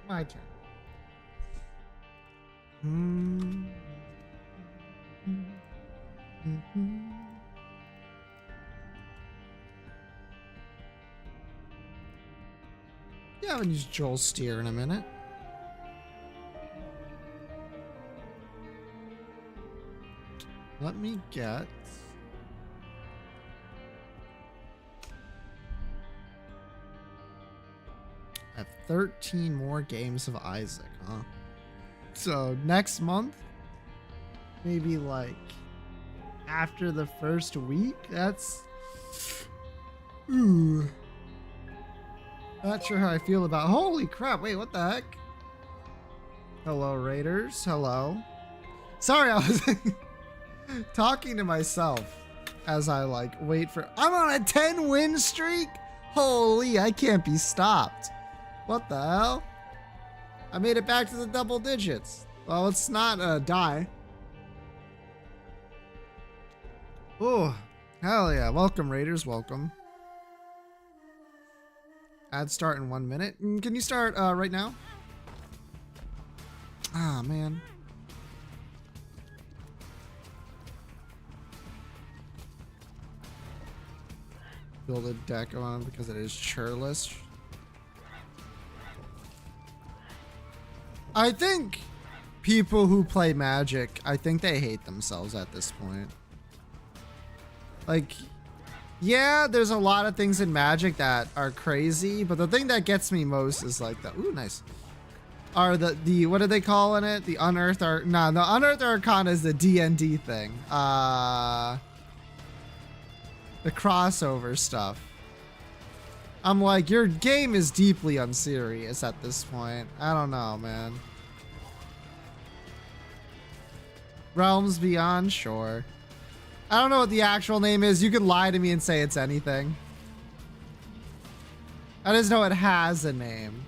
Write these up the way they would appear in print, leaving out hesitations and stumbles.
My turn. Hmm. Yeah, I haven't used Joel Steer in a minute. Let me get... I have 13 more games of Isaac, huh? So next month, maybe like after the first week, that's... Ooh. Not sure how I feel about... Holy crap, wait, what the heck? Hello, Raiders, hello. Sorry, I was talking to myself as I like wait for... I'm on a 10 win streak? Holy, I can't be stopped. What the hell? I made it back to the double digits. Well, it's not a die. Oh, hell yeah. Welcome, Raiders. Welcome. Ad start in 1 minute. Can you start right now? Ah, man. Build a deck on because it is churlish. I think people who play Magic, I think they hate themselves at this point. Like, yeah, there's a lot of things in Magic that are crazy, but the thing that gets me most is like the, ooh, nice. Are the what are they calling it? The Unearthed no, the Unearthed Arcana is the D&D thing. The crossover stuff. I'm like, your game is deeply unserious at this point. I don't know, man. Realms Beyond, sure. I don't know what the actual name is. You can lie to me and say it's anything. I just know it has a name.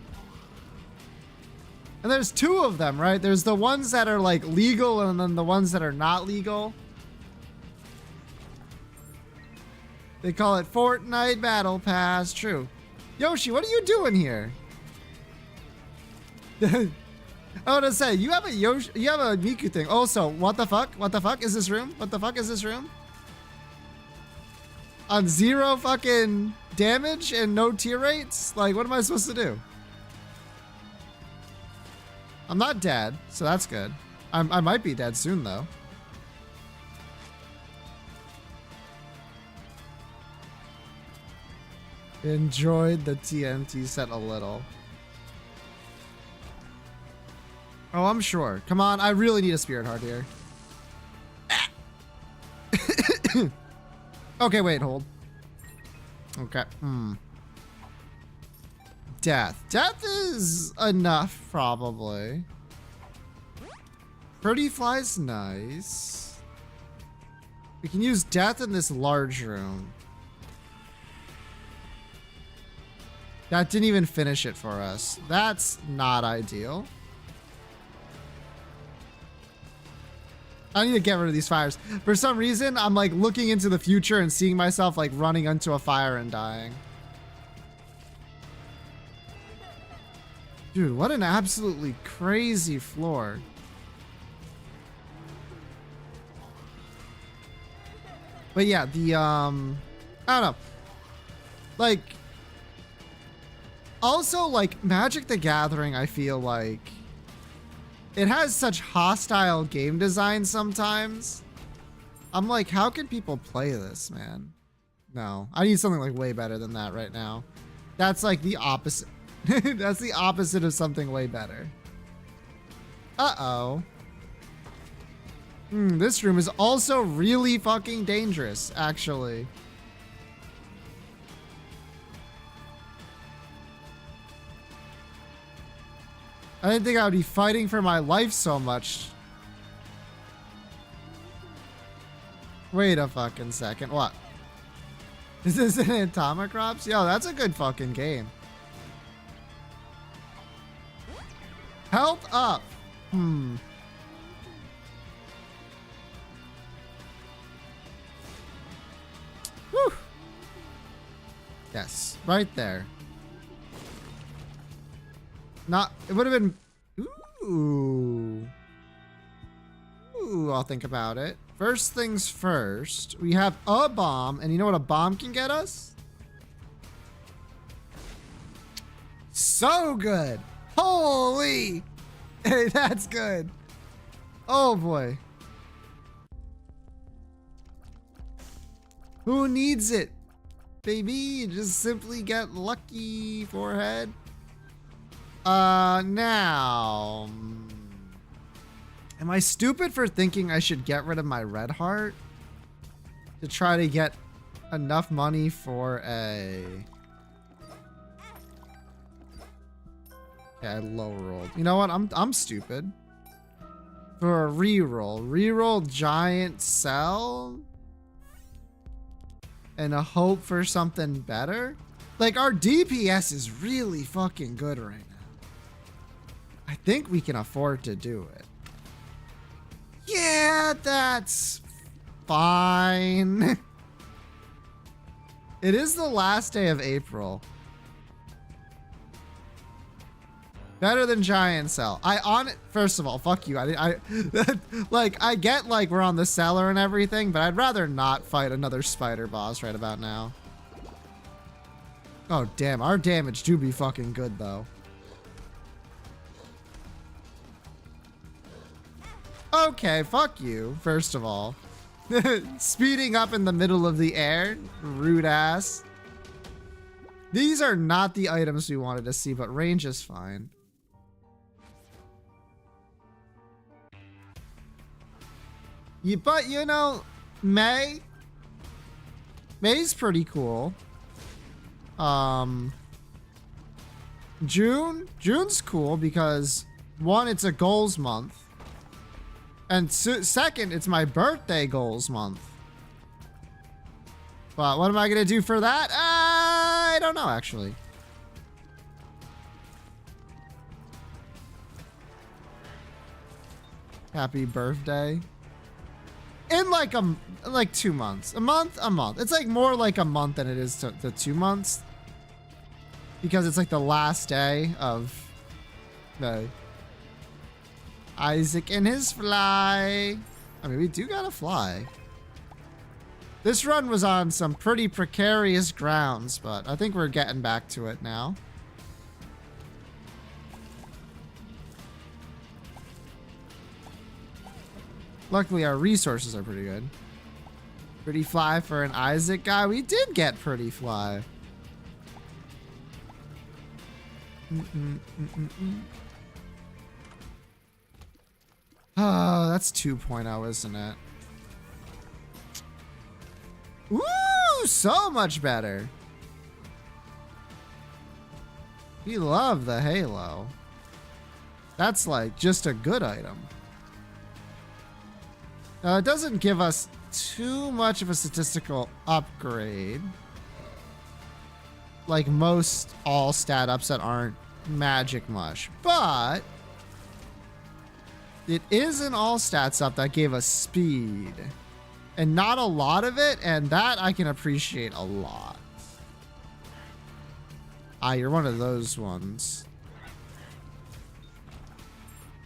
And there's two of them, right? There's the ones that are like legal and then the ones that are not legal. They call it Fortnite Battle Pass. True. Yoshi, what are you doing here? I want to say, you have a Yoshi, you have a Miku thing. Also, what the fuck? What the fuck is this room? What the fuck is this room? On 0 fucking damage and no tier rates? Like, what am I supposed to do? I'm not dead, so that's good. I might be dead soon, though. Enjoyed the TNT set a little. Oh, I'm sure. Come on, I really need a Spirit Heart here. Okay, wait, hold. Okay. Death. Death is enough, probably. Pretty Fly's nice. We can use Death in this large room. That didn't even finish it for us. That's not ideal. I need to get rid of these fires. For some reason, I'm like looking into the future and seeing myself like running into a fire and dying. Dude, what an absolutely crazy floor. But yeah, the, I don't know. Like, also, like, Magic the Gathering, I feel like it has such hostile game design sometimes. I'm like, how can people play this, man? No, I need something like way better than that right now. That's like the opposite. That's the opposite of something way better. Uh-oh. This room is also really fucking dangerous, actually. I didn't think I would be fighting for my life so much. Wait a fucking second. What? Is this an Atomic Crops? Yo, that's a good fucking game. Health up. Whew. Yes, right there. Not, it would have been, ooh. Ooh, I'll think about it. First things first, we have a bomb, and you know what a bomb can get us? So good. Holy, hey, that's good. Oh boy. Who needs it? Baby, just simply get lucky, forehead. Now. Am I stupid for thinking I should get rid of my red heart? To try to get enough money for a... Okay, I low rolled. You know what? I'm stupid. For a reroll. Reroll giant cell? And a hope for something better? Like, our DPS is really fucking good right now. I think we can afford to do it. Yeah, that's fine. It is the last day of April. Better than Giant Cell. First of all, fuck you. Like, I get like we're on the cellar and everything, but I'd rather not fight another spider boss right about now. Oh, damn. Our damage do be fucking good, though. Okay, fuck you, first of all. Speeding up in the middle of the air. Rude ass. These are not the items we wanted to see, but range is fine. But, you know, May's pretty cool. June's cool because, one, it's a goals month. And second, it's my birthday goals month. But what am I going to do for that? I don't know, actually. Happy birthday. In like 2 months. A month? A month. It's like more like a month than it is to 2 months. Because it's like the last day of the Isaac and his fly. I mean, we do gotta fly. This run was on some pretty precarious grounds, but I think we're getting back to it now. Luckily, our resources are pretty good. Pretty fly for an Isaac guy. We did get pretty fly. Oh, that's 2.0, isn't it? Woo! So much better. We love the Halo. That's like just a good item. It doesn't give us too much of a statistical upgrade. Like most all stat ups that aren't magic mush. But it is an all stats up that gave us speed. And not a lot of it, and that I can appreciate a lot. Ah, you're one of those ones.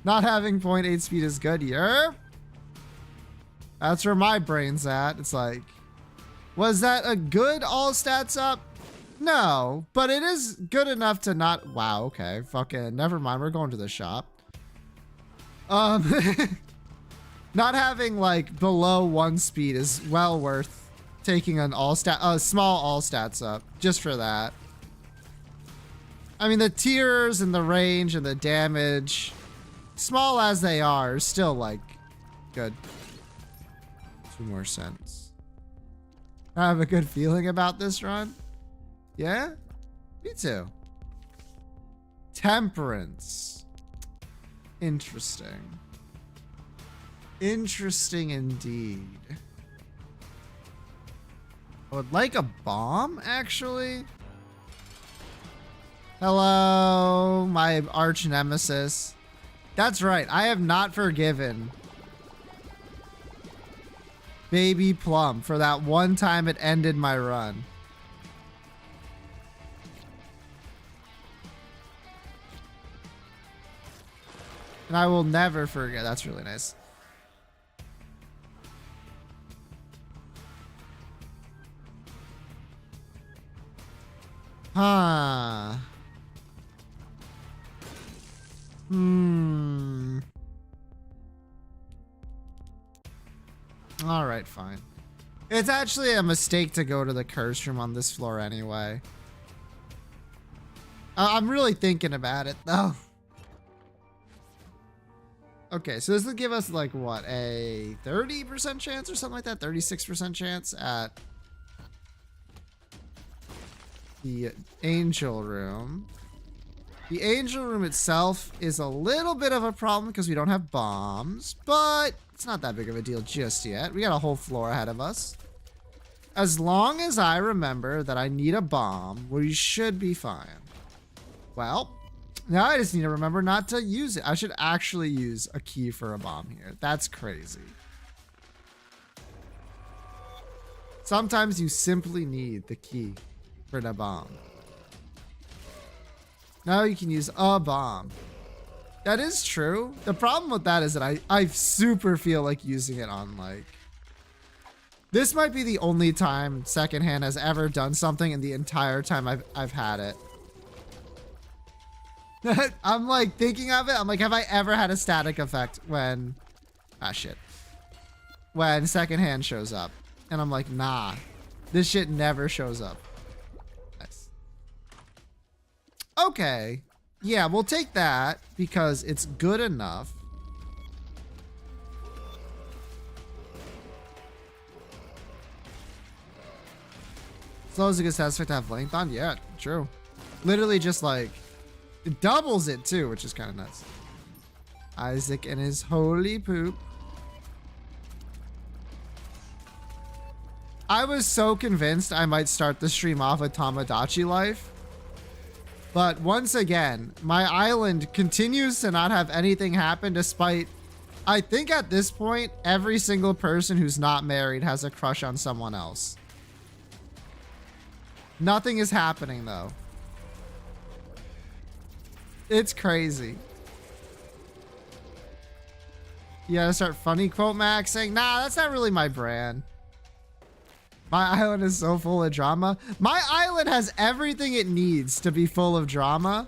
Not having 0.8 speed is good, yerp. That's where my brain's at. It's like, was that a good all stats up? No, but it is good enough to not, wow, okay, fucking, never mind, we're going to the shop. Not having like below 1 speed is well worth taking an small all stats up just for that. I mean, the tiers and the range and the damage, small as they are still like good. 2 more cents. I have a good feeling about this run. Yeah, me too. Temperance. Interesting. Interesting indeed. I would like a bomb, actually. Hello, my arch nemesis. That's right, I have not forgiven Baby Plum for that one time it ended my run. And I will never forget. That's really nice. Huh. All right, fine. It's actually a mistake to go to the curse room on this floor anyway. I'm really thinking about it though. Okay, so this will give us like what, a 30% chance or something like that? 36% chance at the angel room. The angel room itself is a little bit of a problem because we don't have bombs, but it's not that big of a deal just yet. We got a whole floor ahead of us. As long as I remember that I need a bomb, we should be fine. Well, now I just need to remember not to use it. I should actually use a key for a bomb here. That's crazy. Sometimes you simply need the key for the bomb. Now you can use a bomb. That is true. The problem with that is that I super feel like using it on like... This might be the only time Secondhand has ever done something in the entire time I've had it. I'm like thinking of it. I'm like, have I ever had a static effect when... Ah, shit. When Secondhand shows up. And I'm like, nah. This shit never shows up. Nice. Okay. Yeah, we'll take that because it's good enough. As long as it gets satisfied to have length on. Yeah, true. Literally just like... It doubles it too, which is kind of nuts. Isaac and his holy poop. I was so convinced I might start the stream off with Tamagotchi life. But once again, my island continues to not have anything happen despite... I think at this point, every single person who's not married has a crush on someone else. Nothing is happening though. It's crazy. You gotta start funny quote maxing. Nah, that's not really my brand. My island is so full of drama. My island has everything it needs to be full of drama.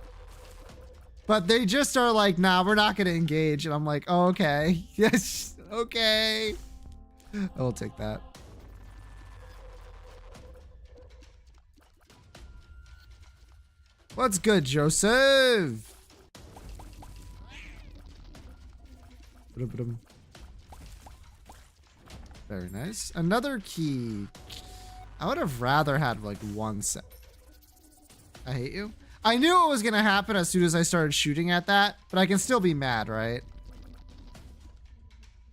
But they just are like, nah, we're not gonna engage. And I'm like, oh, okay. Yes, okay. I'll take that. What's good, Joseph? Very nice. Another key. I would have rather had like one set. I hate you. I knew it was gonna happen as soon as I started shooting at that, but I can still be mad, right?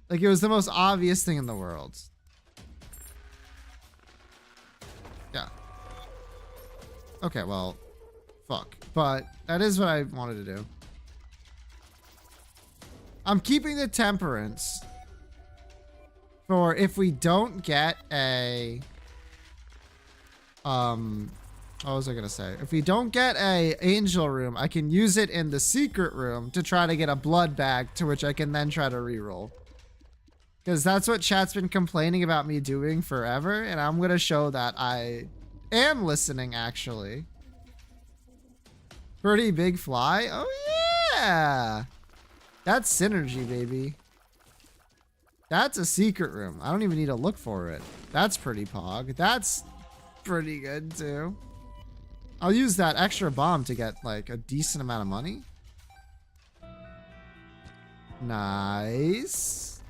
Like it was the most obvious thing in the world. Yeah. Okay, well, fuck. But that is what I wanted to do. I'm keeping the temperance for if we don't get a what was I gonna say? If we don't get a angel room, I can use it in the secret room to try to get a blood bag to which I can then try to reroll. Because that's what chat's been complaining about me doing forever, and I'm gonna show that I am listening actually. Pretty big fly? Oh yeah! That's synergy, baby. That's a secret room. I don't even need to look for it. That's pretty pog. That's pretty good too. I'll use that extra bomb to get like a decent amount of money. Nice.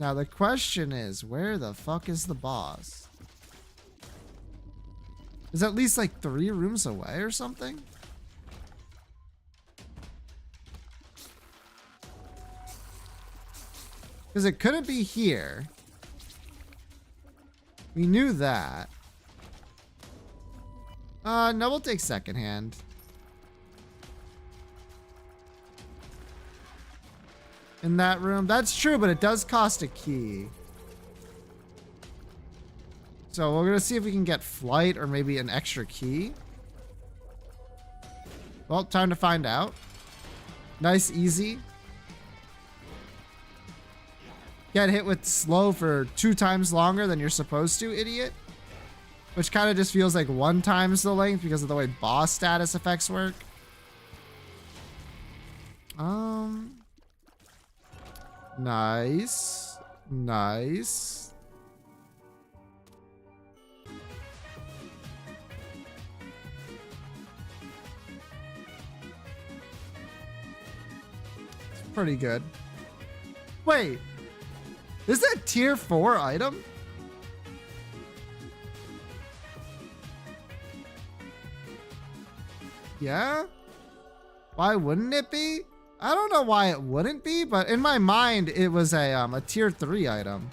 Now the question is, where the fuck is the boss? Is at least like 3 rooms away or something? Because it couldn't be here. We knew that. No, we'll take Secondhand. In that room. That's true, but it does cost a key. So we're gonna see if we can get flight or maybe an extra key. Well, time to find out. Nice, easy. Get hit with slow for 2 times longer than you're supposed to, idiot. Which kind of just feels like 1 times the length because of the way boss status effects work. Nice. Nice. It's pretty good. Wait. Is that tier 4 item? Yeah? Why wouldn't it be? I don't know why it wouldn't be, but in my mind, it was a tier 3 item.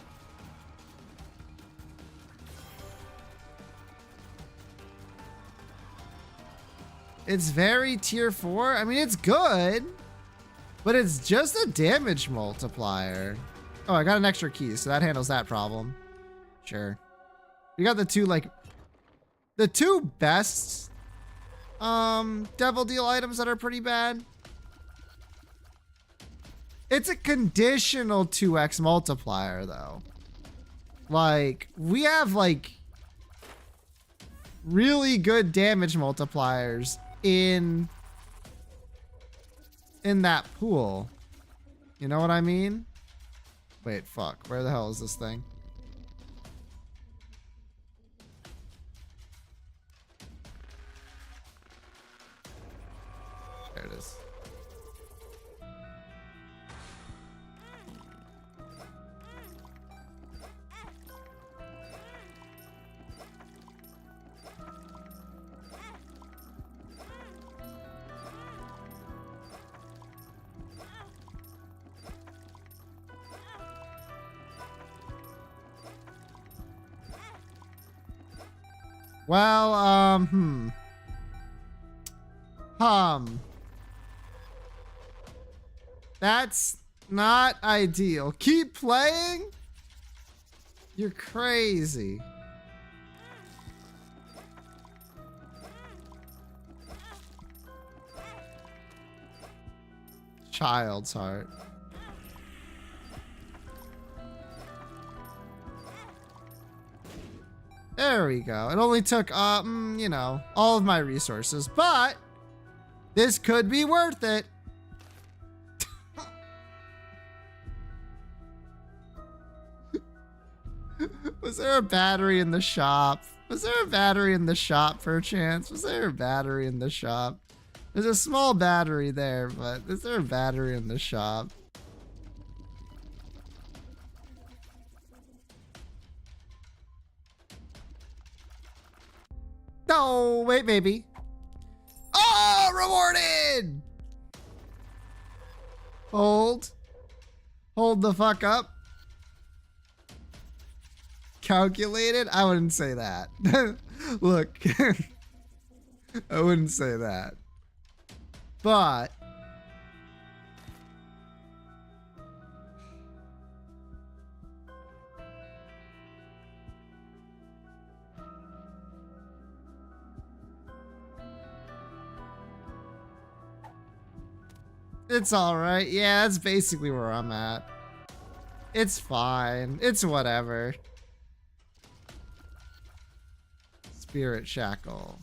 It's very tier 4. I mean, it's good, but it's just a damage multiplier. Oh, I got an extra key, so that handles that problem. Sure. We got the two best Devil Deal items that are pretty bad. It's a conditional 2x multiplier though. Like, we have like really good damage multipliers in that pool. You know what I mean? Wait, fuck. Where the hell is this thing? There it is. Well, That's not ideal. Keep playing? You're crazy. Child's heart. There we go. It only took, you know, all of my resources, but this could be worth it. Was there a battery in the shop? Was there a battery in the shop for a chance? Was there a battery in the shop? There's a small battery there, but is there a battery in the shop? No, wait, maybe. Oh, rewarded! Hold. Hold the fuck up. Calculated? I wouldn't say that. Look. I wouldn't say that. But it's all right. Yeah, that's basically where I'm at. It's fine. It's whatever. Spirit Shackle.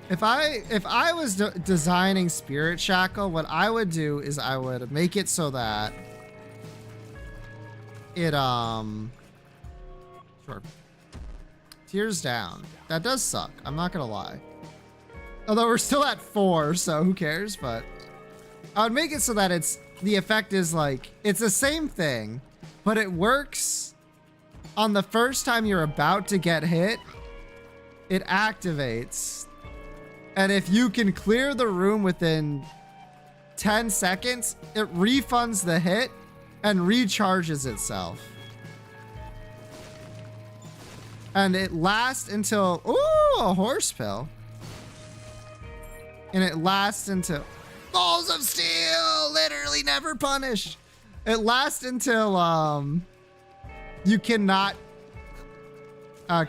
If I was designing Spirit Shackle, what I would do is I would make it so that it sure, tears down. That does suck. I'm not gonna lie. Although we're still at 4, so who cares? But I would make it so that the effect is like, it's the same thing, but it works on the first time you're about to get hit. It activates. And if you can clear the room within 10 seconds, it refunds the hit and recharges itself. And it lasts until, ooh, a horse pill. And it lasts until balls of steel, literally never punished. It lasts until you cannot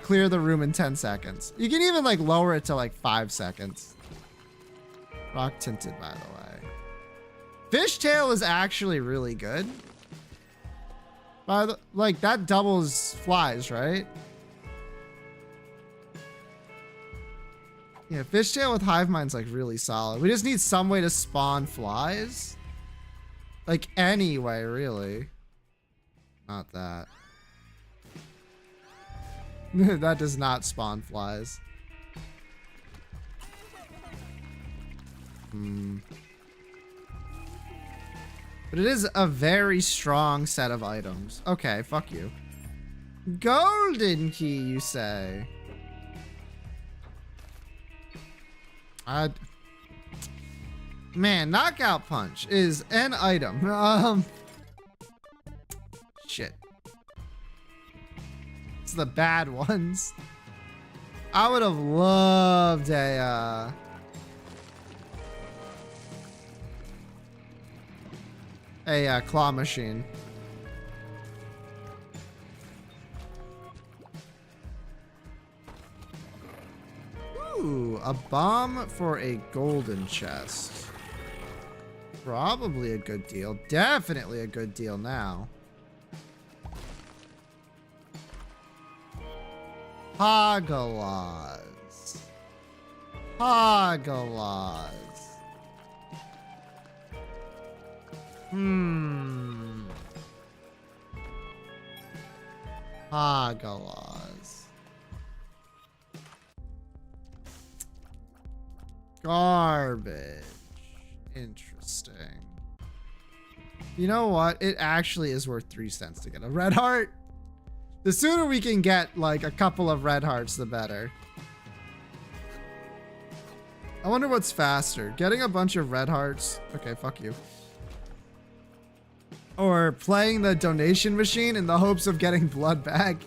clear the room in 10 seconds. You can even like lower it to like 5 seconds. Rock tinted, by the way. Fishtail is actually really good. Like that doubles flies, right? Yeah, Fishtail with Hive Mind's like really solid. We just need some way to spawn flies. Like any way, really. Not that. That does not spawn flies. But it is a very strong set of items. Okay, fuck you. Golden key, you say? Man, knockout punch is an item. Shit. It's the bad ones. I would have loved a claw machine. Ooh, a bomb for a golden chest. Probably a good deal. Definitely a good deal now. Hagalaz. Hagalaz. Hagalaz. Garbage. Interesting. You know what? It actually is worth 3 cents to get a red heart. The sooner we can get like a couple of red hearts, the better. I wonder what's faster. Getting a bunch of red hearts. Okay, fuck you. Or playing the donation machine in the hopes of getting blood back.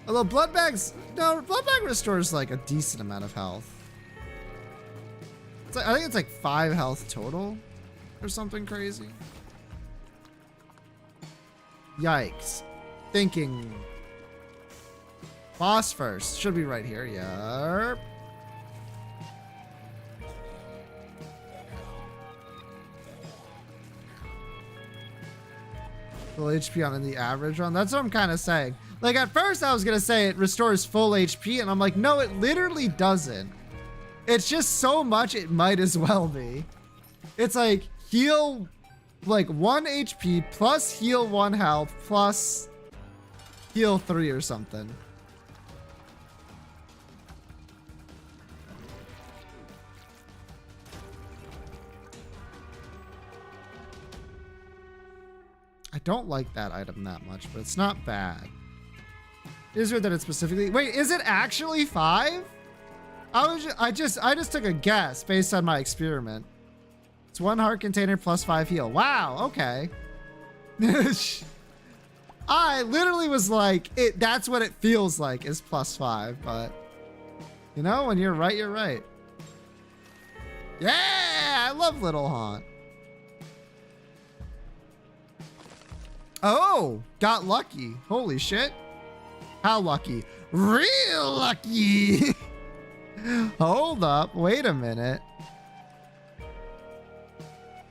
Although blood bag restores like a decent amount of health. It's like, I think it's like 5 health total or something crazy. Yikes. Thinking. Boss first. Should be right here. Yarp. Full HP on the average run. That's what I'm kind of saying. Like at first I was going to say it restores full HP and I'm like, no, it literally doesn't. It's just so much it might as well be. It's like heal like 1 HP plus heal 1 health plus heal 3 or something. I don't like that item that much, but it's not bad. Is there that it specifically... Wait, is it actually 5? I just took a guess based on my experiment. It's 1 heart container plus 5 heal. Wow, okay. I literally was like, that's what it feels like is plus 5, but you know, when you're right, you're right. Yeah, I love Little Haunt. Oh, got lucky. Holy shit. How lucky? Real lucky. Hold up. Wait a minute.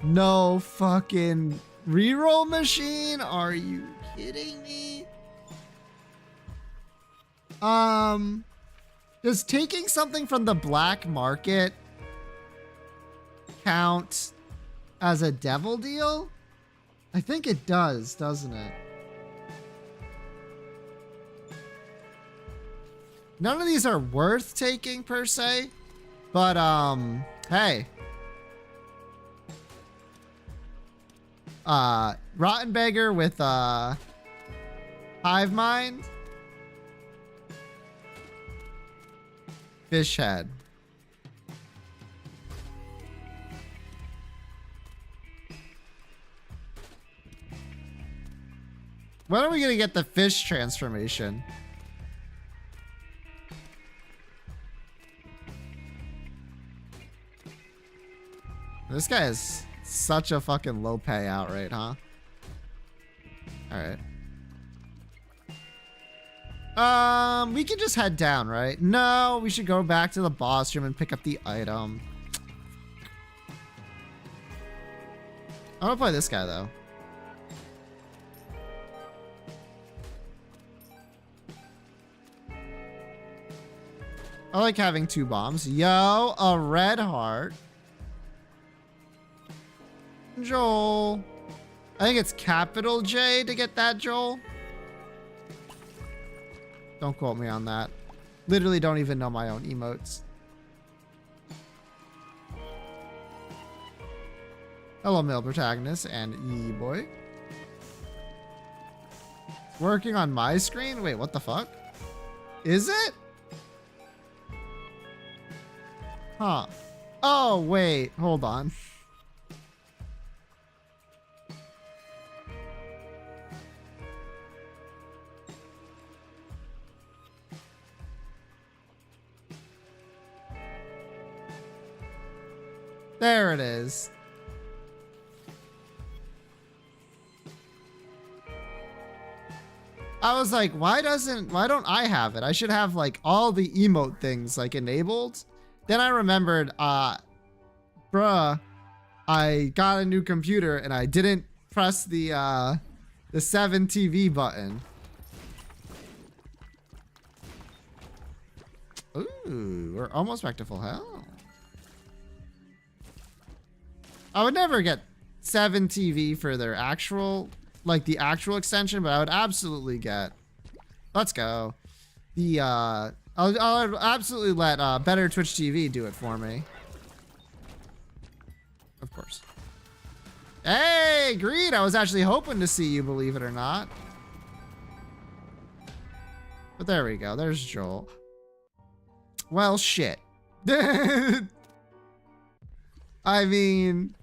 No fucking reroll machine? Are you kidding me? Does taking something from the black market count as a devil deal? I think it does, doesn't it? None of these are worth taking per se, but hey. Rotten Beggar with Hive Mind. Fish Head. When are we gonna get the fish transformation? This guy is such a fucking low payout rate, huh? Alright. We can just head down, right? No, we should go back to the boss room and pick up the item. I want to play this guy, though. I like having 2 bombs. Yo, a red heart. Joel. I think it's capital J to get that, Joel. Don't quote me on that. Literally don't even know my own emotes. Hello, male protagonist and E-boy. Working on my screen? Wait, what the fuck? Is it? Huh. Oh, wait. Hold on. There it is. I was like, why don't I have it? I should have like all the emote things like enabled. Then I remembered, bruh, I got a new computer and I didn't press the 7 TV button. Ooh, we're almost back to full health. I would never get 7 TV for their actual, like the actual extension, but I would absolutely get. Let's go. The I'll absolutely let Better Twitch TV do it for me. Of course. Hey, Greed! I was actually hoping to see you, believe it or not. But there we go. There's Joel. Well, shit. I mean,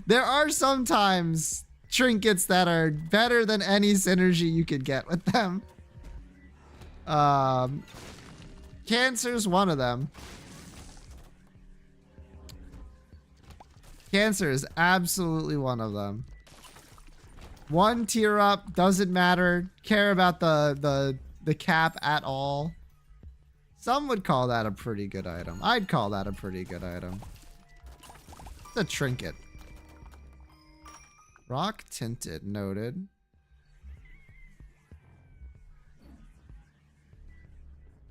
there are sometimes trinkets that are better than any synergy you could get with them. Cancer's one of them. Cancer is absolutely one of them. 1 tier up, doesn't matter. Care about the cap at all. Some would call that a pretty good item. I'd call that a pretty good item. It's a trinket. Rock tinted, noted.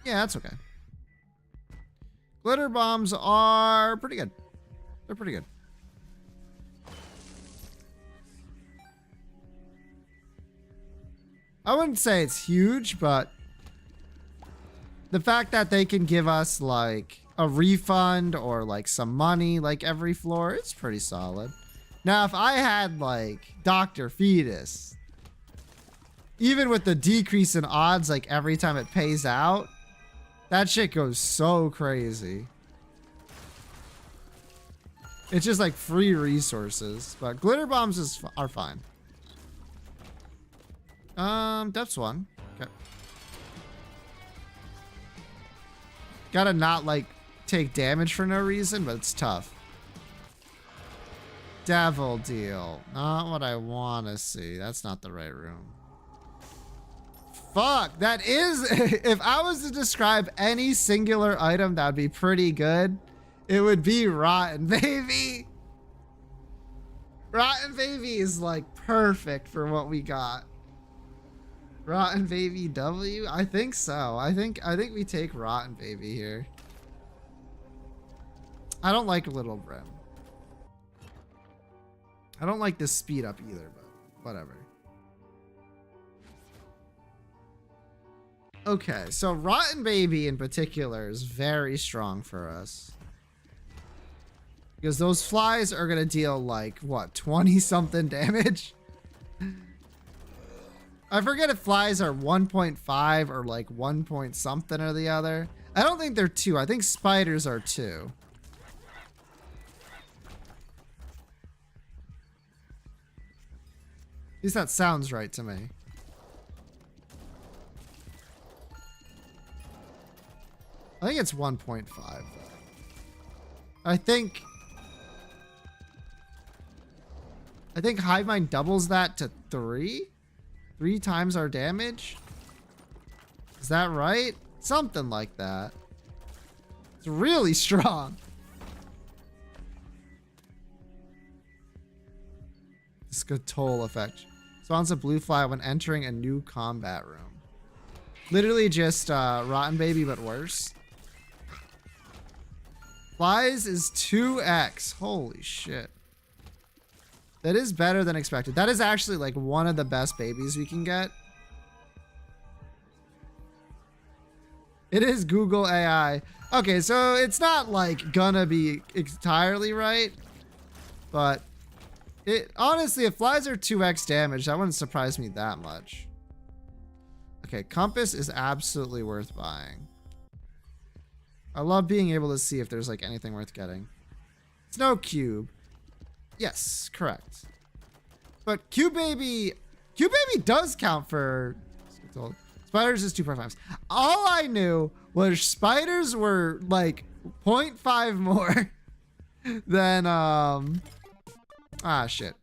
Yeah, that's okay. Glitter bombs are pretty good. They're pretty good. I wouldn't say it's huge, but the fact that they can give us like a refund or like some money like every floor, it's pretty solid. Now, if I had like Dr. Fetus, even with the decrease in odds, like every time it pays out, that shit goes so crazy. It's just like free resources, but glitter bombs are fine. Depths 1. Okay. Gotta not like take damage for no reason, but it's tough. Devil deal. Not what I want to see. That's not the right room. Fuck, that is, if I was to describe any singular item that would be pretty good, it would be Rotten Baby. Rotten Baby is like perfect for what we got. Rotten Baby W? I think so. I think we take Rotten Baby here. I don't like Little Brim. I don't like this speed up either, but whatever. Okay, so Rotten Baby in particular is very strong for us. Because those flies are going to deal like, what, 20 something damage? I forget if flies are 1.5 or like 1 point something or the other. I don't think they're 2. I think spiders are 2. At least that sounds right to me. I think it's 1.5 though. I think Hive Mind doubles that to 3? 3 times our damage? Is that right? Something like that. It's really strong. Toll effect. Spawns a blue fly when entering a new combat room. Literally just Rotten Baby, but worse. Flies is 2x. Holy shit. That is better than expected. That is actually like one of the best babies we can get. It is Google AI. Okay, so it's not like gonna be entirely right, but it honestly, if flies are 2x damage, that wouldn't surprise me that much. Okay, compass is absolutely worth buying. I love being able to see if there's like anything worth getting. Snow cube. Yes, correct. But Cube Baby does count for spiders is 2.5. All I knew was spiders were like 0.5 more than shit.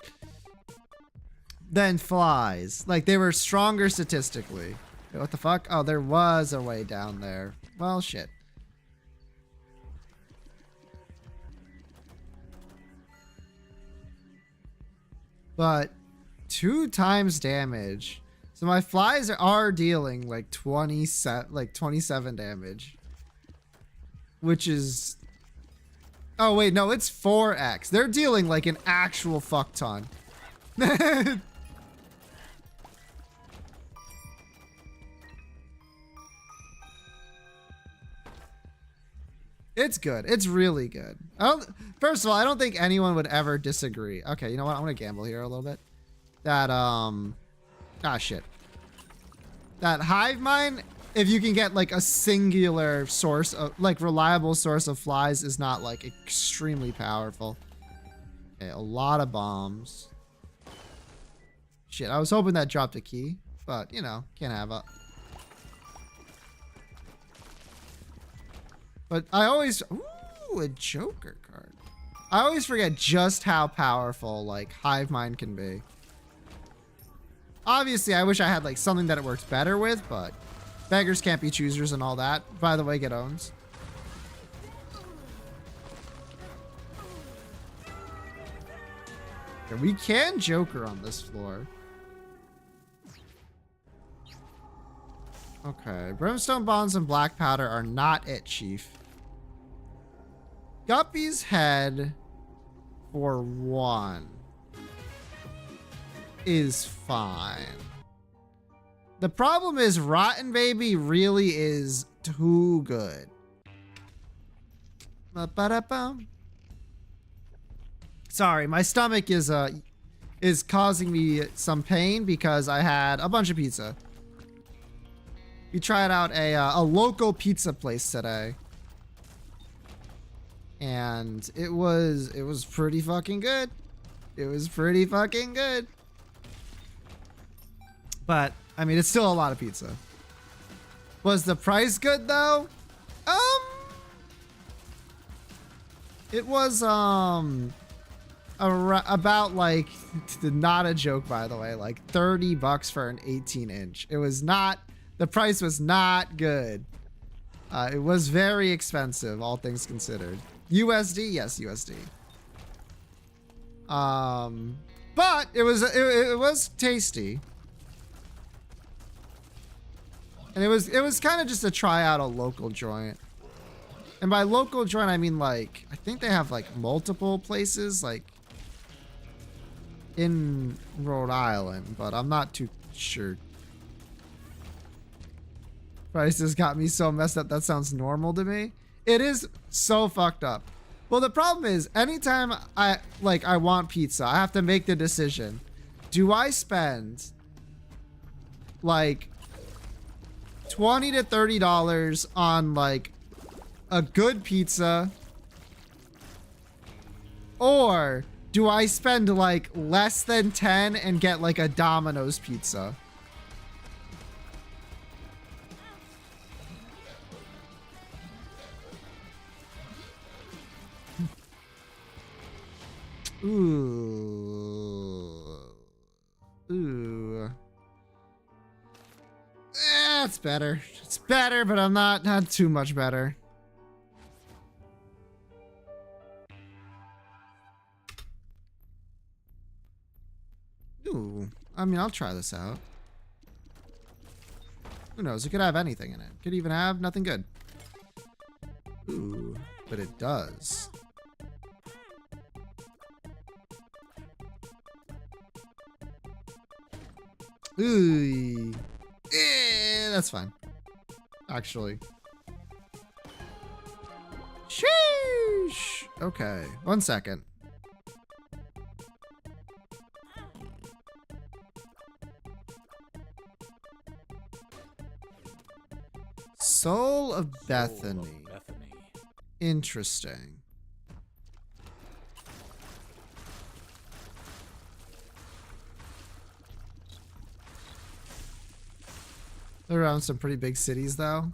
Than flies. Like they were stronger statistically. Wait, what the fuck? Oh, there was a way down there. Well, shit. But 2 times damage. So my flies are dealing like 27 damage. Which is... Oh wait, no, it's 4x. They're dealing like an actual fuck ton. It's good. It's really good. First of all, I don't think anyone would ever disagree. Okay, you know what? I'm gonna gamble here a little bit. That shit. That Hive Mind, if you can get like a singular source of like reliable source of flies, is not like extremely powerful. Okay, a lot of bombs. Shit, I was hoping that dropped a key, but you know, can't have it. But I always... Ooh, a Joker card. I always forget just how powerful, like, Hive Mind can be. Obviously, I wish I had, like, something that it works better with, but beggars can't be choosers and all that. By the way, get owns. Okay, we can Joker on this floor. Okay, Brimstone Bombs and Black Powder are not it, Chief. Guppy's Head for 1 is fine. The problem is Rotten Baby really is too good. Sorry, my stomach is causing me some pain because I had a bunch of pizza. We tried out a local pizza place today. And it was pretty fucking good. It was pretty fucking good. But, I mean, it's still a lot of pizza. Was the price good though? It was, about like, not a joke by the way, like $30 for an 18-inch. It was not, the price was not good. It was very expensive, all things considered. USD? Yes, USD. But it was tasty. And it was kind of just to try out a local joint. And by local joint, I mean like, I think they have like multiple places like in Rhode Island, but I'm not too sure. Prices got me so messed up. That sounds normal to me. It is so fucked up. Well, the problem is anytime I want pizza, I have to make the decision. Do I spend like $20 to $30 on like a good pizza, or do I spend like less than 10 and get like a Domino's pizza? Ooh. Ooh. It's better. It's better, but I'm not too much better. Ooh. I mean, I'll try this out. Who knows? It could have anything in it. Could even have nothing good. Ooh. But it does. Ooh. That's fine. Actually. Sheesh. Okay. 1 second. Soul of Bethany. Interesting. They're around some pretty big cities though.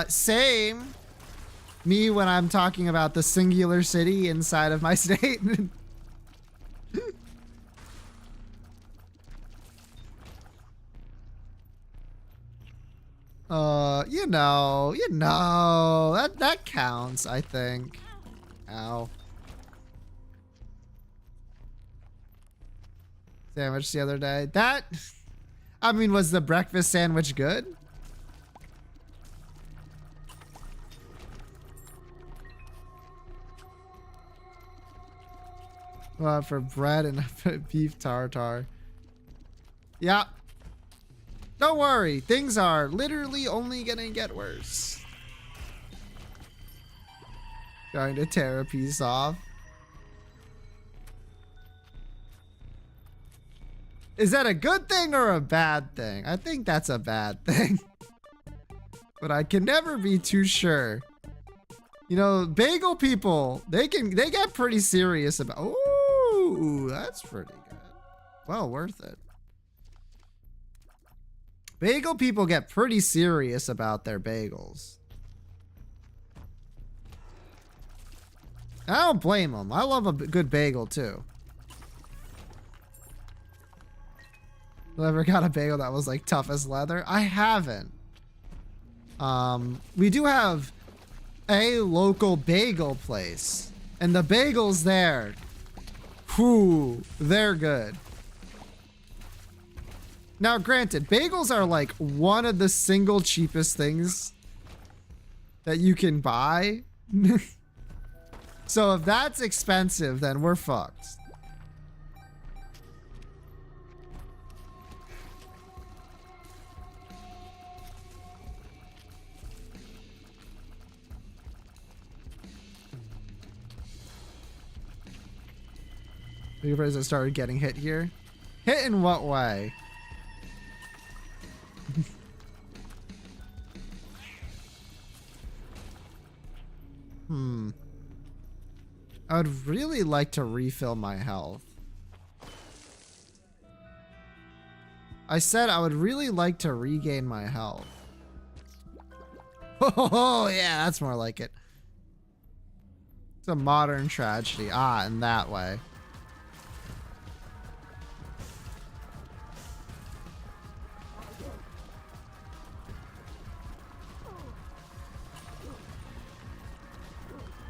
Same. Me when I'm talking about the singular city inside of my state. that counts, I think. Ow. Sandwich the other day. That, I mean, was the breakfast sandwich good? Well, for bread and beef tartare. Yeah. Don't worry. Things are literally only gonna get worse. Trying to tear a piece off. Is that a good thing or a bad thing? I think that's a bad thing. But I can never be too sure. You know, bagel people, they get pretty serious about. Ooh, that's pretty good. Well worth it. Bagel people get pretty serious about their bagels. I don't blame them. I love a good bagel too. You ever got a bagel that was like tough as leather? I haven't. We do have a local bagel place, and the bagels there, whew, they're good. Now, granted, bagels are like one of the single cheapest things that you can buy. So if that's expensive, then we're fucked. You guys have started getting hit here. Hit in what way? I would really like to refill my health. I said I would really like to regain my health. Oh, yeah, that's more like it. It's a modern tragedy. Ah, in that way.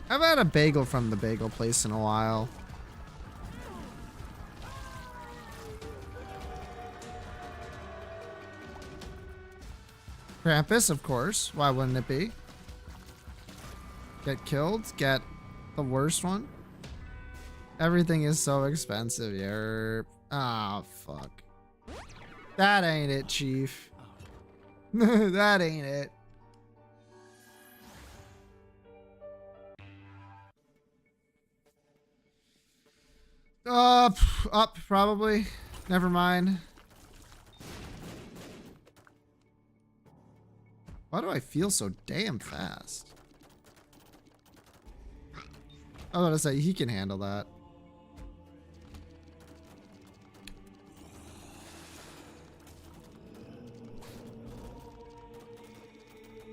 I haven't had a bagel from the bagel place in a while. Krampus, of course. Why wouldn't it be? Get killed? Get the worst one? Everything is so expensive. Yerp. Ah, fuck. That ain't it, Chief. That ain't it. Up, probably. Never mind. Why do I feel so damn fast? I was about to say, he can handle that.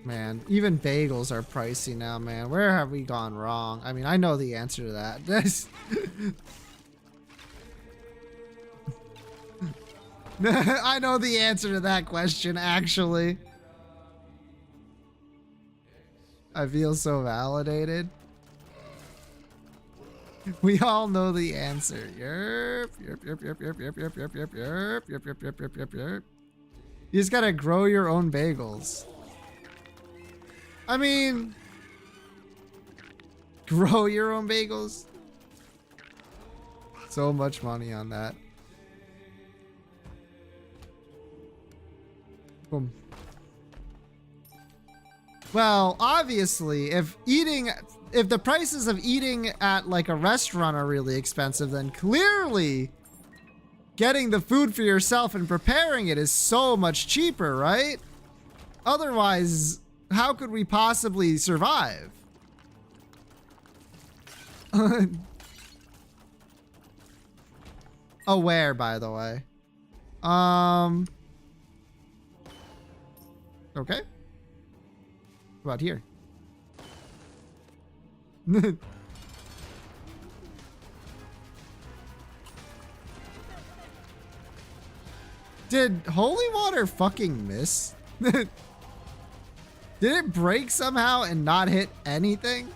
Man, even bagels are pricey now, man. Where have we gone wrong? I mean, I know the answer to that. I know the answer to that question, actually. I feel so validated. We all know the answer. Yerp. You just gotta grow your own bagels. I mean, grow your own bagels? So much money on that. Boom. Well, obviously, if the prices of eating at like a restaurant are really expensive, then clearly getting the food for yourself and preparing it is so much cheaper, right? Otherwise, how could we possibly survive? Aware, by the way. Okay. What about here? Did holy water fucking miss? Did it break somehow and not hit anything?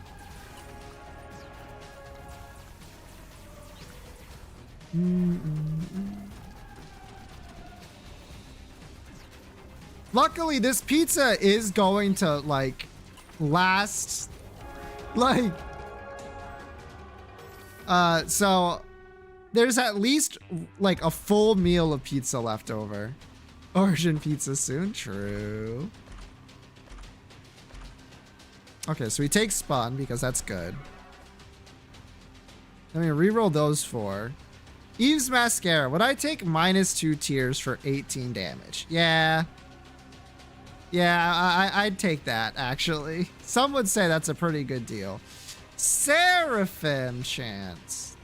Luckily, this pizza is going to, like, last, like, so there's at least, like, a full meal of pizza left over. Origin pizza soon, true. Okay, so we take Spun because that's good. Let me reroll those 4. Eve's Mascara. Would I take -2 tears for 18 damage? Yeah. Yeah, I'd take that, actually. Some would say that's a pretty good deal. Seraphim Chance.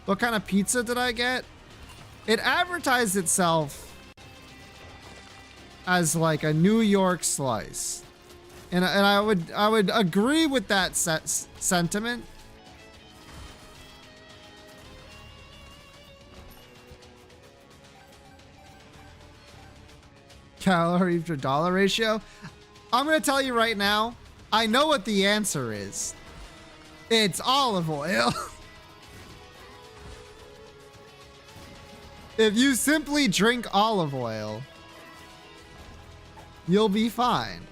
What kind of pizza did I get? It advertised itself as like a New York slice. And I would agree with that sentiment. Calorie to dollar ratio. I'm gonna tell you right now, I know what the answer is. It's olive oil. If you simply drink olive oil, you'll be fine.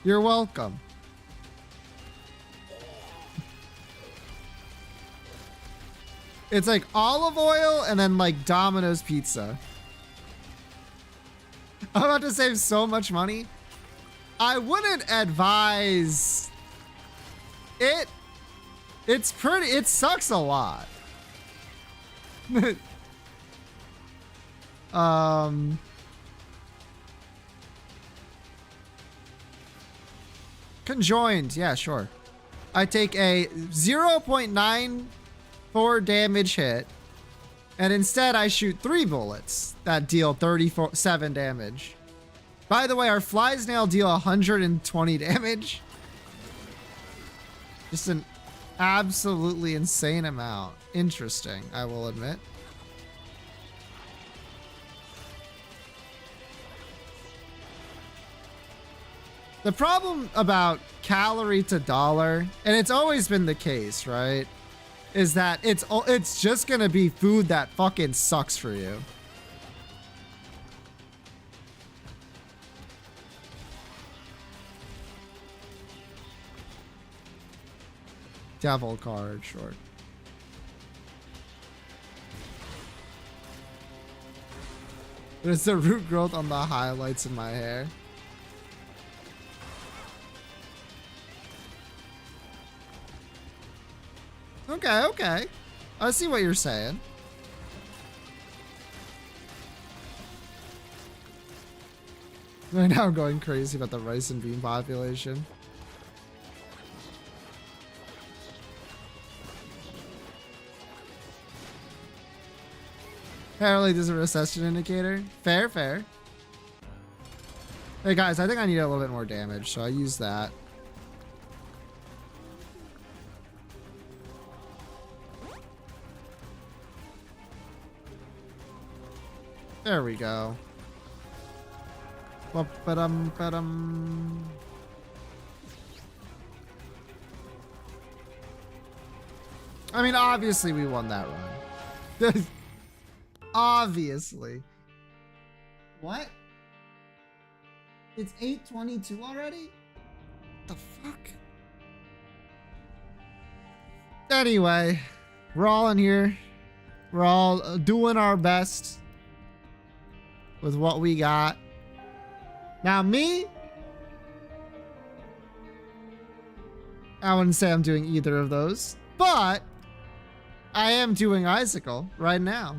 You're welcome. It's like olive oil and then like Domino's pizza. I'm about to save so much money. I wouldn't advise it. It's pretty, it sucks a lot. Conjoined, yeah, sure. I take a 0.94 damage hit, and instead I shoot 3 bullets that deal 37 damage. By the way, our flies now deal 120 damage. Just an absolutely insane amount. Interesting, I will admit. The problem about calorie to dollar, and it's always been the case, right, is that it's just gonna be food that fucking sucks for you. Devil card, sure. There's the root growth on the highlights in my hair. Okay, okay. I see what you're saying. Right now I'm going crazy about the rice and bean population. Apparently there's a recession indicator. Fair, fair. Hey guys, I think I need a little bit more damage, so I use that. There we go. Ba-ba-dum-ba-dum. I mean, obviously we won that run. Obviously. What? It's 8:22 already? What the fuck? Anyway, we're all in here. We're all doing our best with what we got. Now me, I wouldn't say I'm doing either of those, but I am doing Icicle right now.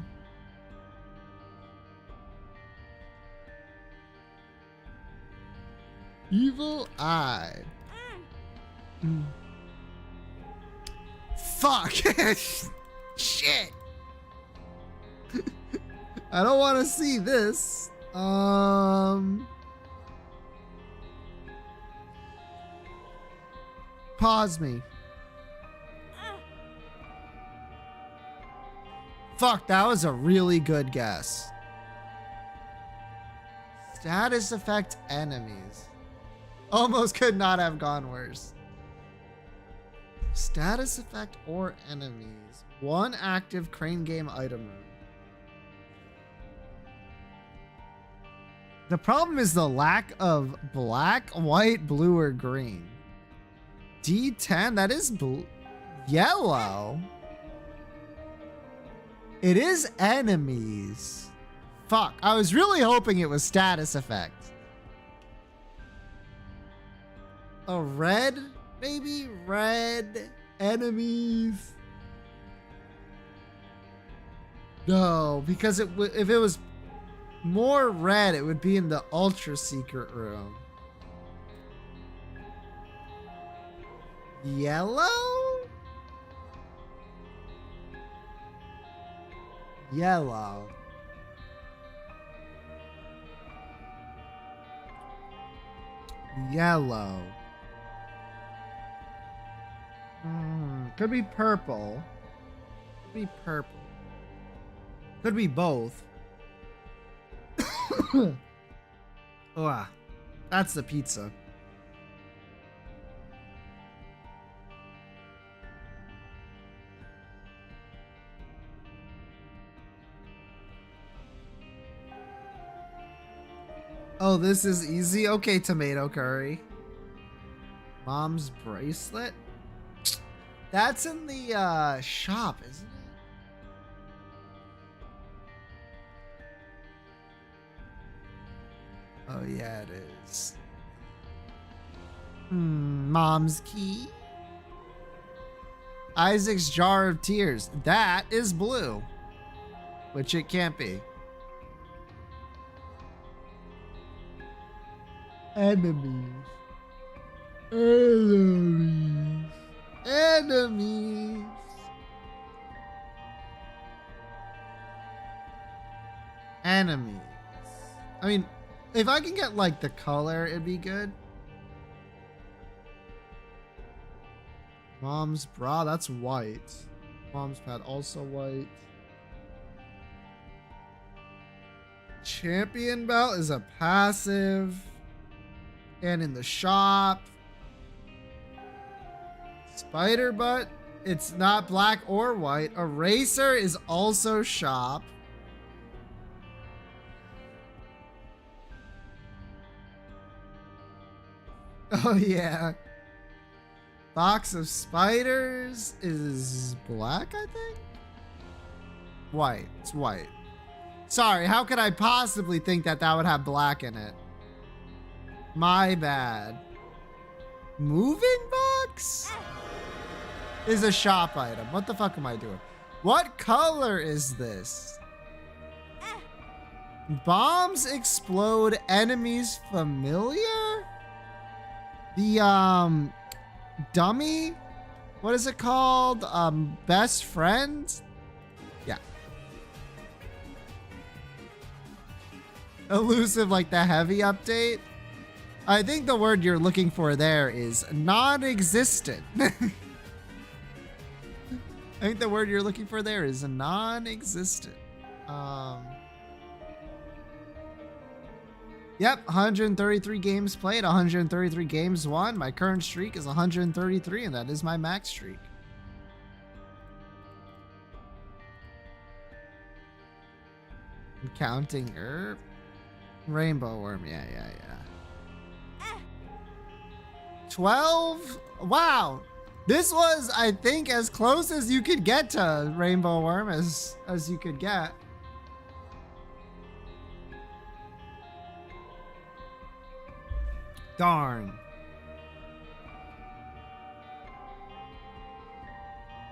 Evil Eye. Fuck. Shit. I don't want to see this. Pause me. Fuck, that was a really good guess. Status effect enemies. Almost could not have gone worse. Status effect or enemies. One active Crane Game item room. The problem is the lack of black, white, blue, or green. D10, that is blue. Yellow. It is enemies. Fuck, I was really hoping it was status effect. A red, maybe? Red, enemies. No, because if it was more red, it would be in the ultra secret room. Yellow? Yellow. Yellow. Could be purple. Could be purple. Could be both. Oh, that's the pizza. Oh, this is easy. Okay, tomato curry. Mom's bracelet. That's in the shop, isn't it? Oh yeah, it is. Mom's key. Isaac's jar of tears. That is blue, which it can't be. Enemies. Enemies. Enemies. Enemies. I mean, if I can get like the color, it'd be good. Mom's bra, that's white. Mom's pad, also white. Champion belt is a passive. And in the shop. Spider butt, it's not black or white. Eraser is also shop. Oh yeah. Box of spiders is black, I think? White. It's white. Sorry, how could I possibly think that that would have black in it? My bad. Moving box is a shop item. What the fuck am I doing? What color is this? Bombs explode enemies familiar? The dummy, what is it called? Best friend? Yeah. Elusive like the heavy update. I think the word you're looking for there is non-existent. I think the word you're looking for there is non-existent. Yep, 133 games played, 133 games won. My current streak is 133, and that is my max streak. I'm counting Rainbow Worm, yeah. 12? Wow. This was, I think, as close as you could get to Rainbow Worm as you could get. Darn.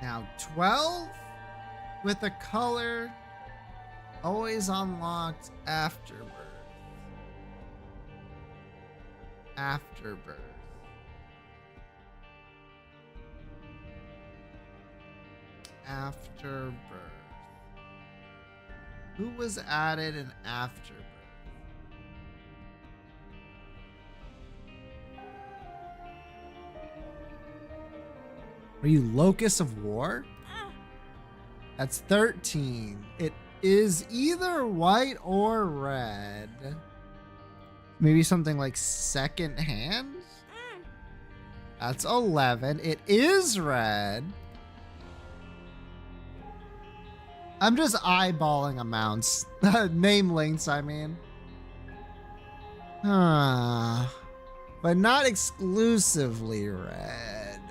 Now 12 with a color always unlocked Afterbirth. Afterbirth. Afterbirth. Who was added in Afterbirth? Are you Locust of War? That's 13. It is either white or red. Maybe something like Second Hand? That's 11. It is red. I'm just eyeballing amounts. Name links, I mean. But not exclusively red.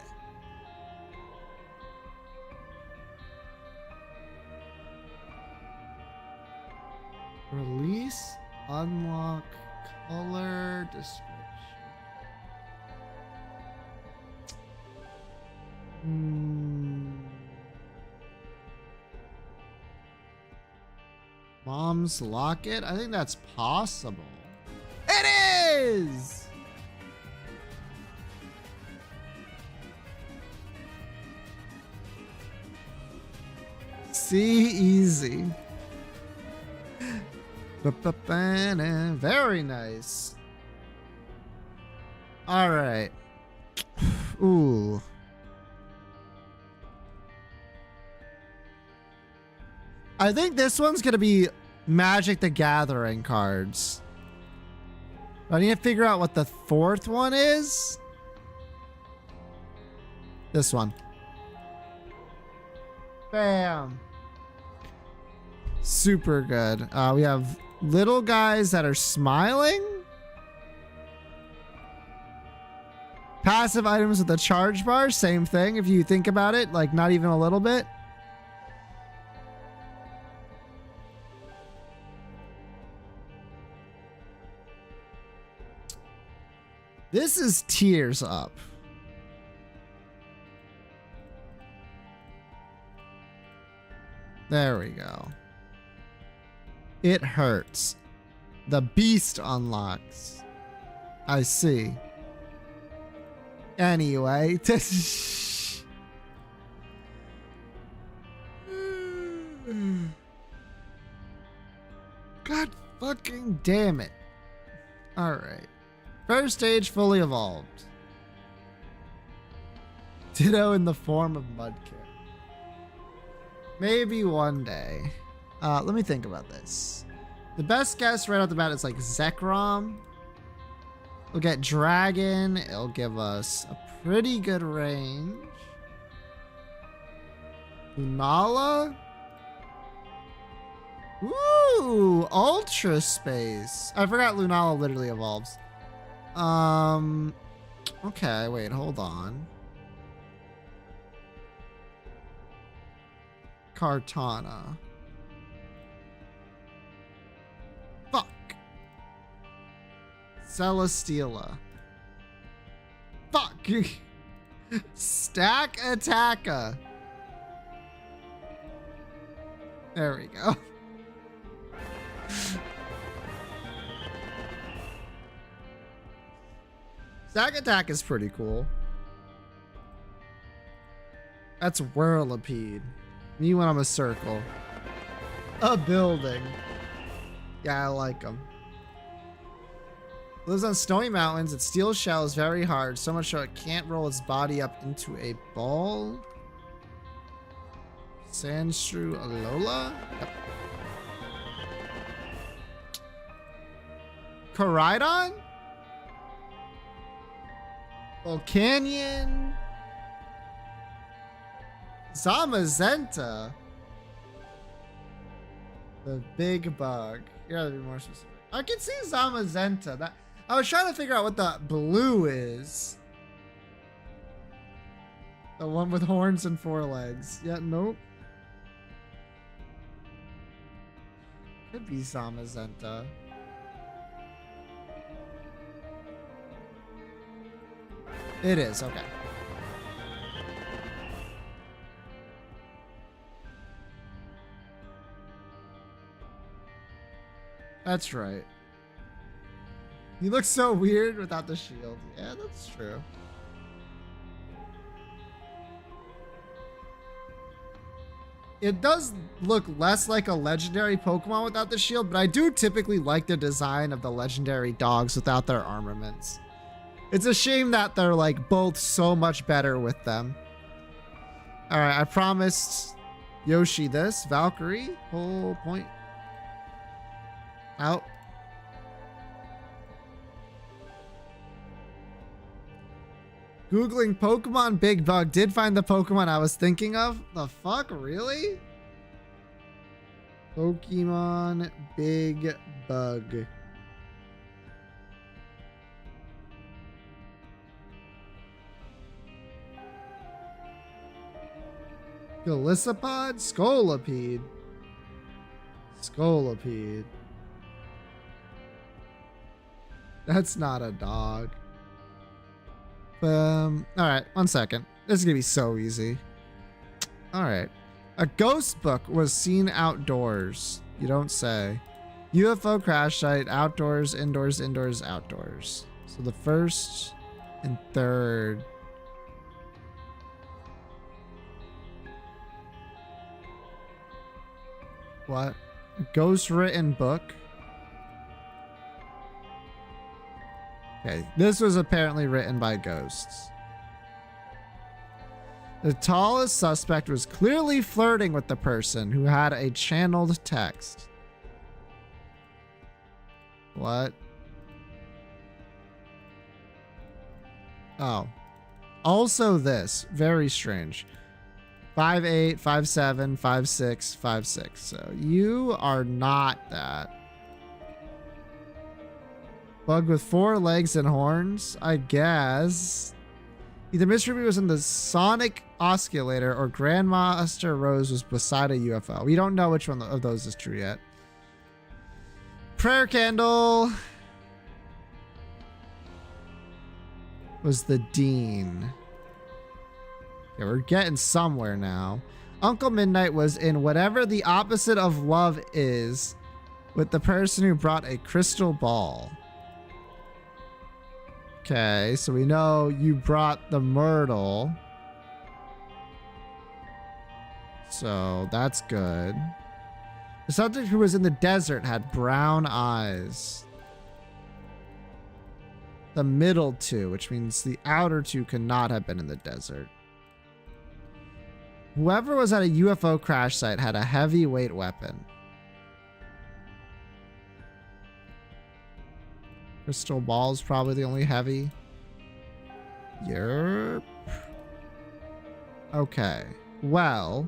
Release, unlock, color, description. Mom's locket? I think that's possible. It is! See, easy. Very nice. All right. Ooh. I think this one's gonna be Magic the Gathering cards. I need to figure out what the fourth one is. This one. Bam. Super good. We have little guys that are smiling. Passive items with a charge bar, same thing if you think about it, like not even a little bit. This is Tears Up. There we go. It hurts. The beast unlocks. I see. Anyway. God fucking damn it. Alright. First stage fully evolved. Ditto in the form of Mudkip. Maybe one day. Let me think about this. The best guess right off the bat is like Zekrom. We'll get Dragon. It'll give us a pretty good range. Lunala. Ooh, Ultra Space. I forgot Lunala literally evolves. Okay, wait, hold on. Kartana. Fuck. Celesteela. Fuck. Stack Attacker. There we go. Stack Attack is pretty cool. That's Whirlipede. Me when I'm a circle. A building. Yeah, I like them. Lives on snowy mountains. Its steel shell is very hard, so much so it can't roll its body up into a ball. Sandshrew Alola? Yep. Koraidon? Volcanion? Zamazenta? The big bug. You gotta be more specific. I can see Zamazenta. That I was trying to figure out what the blue is. The one with horns and 4 legs. Yeah, nope. Could be Zamazenta. It is, okay. That's right. You look so weird without the shield. Yeah, that's true. It does look less like a legendary Pokemon without the shield, but I do typically like the design of the legendary dogs without their armaments. It's a shame that they're like both so much better with them. All right, I promised Yoshi this. Valkyrie, whole point. Out. Googling Pokemon Big Bug did find the Pokemon I was thinking of. The fuck, really? Pokemon Big Bug. Golisopod? Scolipede. Scolipede. That's not a dog. Alright, 1 second. This is gonna be so easy. Alright. A ghost book was seen outdoors. You don't say. UFO crash site, outdoors, indoors, indoors, outdoors. So the first and third. What? A ghost written book? Okay, this was apparently written by ghosts. The tallest suspect was clearly flirting with the person who had a channeled text. What? Oh. Also this. Very strange. 5'8", 5'7", 5'6", 5'6". So you are not that. Bug with 4 legs and horns, I guess. Either Miss Ruby was in the Sonic Oscillator or Grandmaster Rose was beside a UFO. We don't know which one of those is true yet. Prayer Candle was the Dean. Yeah, we're getting somewhere now. Uncle Midnight was in whatever the opposite of love is with the person who brought a crystal ball. Okay, so we know you brought the Myrtle. So that's good. The subject who was in the desert had brown eyes. The middle 2, which means the outer 2 could not have been in the desert. Whoever was at a UFO crash site had a heavyweight weapon. Crystal ball is probably the only heavy. Yerp. Okay. Well.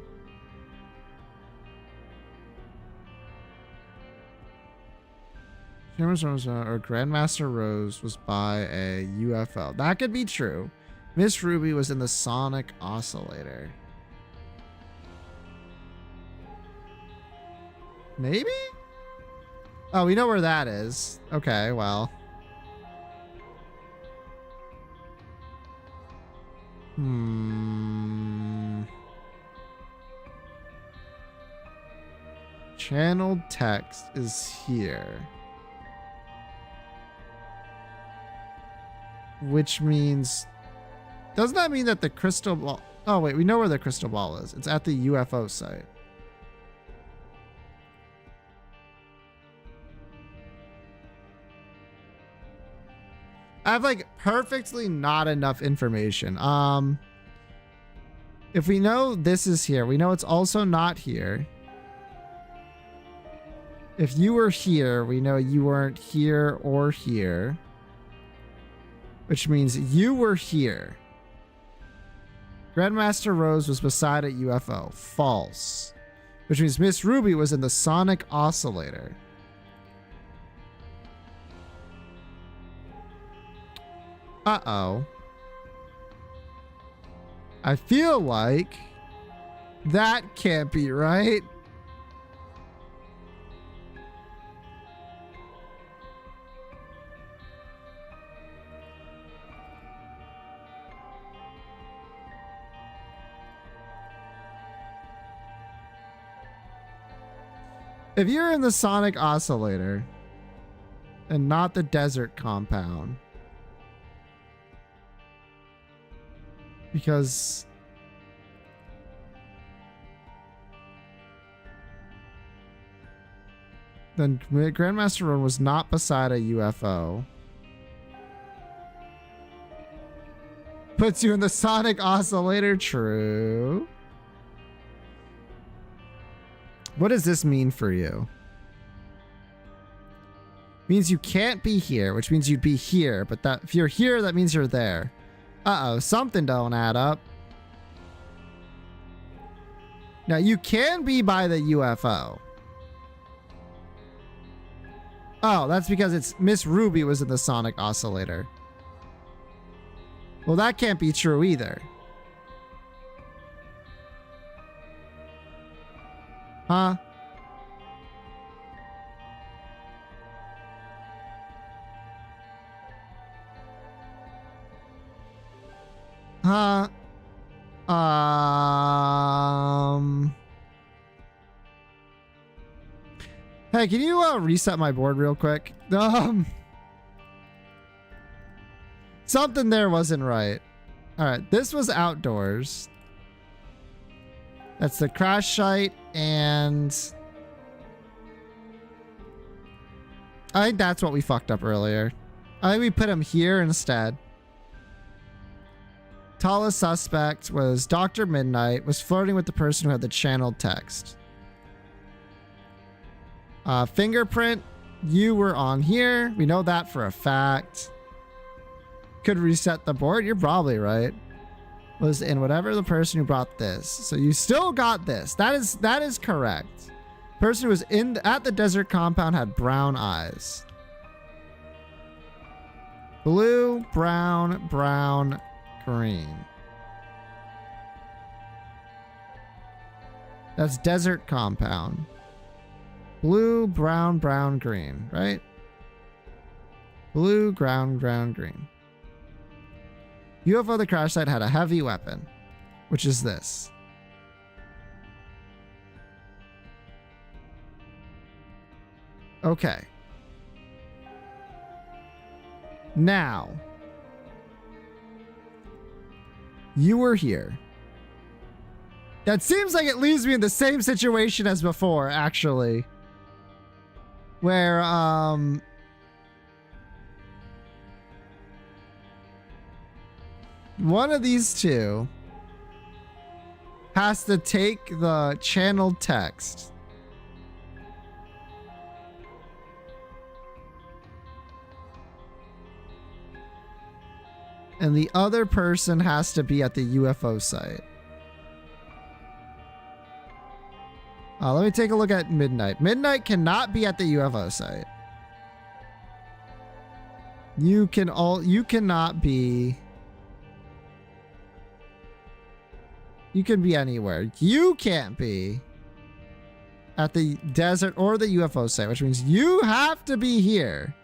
Or Grandmaster Rose was by a UFO. That could be true. Miss Ruby was in the Sonic Oscillator. Maybe? Oh, we know where that is. Okay, well. Channeled text is here. Which means... Doesn't that mean that the crystal ball... Oh, wait, we know where the crystal ball is. It's at the UFO site. I have like perfectly not enough information. If we know this is here, we know it's also not here. If you were here, we know you weren't here or here. Which means you were here. Grandmaster Rose was beside a UFO. False. Which means Miss Ruby was in the sonic oscillator. Uh-oh. I feel like that can't be right. If you're in the sonic oscillator and not the desert compound, because then Grandmaster Roan was not beside a UFO. Puts you in the sonic oscillator, true. What does this mean for you? Means you can't be here, which means you'd be here, but that if you're here, that means you're there. Uh-oh, something don't add up. Now, you can be by the UFO. Oh, that's because it's Miss Ruby was in the sonic oscillator. Well, that can't be true either. Huh? Huh? Hey, can you reset my board real quick? Something there wasn't right. All right, this was outdoors. That's the crash site, and I think that's what we fucked up earlier. I think we put him here instead. Tallest suspect was Dr. Midnight, was flirting with the person who had the channeled text. Fingerprint, you were on here. We know that for a fact. Could reset the board. You're probably right. Was in whatever the person who brought this. So you still got this. That is correct. Person who was at the desert compound had brown eyes. Blue, brown, brown, green. That's desert compound. Blue, brown, brown, green, right? Blue, brown, brown, green. UFO the crash site had a heavy weapon, which is this. Okay. Now, you were here. That seems like it leaves me in the same situation as before, actually. Where, one of these two has to take the channeled text and the other person has to be at the UFO site. Let me take a look at Midnight. Midnight cannot be at the UFO site. You cannot be. You can be anywhere. You can't be at the desert or the UFO site, which means you have to be here.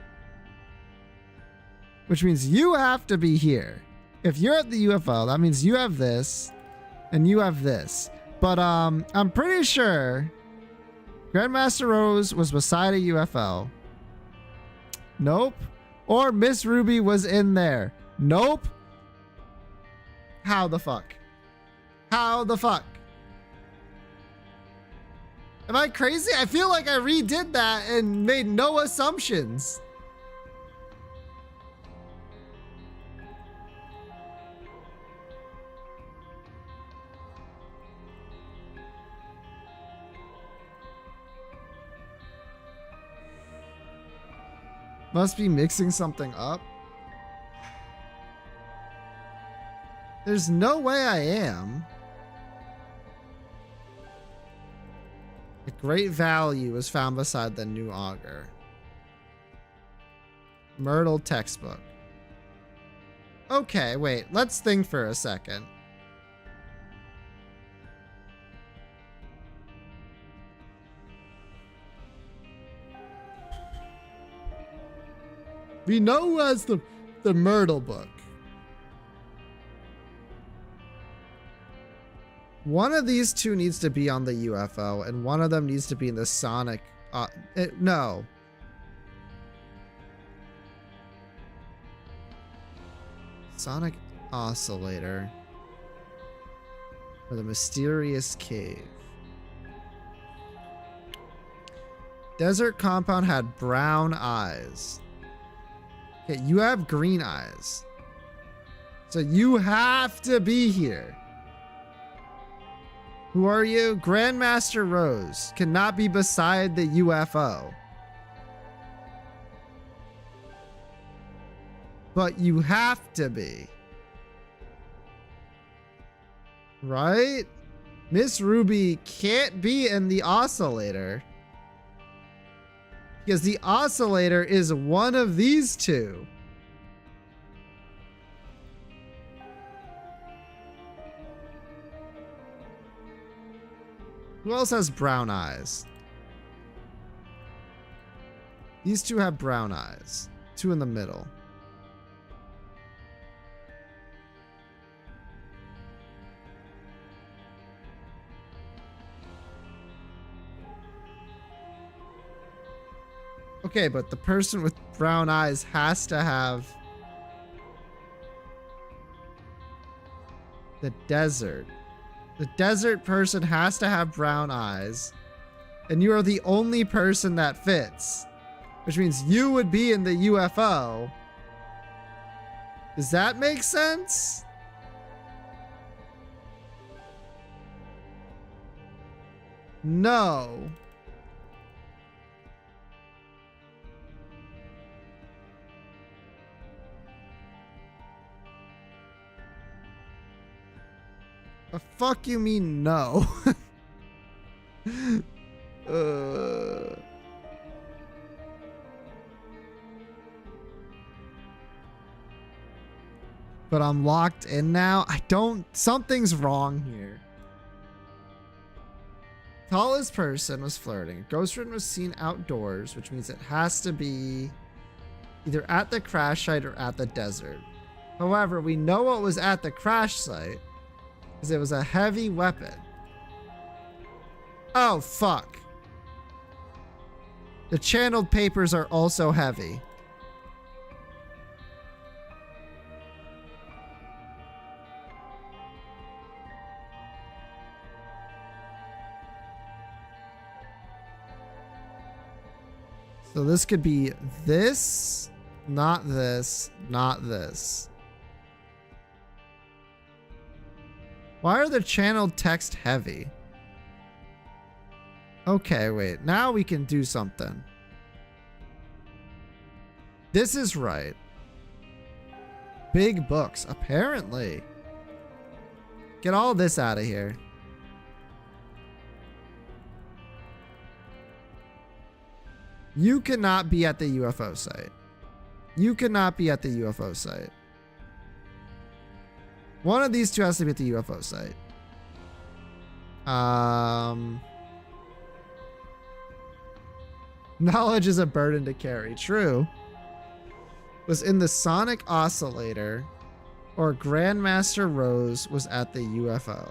Which means you have to be here. If you're at the UFO, that means you have this and you have this. But I'm pretty sure Grandmaster Rose was beside a UFO. Nope. Or Miss Ruby was in there. Nope. How the fuck? How the fuck? Am I crazy? I feel like I redid that and made no assumptions. Must be mixing something up. There's no way I am. A great value was found beside the new auger. Myrtle textbook. Okay, wait. Let's think for a second. We know who has the Myrtle book. One of these two needs to be on the UFO, and one of them needs to be in the Sonic. No. Sonic Oscillator. Or the Mysterious Cave. Desert Compound had brown eyes. Okay, you have green eyes. So you have to be here. Who are you? Grandmaster Rose cannot be beside the UFO. But you have to be. Right? Miss Ruby can't be in the oscillator. Because the oscillator is one of these two. Who else has brown eyes? These two have brown eyes. Two in the middle. Okay, but the person with brown eyes has to have the desert. The desert person has to have brown eyes. And you are the only person that fits. Which means you would be in the UFO. Does that make sense? No. The fuck you mean no? But I'm locked in now. Something's wrong here. Tallest person was flirting. Ghostwritten was seen outdoors, which means it has to be either at the crash site or at the desert. However, we know what was at the crash site. Because it was a heavy weapon. Oh, fuck. The channeled papers are also heavy. So this could be this, not this, not this. Why are the channeled text heavy? Okay, wait. Now we can do something. This is right. Big books, apparently. Get all this out of here. You cannot be at the UFO site. You cannot be at the UFO site. One of these two has to be at the UFO site. Knowledge is a burden to carry. True. Was in the Sonic Oscillator, or Grandmaster Rose was at the UFO.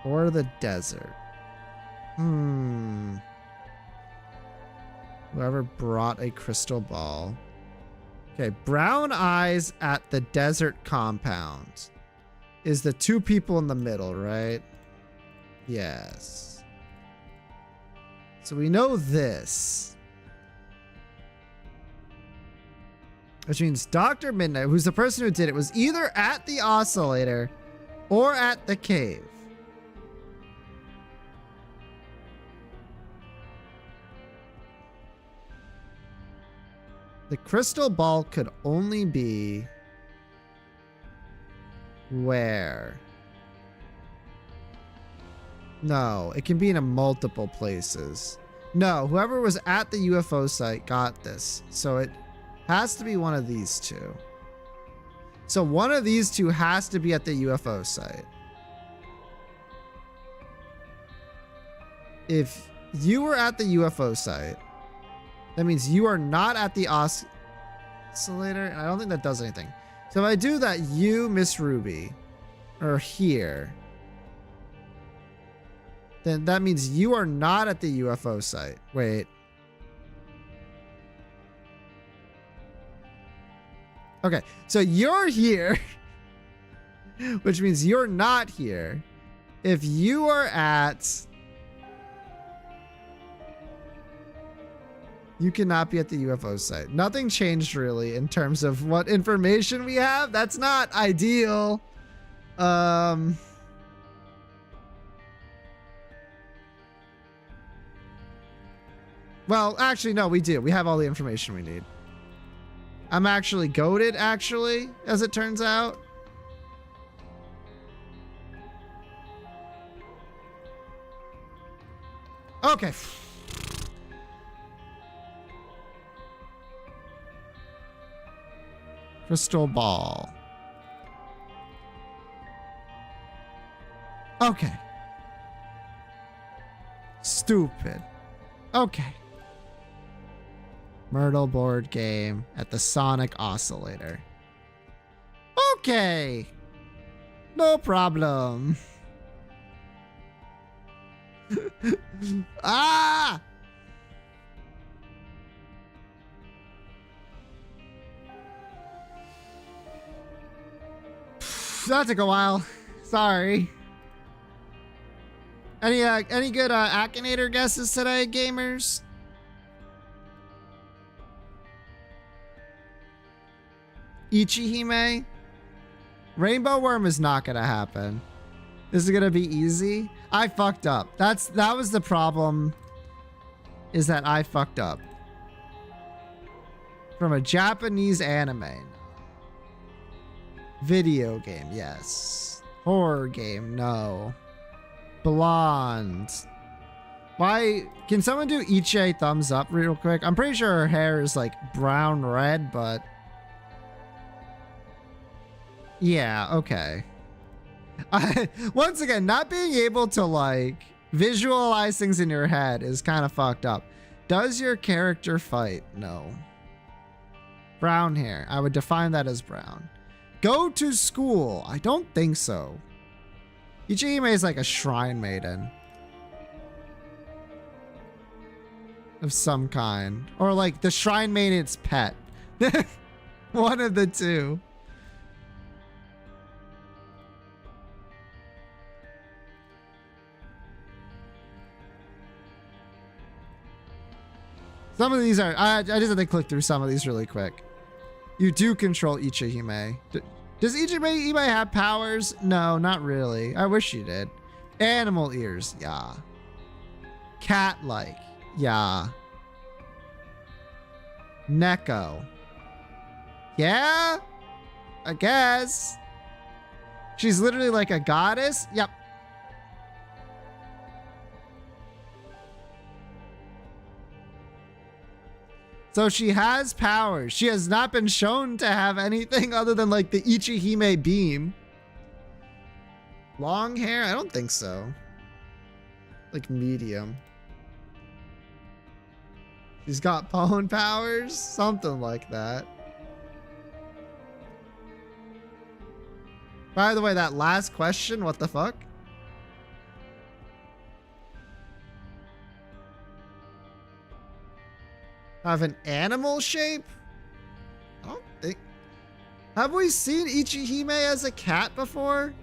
Or the desert. Whoever brought a crystal ball. Okay, brown eyes at the desert compound is the two people in the middle, right? Yes. So we know this. Which means Dr. Midnight, who's the person who did it, was either at the oscillator or at the cave. The crystal ball could only be where? No, it can be in multiple places. No, whoever was at the UFO site got this. So it has to be one of these two. So one of these two has to be at the UFO site. If you were at the UFO site, that means you are not at the oscillator, and I don't think that does anything. So if I do that, you, Miss Ruby, are here, then that means you are not at the UFO site. Wait. Okay, so you're here, which means you're not here. If you are at... You cannot be at the UFO site. Nothing changed really in terms of what information we have. That's not ideal. Well, actually, no, we do. We have all the information we need. I'm actually goated, actually, as it turns out. Okay. Crystal ball. Okay. Stupid. Okay. Myrtle board game at the Sonic Oscillator. Okay. No problem. Ah! That took a while. Sorry. Any good Akinator guesses today, gamers? Ichihime? Rainbow Worm is not gonna happen. This is gonna be easy. I fucked up. That was the problem. Is that I fucked up. From a Japanese anime. Video game, yes. Horror game, no. Blonde. Why? Can someone do Ichie thumbs up real quick? I'm pretty sure her hair is like brown red, but... Yeah, okay. Once again, not being able to like visualize things in your head is kind of fucked up. Does your character fight? No. Brown hair. I would define that as brown. Go to school. I don't think so. Ichihime is like a shrine maiden. Of some kind. Or like the shrine maiden's pet. One of the two. Some of these are... I just have to click through some of these really quick. You do control Ichihime. Does Ichihime have powers? No, not really. I wish you did. Animal ears. Yeah. Cat-like. Yeah. Neko. Yeah? I guess. She's literally like a goddess? Yep. So she has powers. She has not been shown to have anything other than like the Ichihime beam. Long hair? I don't think so. Like medium. She's got bone powers? Something like that. By the way, that last question, what the fuck? Have an animal shape? I don't think... Have we seen Ichihime as a cat before?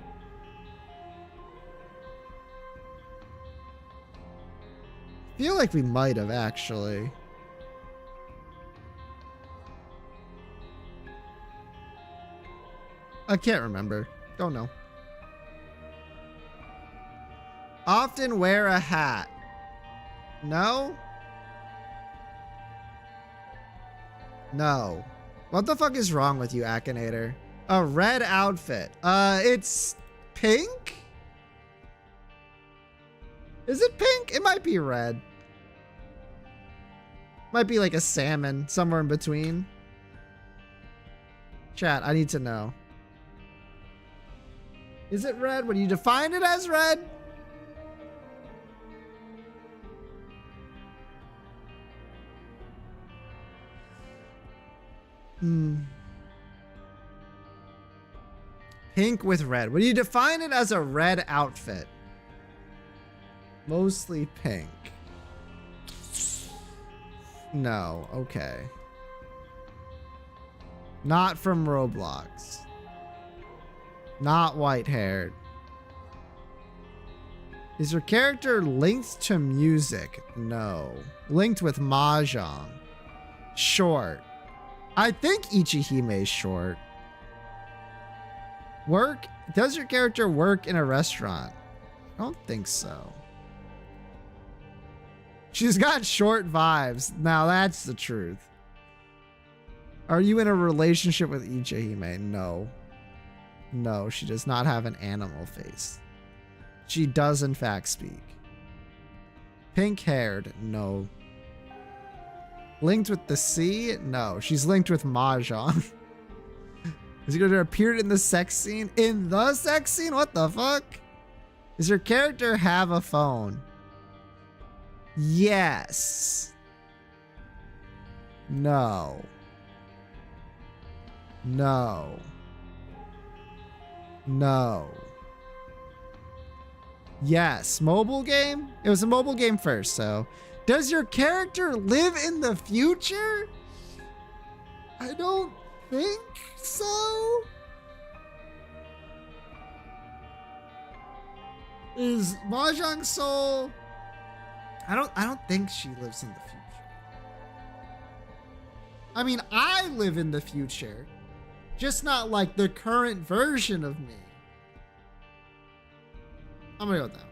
I feel like we might have, actually. I can't remember. Don't know. Often wear a hat. No? No. What the fuck is wrong with you, Akinator? A red outfit. It's pink? Is it pink? It might be red. Might be like a salmon, somewhere in between. Chat, I need to know. Is it red? Would you define it as red? Pink with red. Would you define it as a red outfit? Mostly pink. No, okay. Not from Roblox. Not white-haired. Is your character linked to music? No. Linked with Mahjong. Short. I think Ichihime is short. Work? Does your character work in a restaurant? I don't think so. She's got short vibes. Now that's the truth. Are you in a relationship with Ichihime? No. No, she does not have an animal face. She does in fact speak. Pink-haired? No. Linked with the sea? No. She's linked with Mahjong. Is he going to appear in the sex scene? In the sex scene? What the fuck? Does your character have a phone? Yes. No. No. No. Yes. Mobile game? It was a mobile game first, so. Does your character live in the future? I don't think so. Is Mahjong Soul? I don't think she lives in the future. I mean, I live in the future, just not like the current version of me. I'm gonna go with that.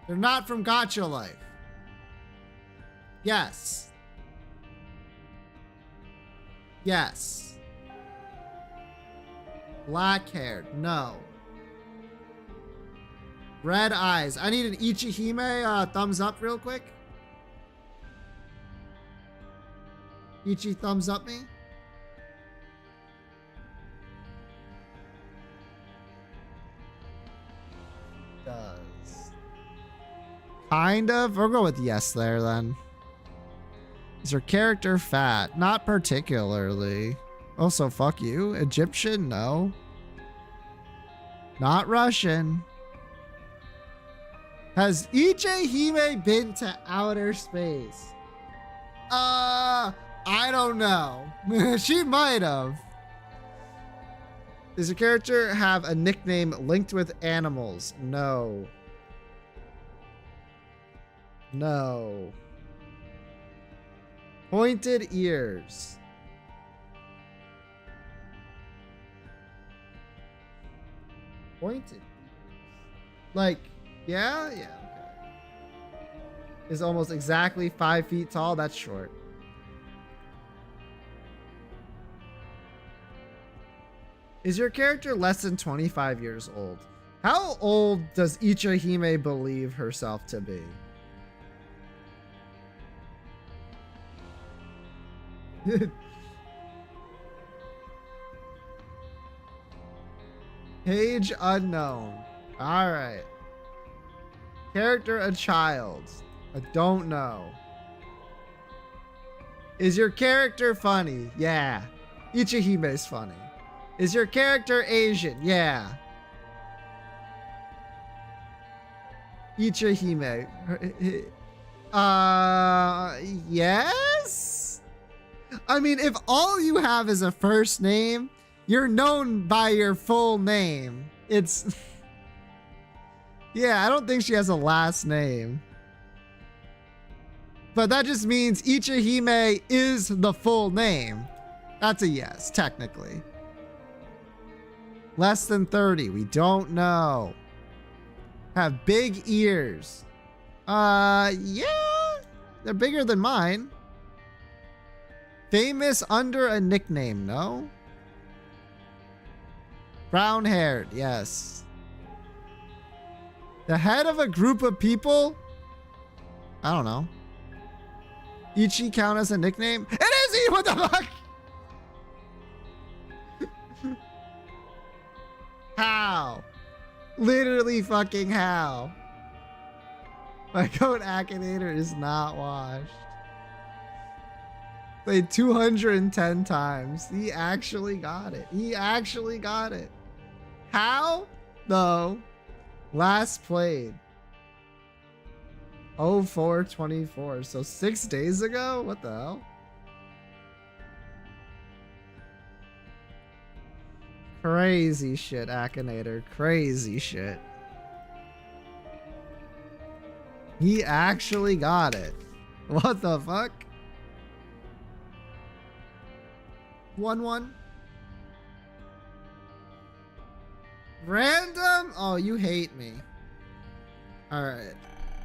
They're not from Gacha Life. Yes. Yes. Black haired. No. Red eyes. I need an Ichihime thumbs up real quick. Ichi thumbs up me. Does. Kind of. We'll go with yes there then. Is your character fat? Not particularly. Also, fuck you. Egyptian? No. Not Russian. Has Ichihime been to outer space? I don't know. She might have. Does your character have a nickname linked with animals? No. No. Pointed ears. Pointed ears. Like, yeah, okay. Is almost exactly 5 feet tall. That's short. Is your character less than 25 years old? How old does Ichihime believe herself to be? Age unknown. All right. Character a child. I don't know. Is your character funny? Yeah. Ichihime's funny. Is your character Asian? Yeah. Ichihime. Yes? I mean, if all you have is a first name, you're known by your full name. It's... Yeah, I don't think she has a last name. But that just means Ichihime is the full name. That's a yes, technically. Less than 30, we don't know. Have big ears. Yeah, they're bigger than mine. Famous under a nickname, no? Brown haired, yes. The head of a group of people? I don't know. Ichi count as a nickname? It is! What the fuck? How? Literally fucking how? My code Akinator is not washed. Played 210 times. He actually got it. He actually got it. How? No. Last played. 0424. So 6 days ago? What the hell? Crazy shit, Akinator. Crazy shit. He actually got it. What the fuck? 1-1. Random? Oh, you hate me. Alright.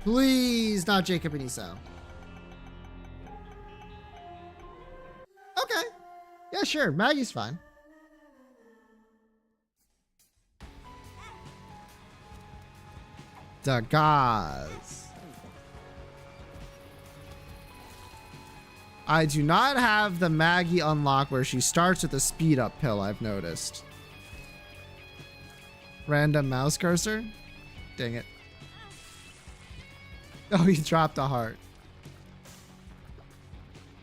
Please, not Jacob and Esau. Okay. Yeah, sure. Maggie's fine. Dagaz. I do not have the Maggie unlock where she starts with a speed up pill, I've noticed. Random mouse cursor? Dang it. Oh, he dropped a heart.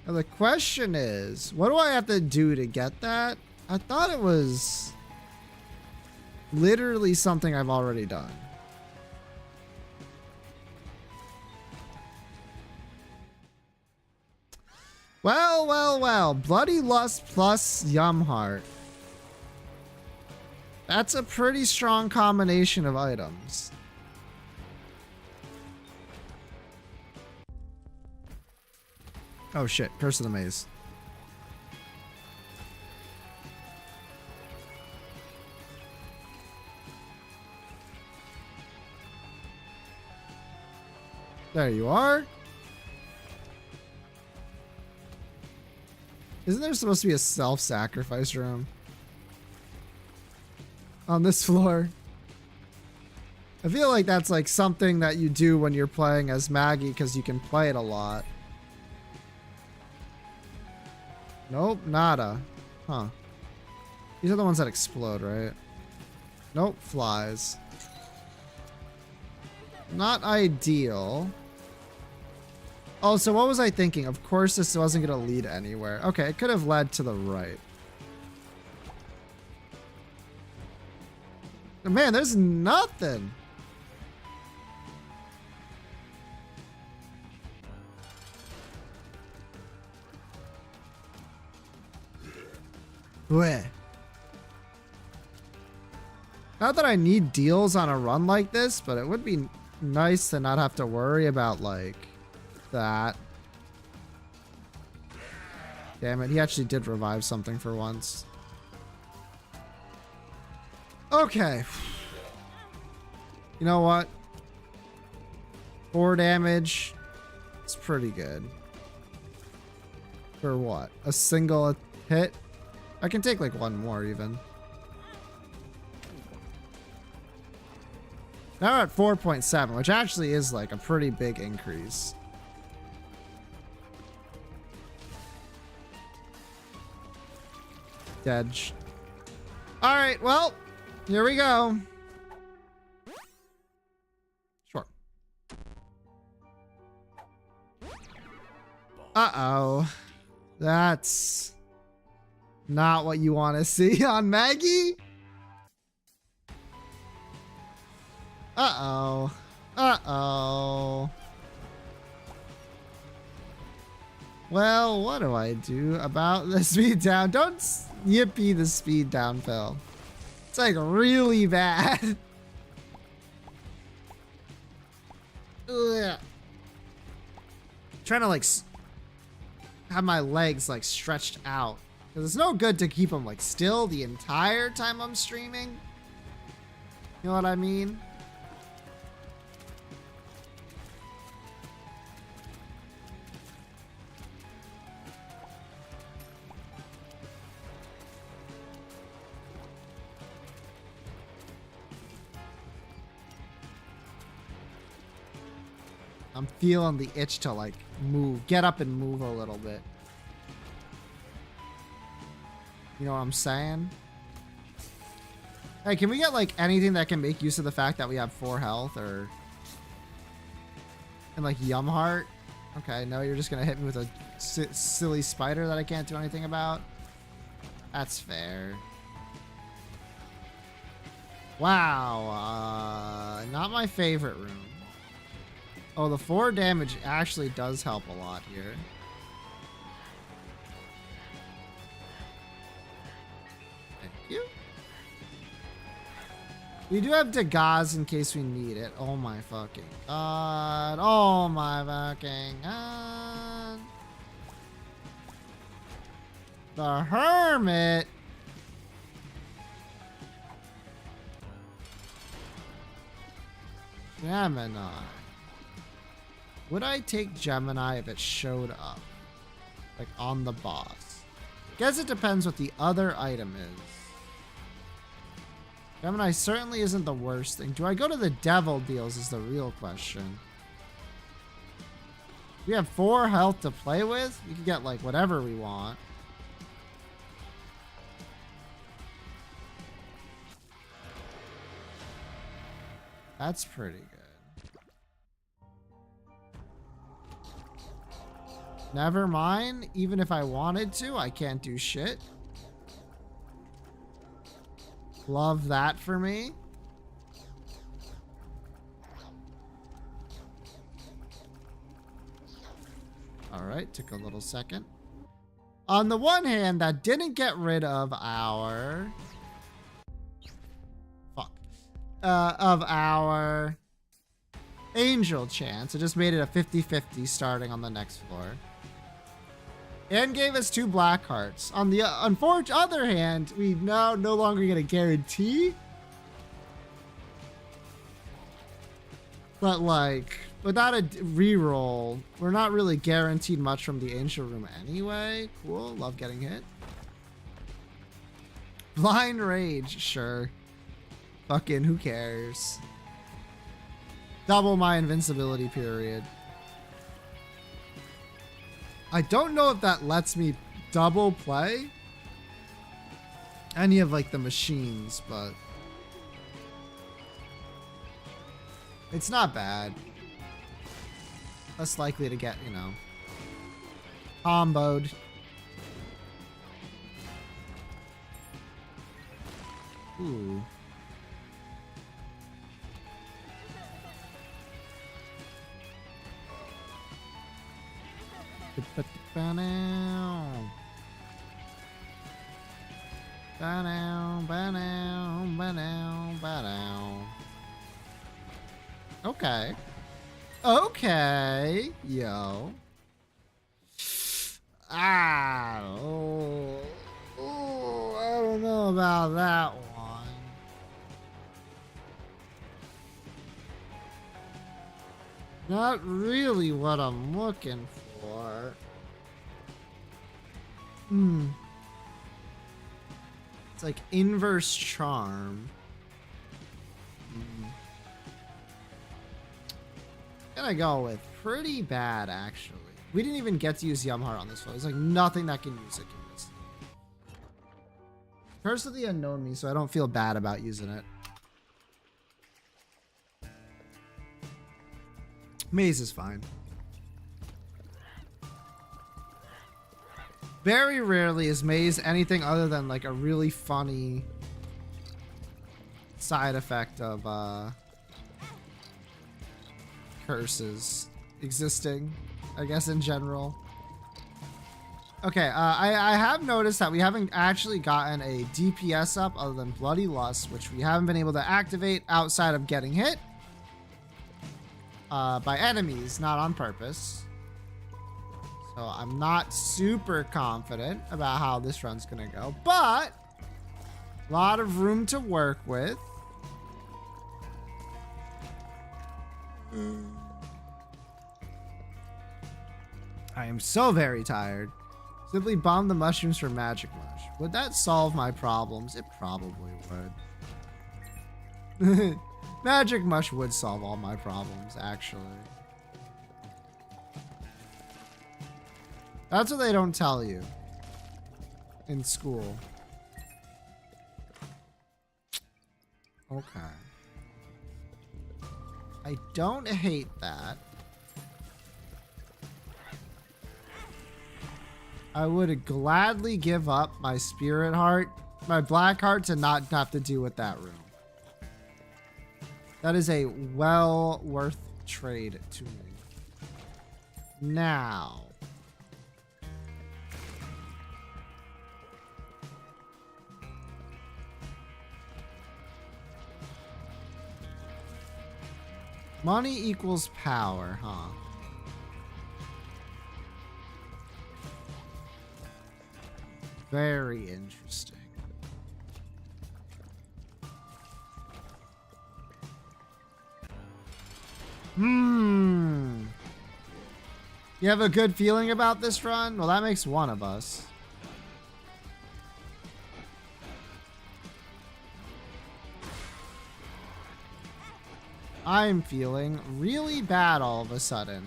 Now the question is, what do I have to do to get that? I thought it was literally something I've already done. Well, well, well. Bloody Lust plus Yum Heart. That's a pretty strong combination of items. Oh shit, Curse of the Maze. There you are. Isn't there supposed to be a self-sacrifice room on this floor? I feel like that's like something that you do when you're playing as Maggie because you can play it a lot. Nope, nada. Huh. These are the ones that explode, right? Nope, flies. Not ideal. Oh, so what was I thinking? Of course this wasn't going to lead anywhere. Okay, it could have led to the right. Man, there's nothing. Bleh. Not that I need deals on a run like this, but it would be nice to not have to worry about, like, that. Damn it, he actually did revive something for once. Okay. You know what? 4 damage. It's pretty good. For what? A single hit? I can take like one more even. Now we're at 4.7, which actually is like a pretty big increase. Dedge. All right, well, here we go. Sure. Uh-oh. That's not what you want to see on Maggie. Uh-oh. Uh-oh. Well, what do I do about the speed down? Don't yippee the speed down, Phil. It's like really bad. Ugh. Trying to like have my legs like stretched out. Because it's no good to keep them like still the entire time I'm streaming. You know what I mean? I'm feeling the itch to like move, get up and move a little bit. You know what I'm saying? Hey, can we get like anything that can make use of the fact that we have 4 health or... And like Yum Heart? Okay, no, you're just gonna hit me with a silly spider that I can't do anything about? That's fair. Wow, not my favorite room. Oh, the 4 damage actually does help a lot here. Thank you. We do have Dagaz in case we need it. Oh my fucking god. Oh my fucking god. The Hermit. Gemini. Would I take Gemini if it showed up? Like on the boss? Guess it depends what the other item is. Gemini certainly isn't the worst thing. Do I go to the devil deals is the real question. We have 4 health to play with. We can get like whatever we want. That's pretty good. Never mind. Even if I wanted to, I can't do shit. Love that for me. Alright, took a little second. On the one hand, that didn't get rid of our... of our angel chance. It just made it a 50-50 starting on the next floor. And gave us 2 black hearts. On the unfortunate other hand, we now no longer get a guarantee. But like, without a reroll, we're not really guaranteed much from the angel room anyway. Cool, love getting hit. Blind rage, sure. Fucking who cares? Double my invincibility period. I don't know if that lets me double play any of like the machines, but it's not bad. Less likely to get, you know, comboed. Ooh. Okay. Okay. Yo. I don't know about that one. Not really what I'm looking for. It's like inverse charm. Gonna go with pretty bad, actually. We didn't even get to use Yum Heart on this one. There's like nothing that can use it. Curse of the Unknown me, so I don't feel bad about using it. Maze is fine. Very rarely is Maze anything other than like a really funny side effect of curses existing, I guess, in general. Okay, I have noticed that we haven't actually gotten a DPS up other than Bloody Lust, which we haven't been able to activate outside of getting hit by enemies, not on purpose. So I'm not super confident about how this run's gonna go, but a lot of room to work with. I am so very tired. Simply bomb the mushrooms for Magic Mush. Would that solve my problems? It probably would. Magic Mush would solve all my problems, actually. That's what they don't tell you in school. Okay. I don't hate that. I would gladly give up my spirit heart, my black heart, to not have to deal with that room. That is a well worth trade to me. Now. Money equals power, huh? Very interesting. You have a good feeling about this run? Well, that makes one of us. I'm feeling really bad all of a sudden.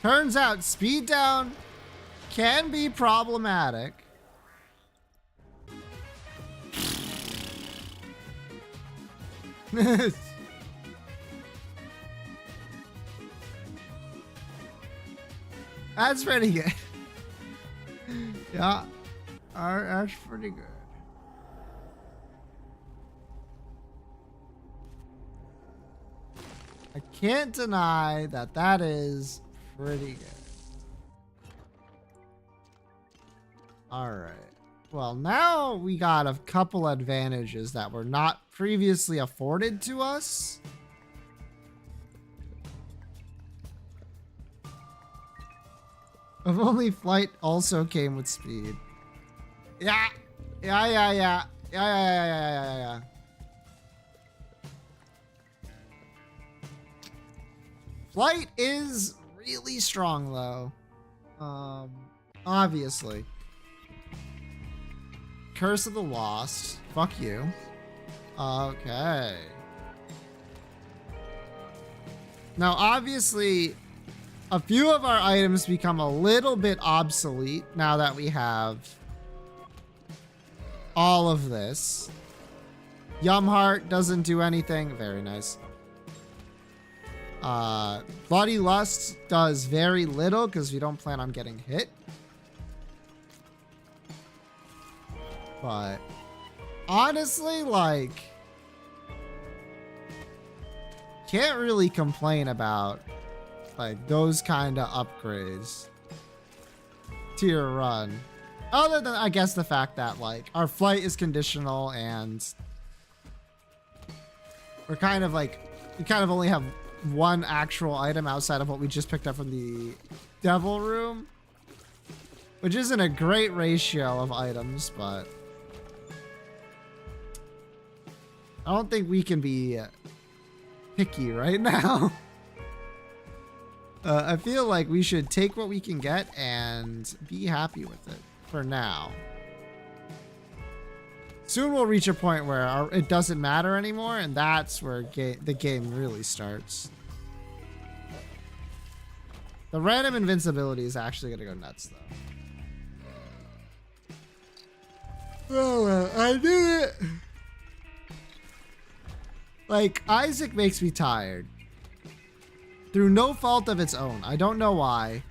Turns out speed down can be problematic. That's pretty good. Yeah, that's pretty good. I can't deny that that is pretty good. All right. Well, now we got a couple advantages that were not previously afforded to us. If only flight also came with speed. Yeah. Yeah. Flight is really strong though. Obviously. Curse of the Lost. Fuck you. Okay. Now, obviously, a few of our items become a little bit obsolete now that we have all of this. Yum Heart doesn't do anything. Very nice. Bloody Lust does very little because we don't plan on getting hit. But honestly, like, can't really complain about like those kind of upgrades to your run. Other than, I guess, the fact that like our flight is conditional and we're kind of like, we kind of only have one actual item outside of what we just picked up from the Devil Room, which isn't a great ratio of items, but I don't think we can be picky right now. I feel like we should take what we can get and be happy with it for now. Soon we'll reach a point where it doesn't matter anymore, and that's where the game really starts. The random invincibility is actually going to go nuts, though. Oh, well, I knew it. Like, Isaac makes me tired. Through no fault of its own. I don't know why.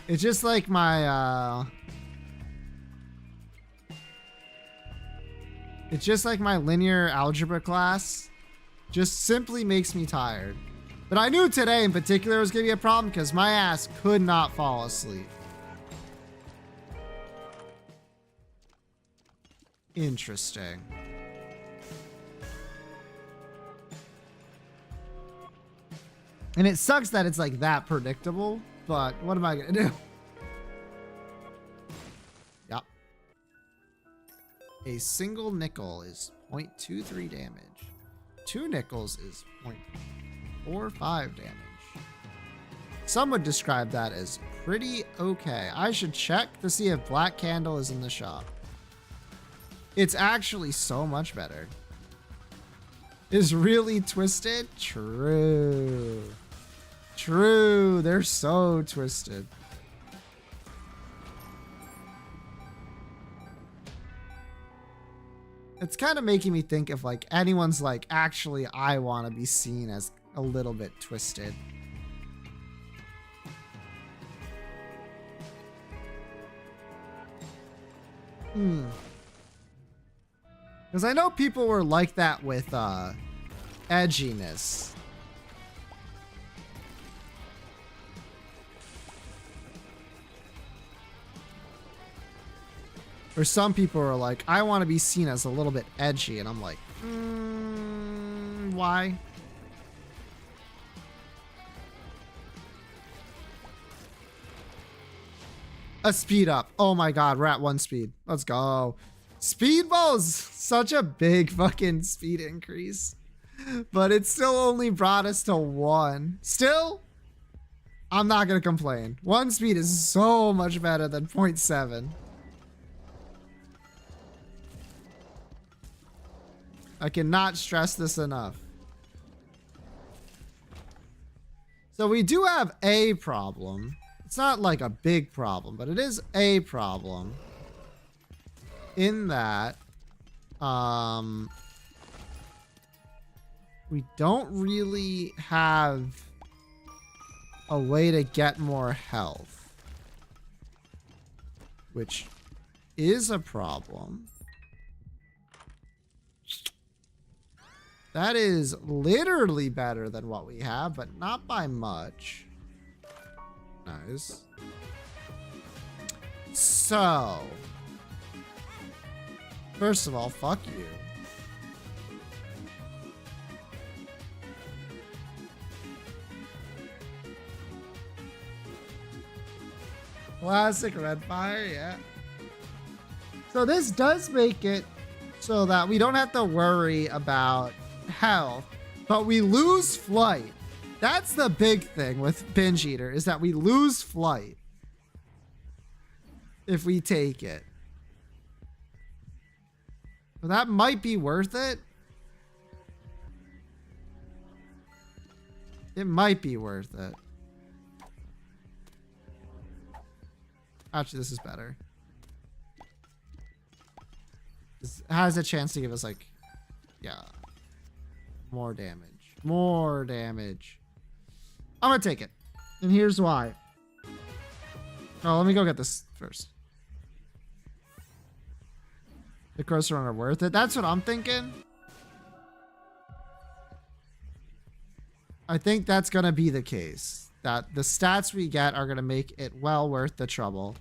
It's just like my, it's just like my linear algebra class. Just simply makes me tired. But I knew today in particular was going to be a problem because my ass could not fall asleep. Interesting. And it sucks that it's like that predictable, but what am I gonna do? Yep. A single nickel is 0.23 damage. 2 nickels is 0.45 damage. Some would describe that as pretty okay. I should check to see if Black Candle is in the shop. It's actually so much better. Is really twisted? True. True. They're so twisted. It's kind of making me think if like anyone's like, actually, I want to be seen as a little bit twisted. Because I know people were like that with edginess. Or some people are like, I want to be seen as a little bit edgy. And I'm like, why? A speed up. Oh my god, we're at 1 speed. Let's go. Speedball's such a big fucking speed increase. But it still only brought us to 1. Still, I'm not going to complain. 1 speed is so much better than 0.7. I cannot stress this enough. So we do have a problem. It's not like a big problem, but it is a problem. In that, we don't really have a way to get more health, which is a problem. That is literally better than what we have, but not by much. Nice. So, first of all, fuck you. Classic red fire, yeah. So this does make it so that we don't have to worry about health, but we lose flight. That's the big thing with Binge Eater, is that we lose flight if we take it. But that might be worth it. It might be worth it. Actually, this is better. This has a chance to give us like, yeah, more damage. More damage. I'm gonna take it. And here's why. Oh, let me go get this first. The Cursor Runner worth it? That's what I'm thinking. I think that's gonna be the case. That the stats we get are gonna make it well worth the trouble.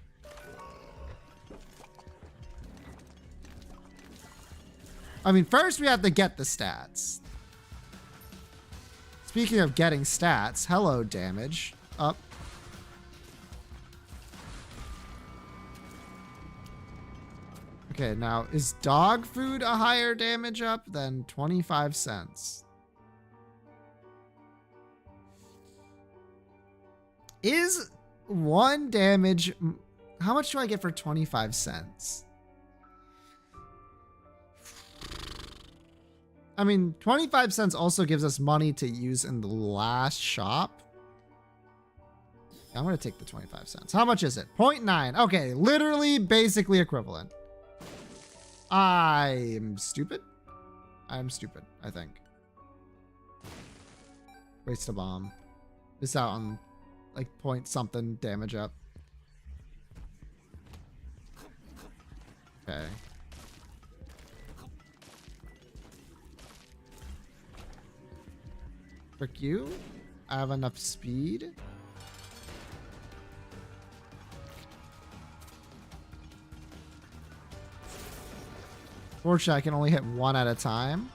I mean, first we have to get the stats. Speaking of getting stats, hello damage. Up. Okay, now is dog food a higher damage up than 25 cents? Is 1 damage... How much do I get for 25 cents? I mean, 25 cents also gives us money to use in the last shop. I'm going to take the 25 cents. How much is it? 0.9. Okay, literally basically equivalent. I'm stupid. I'm stupid, I think. Waste a bomb. Miss out on like point something damage up. Okay. Frick you. I have enough speed. Fortunately, I can only hit 1 at a time.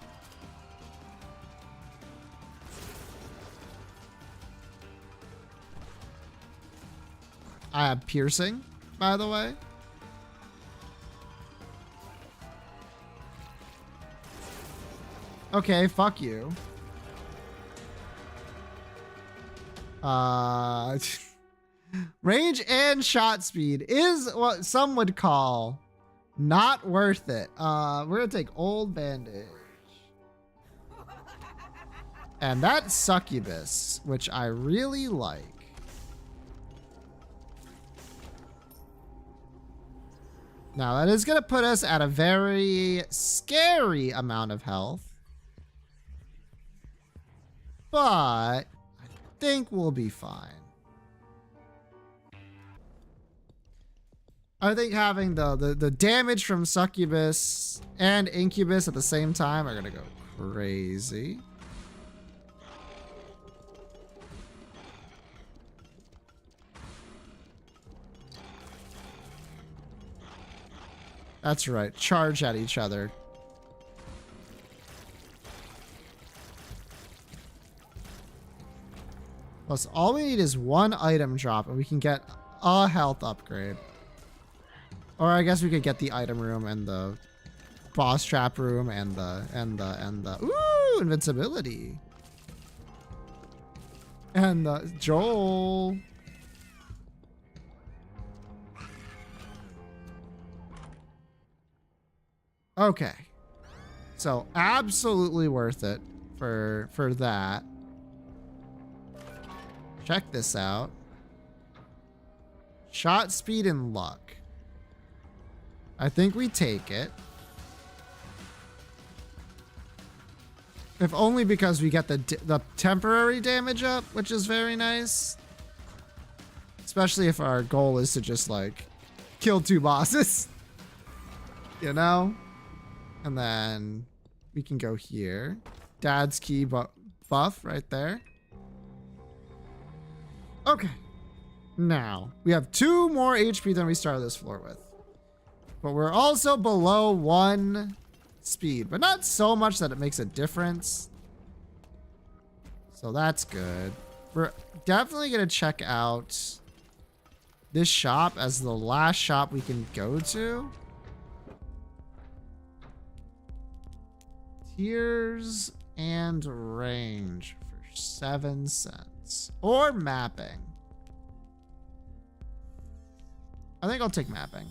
I have piercing, by the way. Okay, fuck you. Range and shot speed is what some would call not worth it. We're gonna take old bandage. And that's succubus, which I really like. Now that is gonna put us at a very scary amount of health. But I think we'll be fine. I think having the damage from succubus and incubus at the same time are gonna go crazy. That's right, charge at each other. Plus, all we need is one item drop and we can get a health upgrade. Or I guess we could get the item room and the boss trap room and the ooh, invincibility. And the Joel. Okay. So absolutely worth it for that. Check this out. Shot speed and luck. I think we take it. If only because we get the temporary damage up, which is very nice. Especially if our goal is to just like kill 2 bosses. You know? And then we can go here. Dad's key buff right there. Okay. Now, we have 2 more HP than we started this floor with. But we're also below 1 speed, but not so much that it makes a difference. So that's good. We're definitely going to check out this shop as the last shop we can go to. Tiers and range for 7 cents. Or mapping. I think I'll take mapping.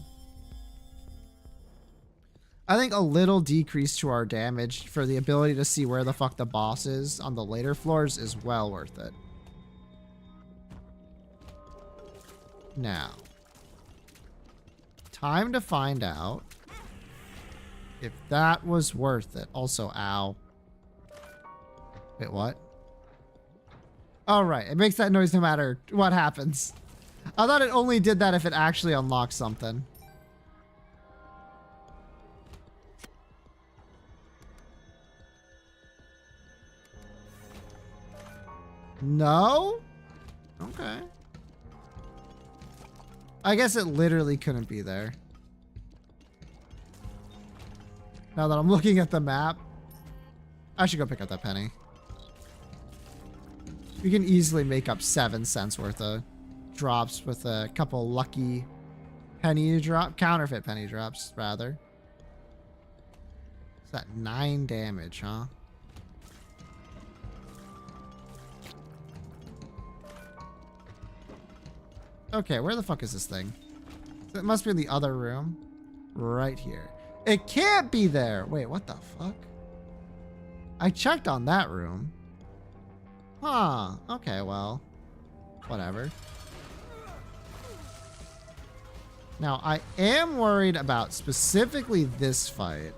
I think a little decrease to our damage for the ability to see where the fuck the boss is on the later floors is well worth it. Now, time to find out if that was worth it. Also, ow. Wait, what? Oh, right. It makes that noise no matter what happens. I thought it only did that if it actually unlocked something. No? Okay. I guess it literally couldn't be there. Now that I'm looking at the map, I should go pick up that penny. We can easily make up 7 cents worth of drops with a couple lucky counterfeit penny drops, rather. Is that 9 damage, huh? Okay, where the fuck is this thing? It must be in the other room. Right here. It can't be there! Wait, what the fuck? I checked on that room. Huh. Okay, well. Whatever. Now, I am worried about specifically this fight.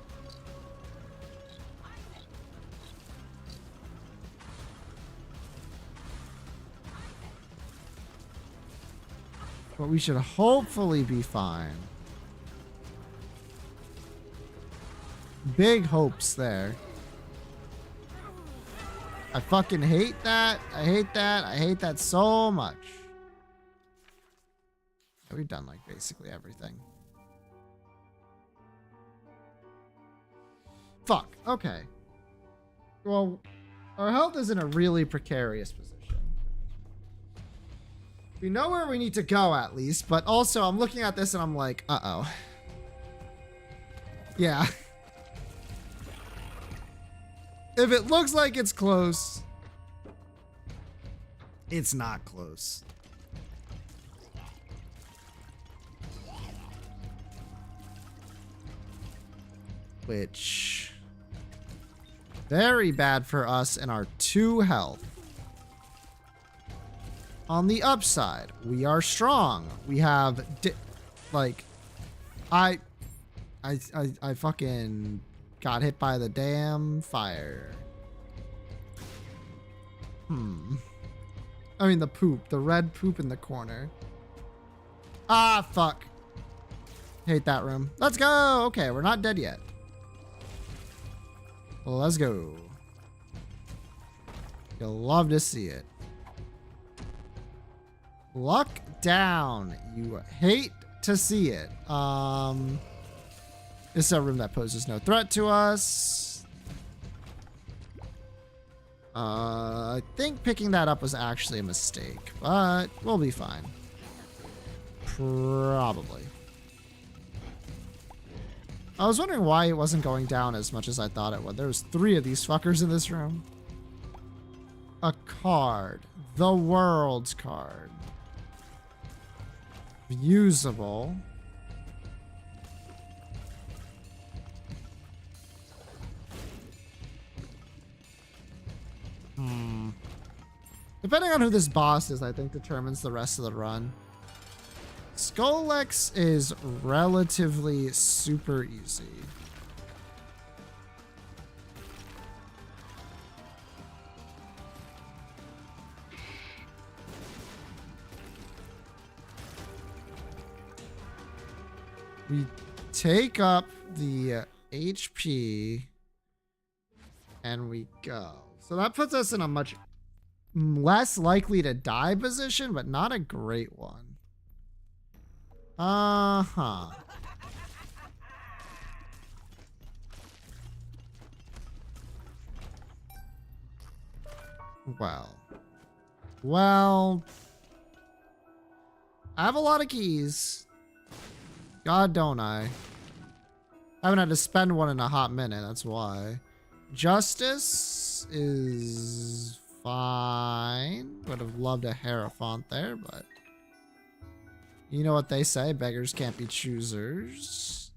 But we should hopefully be fine. Big hopes there. I fucking hate that. I hate that. I hate that so much. We've done like basically everything. Fuck. Okay. Well, our health is in a really precarious position. We know where we need to go at least, but also I'm looking at this and I'm like, uh-oh. Yeah. If it looks like it's close, It's not close. Which... very bad for us and our 2 health. On the upside, we are strong. We have... like... I fucking got hit by the damn fire. I mean the poop. The red poop in the corner. Ah, fuck. Hate that room. Let's go. Okay, we're not dead yet. Let's go. You'll love to see it. Luck down. You hate to see it. This is a room that poses no threat to us. I think picking that up was actually a mistake, but we'll be fine. Probably. I was wondering why it wasn't going down as much as I thought it would. There was 3 of these fuckers in this room. A card. The world's card. Usable. Depending on who this boss is, I think determines the rest of the run. Scolex is relatively super easy. We take up the HP and we go. So that puts us in a much less likely to die position, but not a great one. Uh-huh. Well, I have a lot of keys. God, don't I? I haven't had to spend one in a hot minute, that's why. Justice is fine. Would have loved a Hierophant there, but you know what they say, beggars can't be choosers.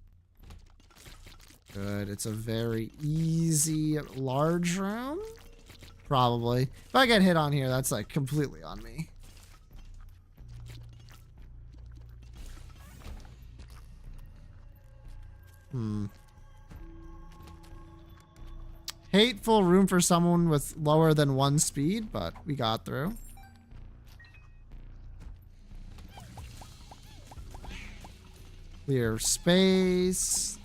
Good, it's a very easy large room. Probably. If I get hit on here, that's like completely on me. Hateful room for someone with lower than 1 speed, but we got through. Clear space.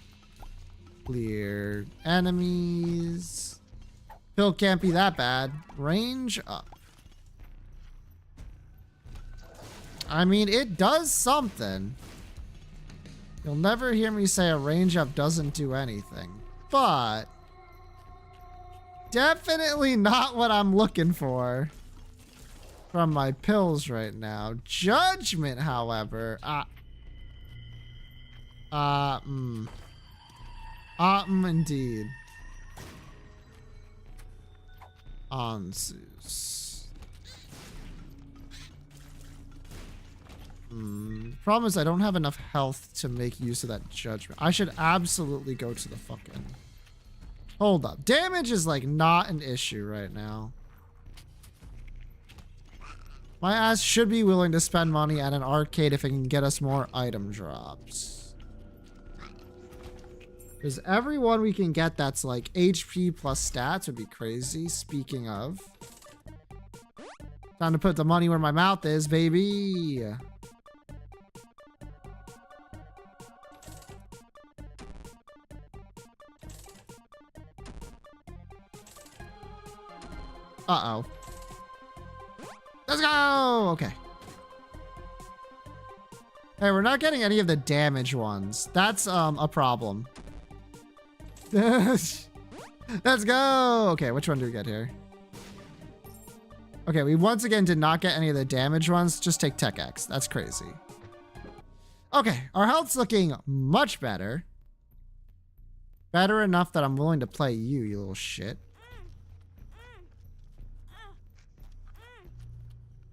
Clear enemies. Pill can't be that bad. Range up. I mean, it does something. You'll never hear me say a range up doesn't do anything, but definitely not what I'm looking for from my pills right now. Judgment, however, indeed. Anzus. The problem is I don't have enough health to make use of that judgment. I should absolutely go to the fucking... Hold up. Damage is like not an issue right now. My ass should be willing to spend money at an arcade if it can get us more item drops. Because every one we can get that's like HP plus stats would be crazy. Speaking of. Time to put the money where my mouth is, baby. Uh-oh. Let's go! Okay. Hey, we're not getting any of the damage ones. That's a problem. Let's go! Okay, which one do we get here? Okay, we once again did not get any of the damage ones. Just take Tech X. That's crazy. Okay, our health's looking much better. Better enough that I'm willing to play you, you little shit.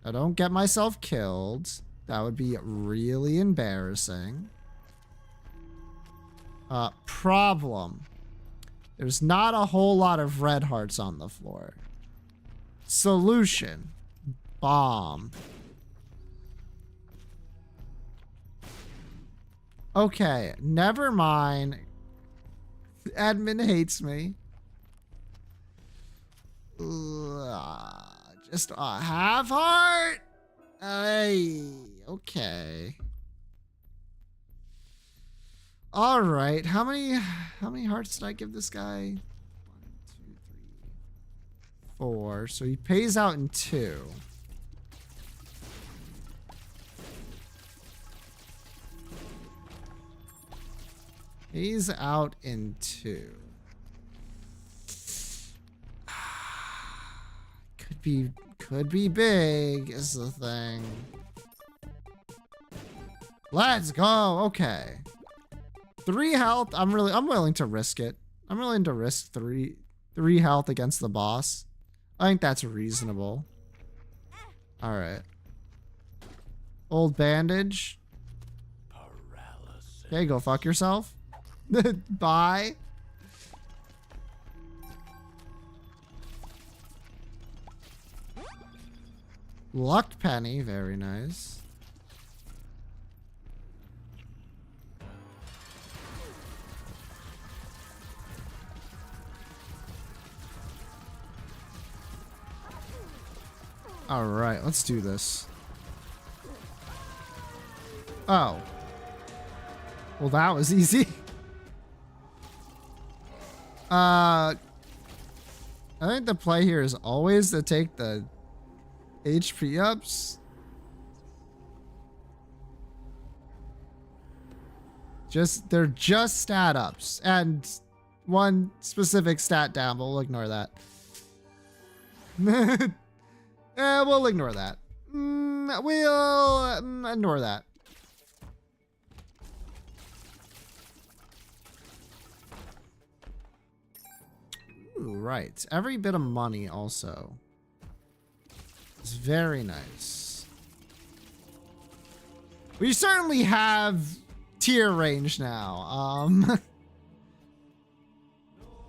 I don't get myself killed. That would be really embarrassing. Problem. There's not a whole lot of red hearts on the floor. Solution. Bomb. Okay, never mind. Admin hates me. Just a half heart? Hey, okay. All right, how many hearts did I give this guy? 1, 2, 3, 4. So he pays out in 2. Pays out in 2. Could be big is the thing. Let's go. Okay. 3 health. I'm willing to risk it. I'm willing to risk 3 health against the boss. I think that's reasonable. All right. Old bandage. Paralysis. Okay, go fuck yourself. Bye. Luck penny, very nice. All right, let's do this. Oh. Well, that was easy. I think the play here is always to take the HP ups. They're just stat ups and one specific stat down, but we'll ignore that. We'll ignore that. We'll ignore that. Ooh, right. Every bit of money also. It's very nice. We certainly have tier range now.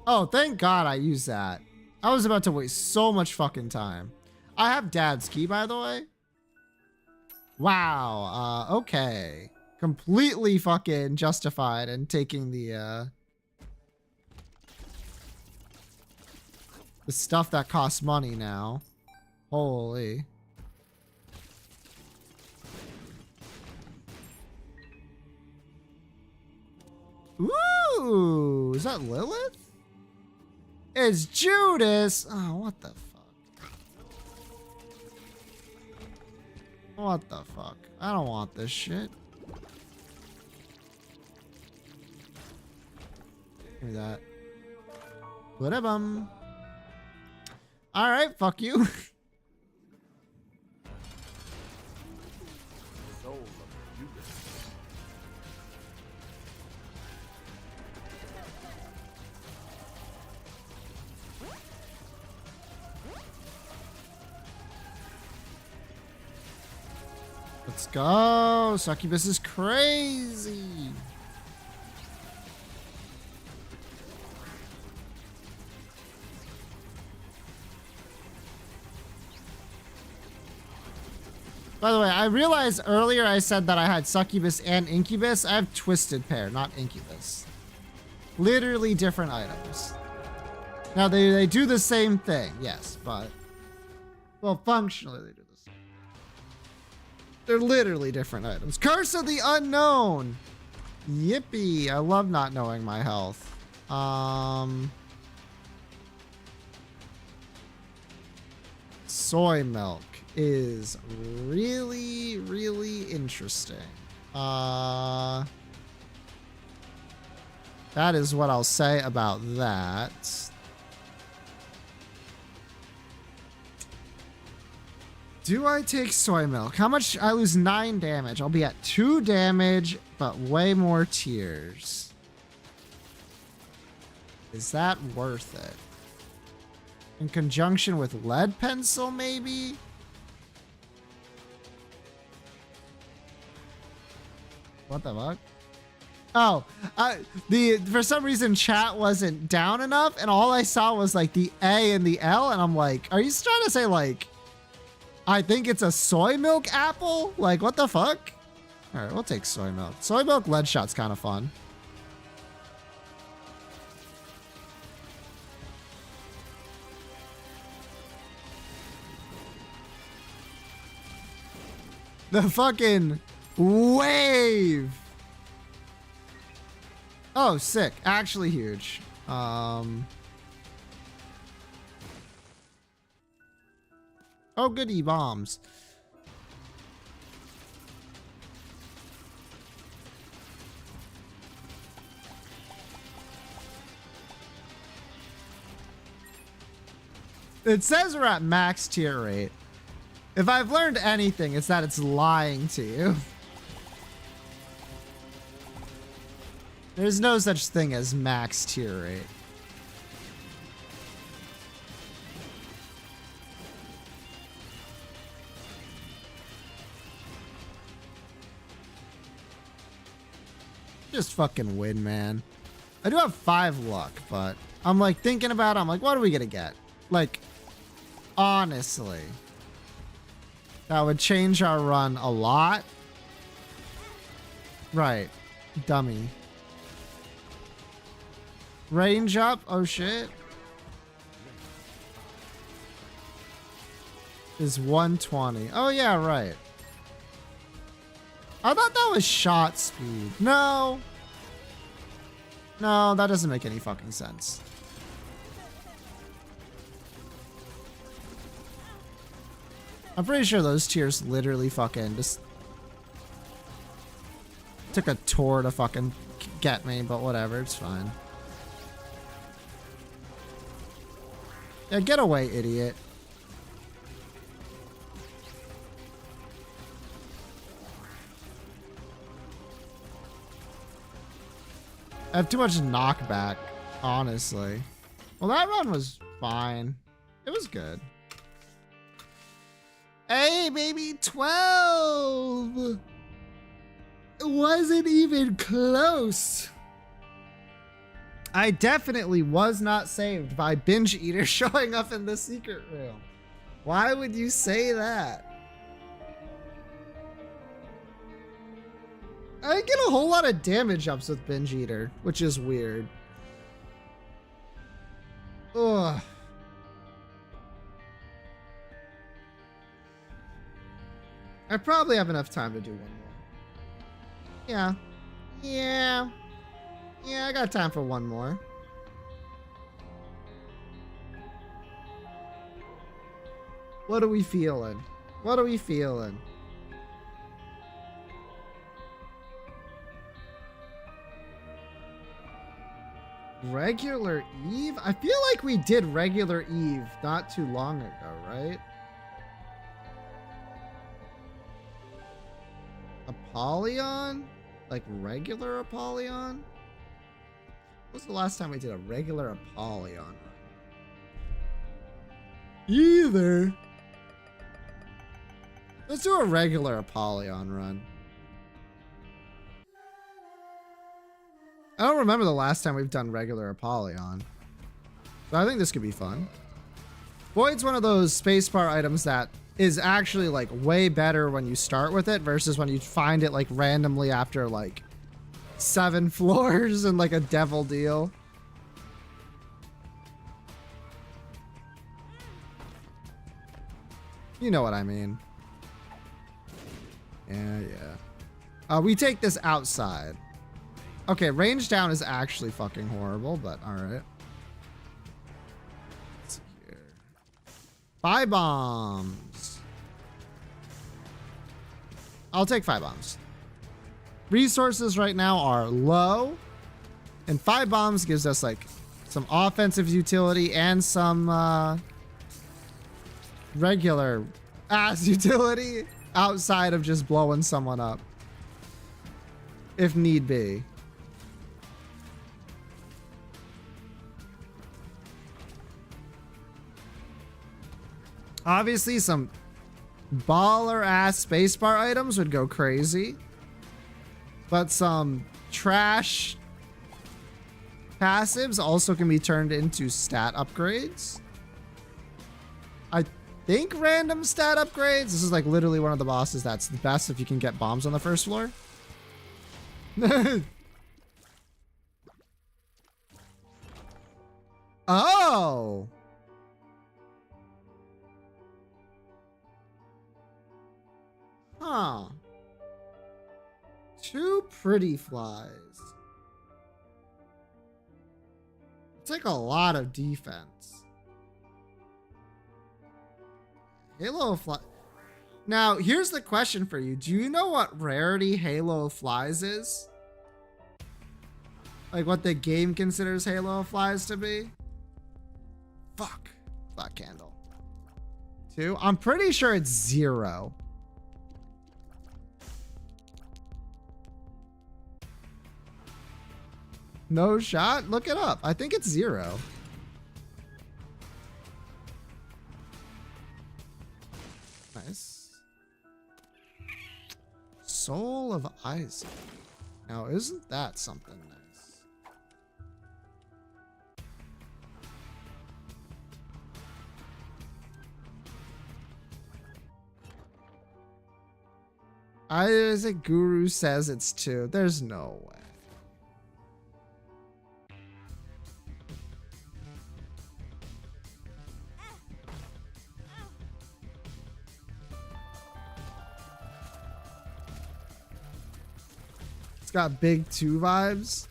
Oh, thank God I used that. I was about to waste so much fucking time. I have dad's key, by the way. Wow. Okay. Completely fucking justified in taking the stuff that costs money now. Holy. Ooh, is that Lilith? It's Judas. Oh, what the fuck? What the fuck? I don't want this shit. Give me that. Ba-da-bum. All right, fuck you. Let's go. Succubus is crazy. By the way, I realized earlier I said that I had Succubus and Incubus. I have Twisted Pair, not Incubus. Literally different items. Now, they do the same thing, yes, but... Well, functionally they do the same. They're literally different items. Curse of the Unknown! Yippee! I love not knowing my health. Soy milk is really, really interesting. That is what I'll say about that. Do I take soy milk? How much? I lose 9 damage. I'll be at 2 damage, but way more tears. Is that worth it? In conjunction with lead pencil, maybe? What the fuck? Oh, for some reason chat wasn't down enough, and all I saw was like the A and the L, and I'm like, are you trying to say like, I think it's a soy milk apple? Like, what the fuck? All right, we'll take soy milk. Soy milk lead shot's kind of fun. The fucking wave. Oh, sick. Actually huge. Oh, goody bombs. It says we're at max tier rate. If I've learned anything, it's that it's lying to you. There's no such thing as max tier rate. Just fucking win, man. I do have 5 luck, but I'm like thinking about it. I'm like, what are we gonna get? Like, honestly, that would change our run a lot. Right. Dummy. Range up. Oh, shit. Is 120. Oh, yeah, right. I thought that was shot speed. No. No, that doesn't make any fucking sense. I'm pretty sure those tiers literally fucking just took a tour to fucking get me, but whatever, it's fine. Yeah, get away, idiot. I have too much knockback, honestly. Well, that run was fine. It was good. Hey, baby, 12! It wasn't even close. I definitely was not saved by Binge Eater showing up in the secret room. Why would you say that? I get a whole lot of damage ups with Binge Eater, which is weird. Ugh. I probably have enough time to do one more. Yeah. Yeah. Yeah, I got time for one more. What are we feeling? What are we feeling? Regular Eve? I feel like we did regular Eve not too long ago, right? Apollyon? Like regular Apollyon? When was the last time we did a regular Apollyon run? Either. Let's do a regular Apollyon run. I don't remember the last time we've done regular Apollyon. But I think this could be fun. Void's one of those spacebar items that is actually like way better when you start with it versus when you find it like randomly after like 7 floors and like a devil deal. You know what I mean. Yeah. We take this outside. Okay, range down is actually fucking horrible, but alright. Let's see here. 5 bombs. I'll take 5 bombs. Resources right now are low, and 5 bombs gives us like some offensive utility and some regular ass utility outside of just blowing someone up if need be. Obviously, some baller ass spacebar items would go crazy. But some trash passives also can be turned into stat upgrades. I think random stat upgrades. This is like literally one of the bosses that's the best if you can get bombs on the first floor. Oh. Huh. 2 pretty flies. It's like a lot of defense. Halo fly. Now, here's the question for you. Do you know what rarity Halo flies is? Like what the game considers Halo flies to be? Fuck. Black candle. 2? I'm pretty sure it's 0. No shot? Look it up. I think it's 0. Nice. Soul of Isaac. Now, isn't that something nice? Isaac Guru says it's 2. There's no way. Got big 2 vibes.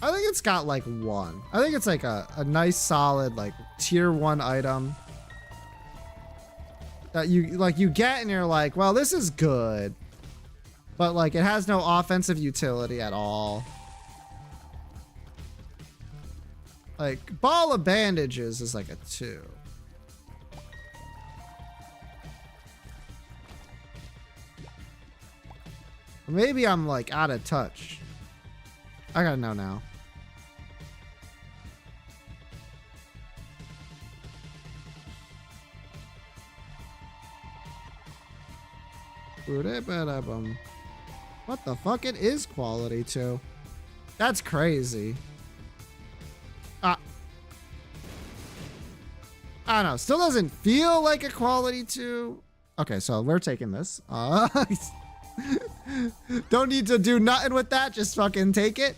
I think it's got like 1. I think it's like a nice solid like tier 1 item that you get and you're like, well, this is good, but like it has no offensive utility at all. Like ball of bandages is like a 2. Maybe I'm like out of touch. I gotta know now. What the fuck? It is quality 2. That's crazy. I don't know. Still doesn't feel like a quality 2. Okay, so we're taking this. Don't need to do nothing with that. Just fucking take it.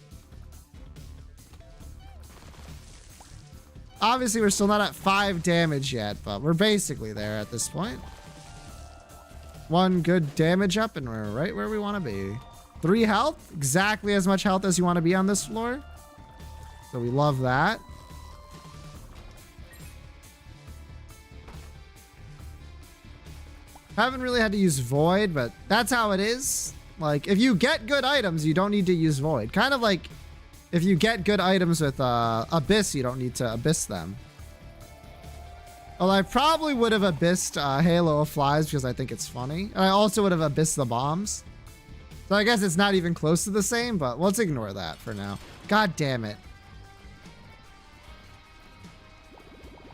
Obviously, we're still not at 5 damage yet, but we're basically there at this point. 1 good damage up, and we're right where we want to be. 3 health. Exactly as much health as you want to be on this floor. So we love that. Haven't really had to use Void, but that's how it is. Like, if you get good items, you don't need to use Void. Kind of like if you get good items with Abyss, you don't need to Abyss them. Well, I probably would have Abyssed Halo of Flies because I think it's funny. And I also would have Abyssed the bombs. So I guess it's not even close to the same, but let's ignore that for now. God damn it.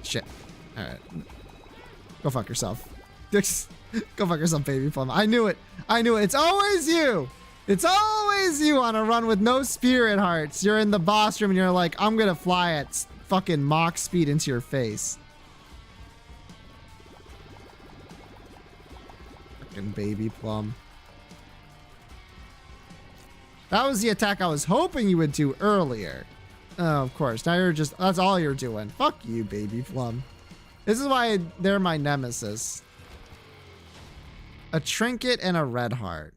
Shit. Alright. Go fuck yourself. Go fuck yourself, baby plum. I knew it. I knew it. It's always you. It's always you on a run with no spirit hearts. You're in the boss room and you're like, I'm gonna fly at fucking Mach speed into your face. Fucking baby plum. That was the attack I was hoping you would do earlier. Oh, of course. Now you're just, that's all you're doing. Fuck you, baby plum. This is why they're my nemesis. A trinket and a red heart.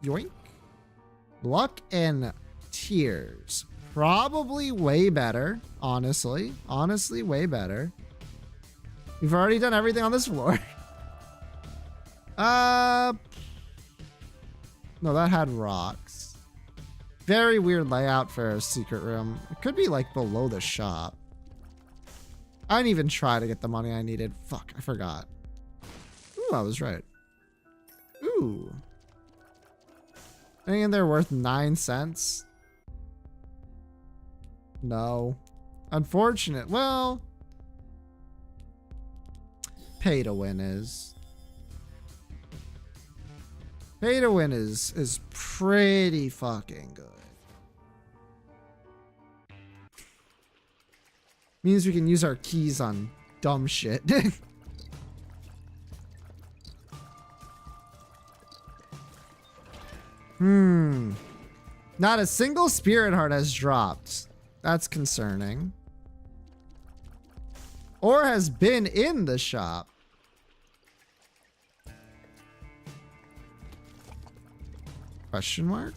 Yoink. Luck and tears. Probably way better. Honestly. Honestly, way better. We've already done everything on this floor. No, that had rocks. Very weird layout for a secret room. It could be like below the shop. I didn't even try to get the money I needed. Fuck, I forgot. Ooh, I was right. Ooh. Anything they're worth 9 cents? No. Unfortunate. Well, pay to win is. Pay to win is pretty fucking good. Means we can use our keys on dumb shit. Not a single spirit heart has dropped. That's concerning. Or has been in the shop. Question mark?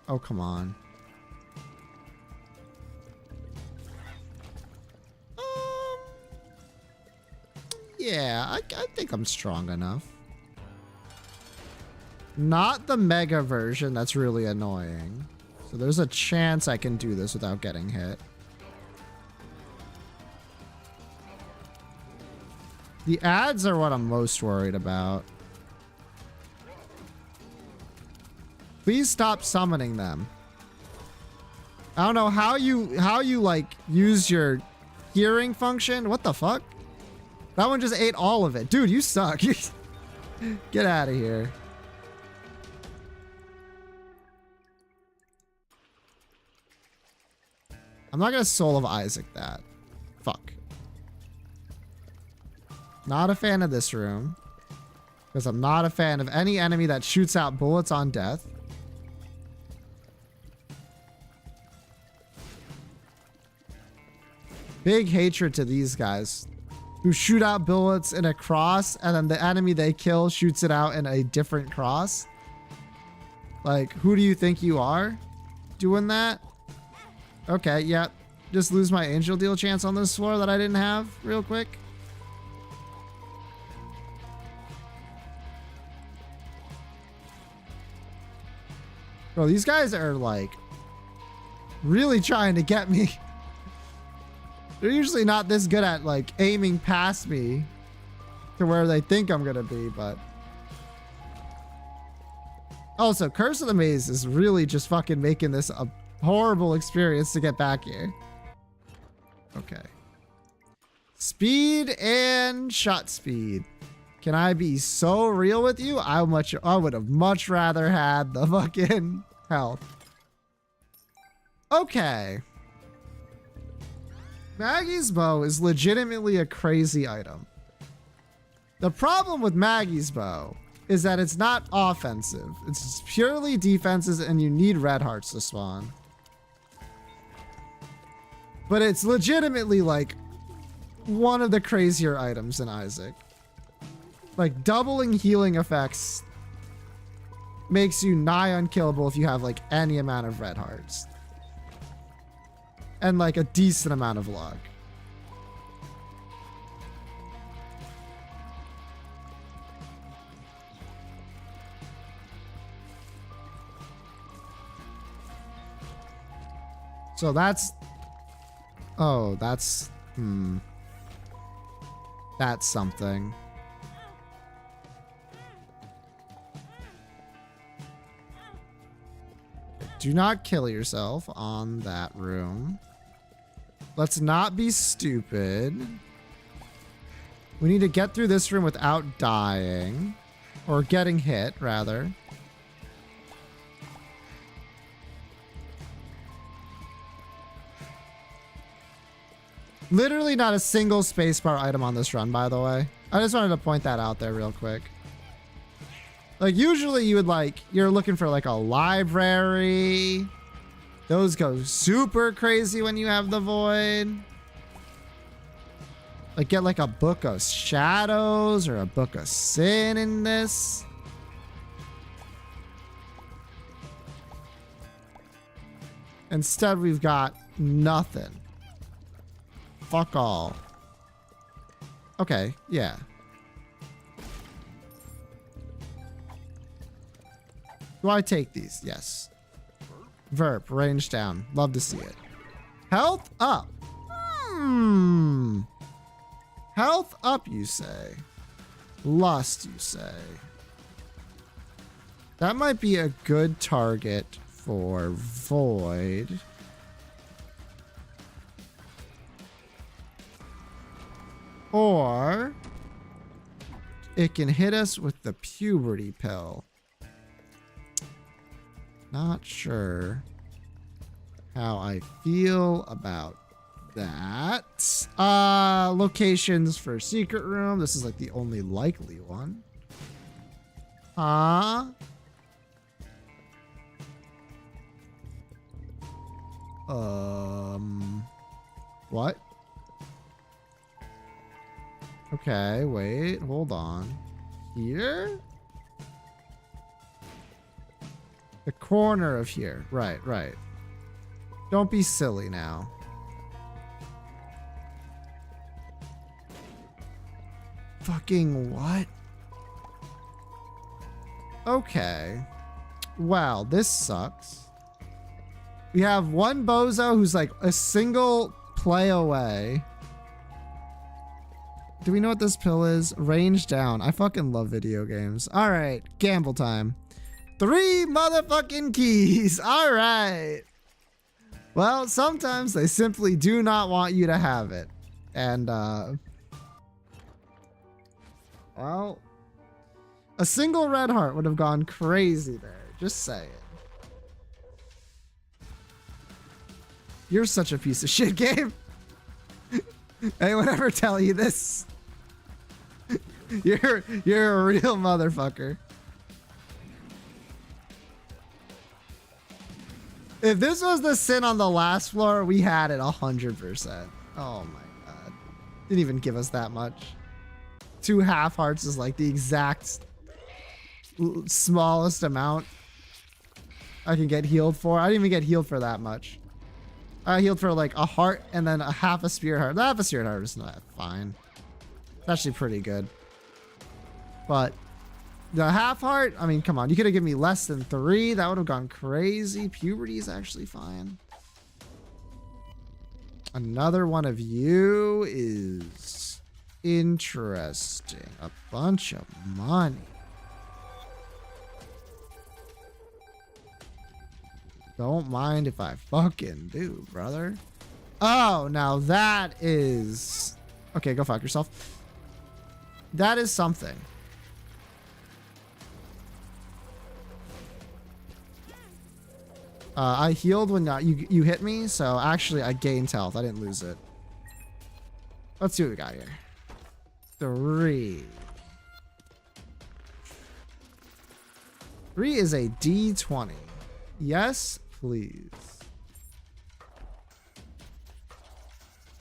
Oh, come on. Yeah, I think I'm strong enough. Not the mega version, that's really annoying. So there's a chance I can do this without getting hit. The ads are what I'm most worried about. Please stop summoning them. I don't know how you like use your hearing function. What the fuck? That one just ate all of it. Dude, you suck. Get out of here. I'm not gonna Soul of Isaac that. Fuck. Not a fan of this room. Because I'm not a fan of any enemy that shoots out bullets on death. Big hatred to these guys who shoot out bullets in a cross and then the enemy they kill shoots it out in a different cross. Like, who do you think you are doing that? Okay, yep. Just lose my angel deal chance on this floor that I didn't have real quick. Bro, these guys are like really trying to get me. They're usually not this good at like aiming past me to where they think I'm gonna be, but also Curse of the Maze is really just fucking making this a horrible experience to get back here. Okay. Speed and shot speed. Can I be so real with you? I would have much rather had the fucking health. Okay. Maggie's bow is legitimately a crazy item. The problem with Maggie's bow is that it's not offensive. It's purely defenses and you need red hearts to spawn. But it's legitimately like one of the crazier items in Isaac. Like doubling healing effects makes you nigh unkillable if you have like any amount of red hearts. And like a decent amount of luck. So that's... Oh, that's... That's something. Do not kill yourself on that room. Let's not be stupid. We need to get through this room without dying. Or getting hit, rather. Literally not a single spacebar item on this run, by the way. I just wanted to point that out there real quick. Like, usually you would like, you're looking for like a library. Those go super crazy when you have the void. Like, get like a book of shadows or a book of sin in this. Instead, we've got nothing. Fuck all. Okay, yeah. Do I take these? Yes. Verp, range down. Love to see it. Health up. Health up, you say. Lust, you say. That might be a good target for void. Or it can hit us with the puberty pill. Not sure how I feel about that. Locations for secret room. This is like the only likely one. What? Okay, wait, hold on. Here? The corner of here. Right. Don't be silly now. Fucking what? Okay. Wow, this sucks. We have one bozo who's like a single play away. Do we know what this pill is? Range down. I fucking love video games. All right, gamble time. 3 motherfucking keys. All right. Well, sometimes they simply do not want you to have it. And, well, a single red heart would have gone crazy there. Just saying. You're such a piece of shit, game. Anyone ever tell you this? You're a real motherfucker. If this was the sin on the last floor, we had it 100%. Oh my god. Didn't even give us that much. 2 half hearts is like the exact smallest amount I can get healed for. I didn't even get healed for that much. I healed for like a heart and then a half a spirit heart. Half a spirit heart is not fine. It's actually pretty good. But the half heart, I mean, come on. You could have given me less than 3. That would have gone crazy. Puberty is actually fine. Another one of you is interesting. A bunch of money. Don't mind if I fucking do, brother. Oh, now that is... Okay, go fuck yourself. That is something. I healed when you hit me, so actually I gained health. I didn't lose it. Let's see what we got here. 3. 3 is a D20. Yes, please.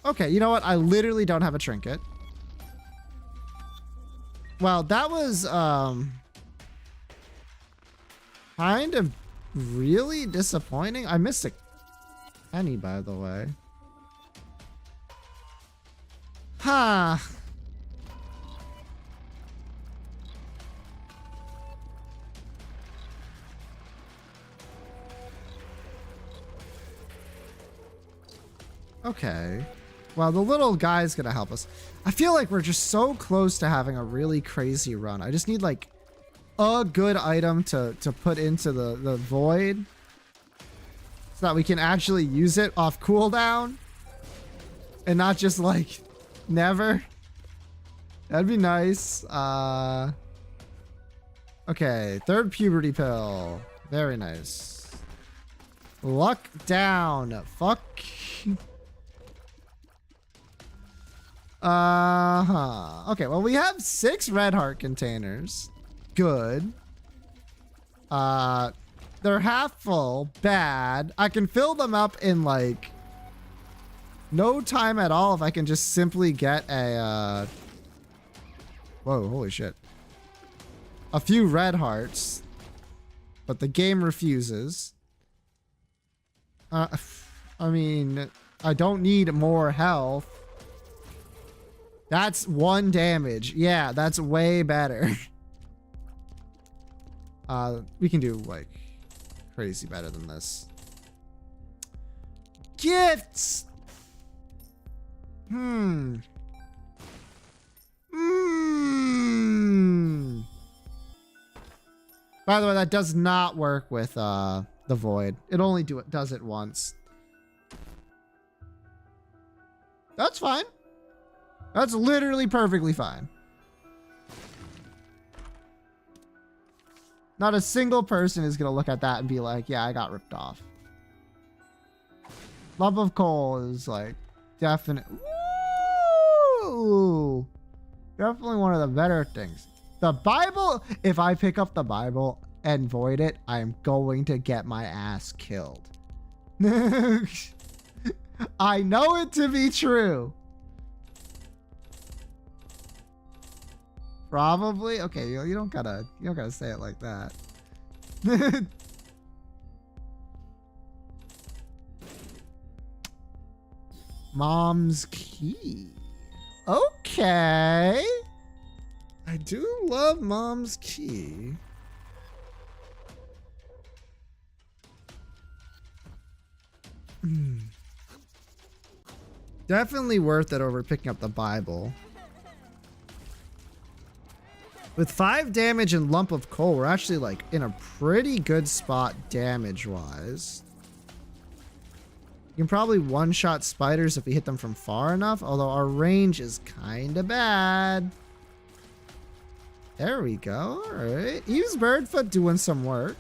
Okay, you know what? I literally don't have a trinket. Well, that was kind of really disappointing. I missed a penny, by the way. Huh. Okay. Well, the little guy's gonna help us. I feel like we're just so close to having a really crazy run. I just need like a good item to put into the void so that we can actually use it off cooldown and not just like never. That'd be nice. Okay, 3rd puberty pill. Very nice. Luck down. Fuck. Okay, well, we have 6 red heart containers. Good. They're half full. Bad. I can fill them up in like no time at all if I can just simply get a whoa, holy shit. A few red hearts. But the game refuses. I mean, I don't need more health. That's 1 damage. Yeah, that's way better. We can do like crazy better than this. Gifts. By the way, that does not work with the void. It only does it once. That's fine. That's literally perfectly fine. Not a single person is going to look at that and be like, yeah, I got ripped off. Lump of coal is like definite. Woo! Definitely one of the better things. The Bible, if I pick up the Bible and void it, I am going to get my ass killed. I know it to be true. Probably. Okay, you don't gotta say it like that. Mom's key. Okay. I do love Mom's key. Definitely worth it over picking up the Bible. With 5 damage and Lump of Coal, we're actually like in a pretty good spot damage-wise. You can probably one-shot spiders if we hit them from far enough, although our range is kind of bad. There we go. All right. Eve's Birdfoot doing some work.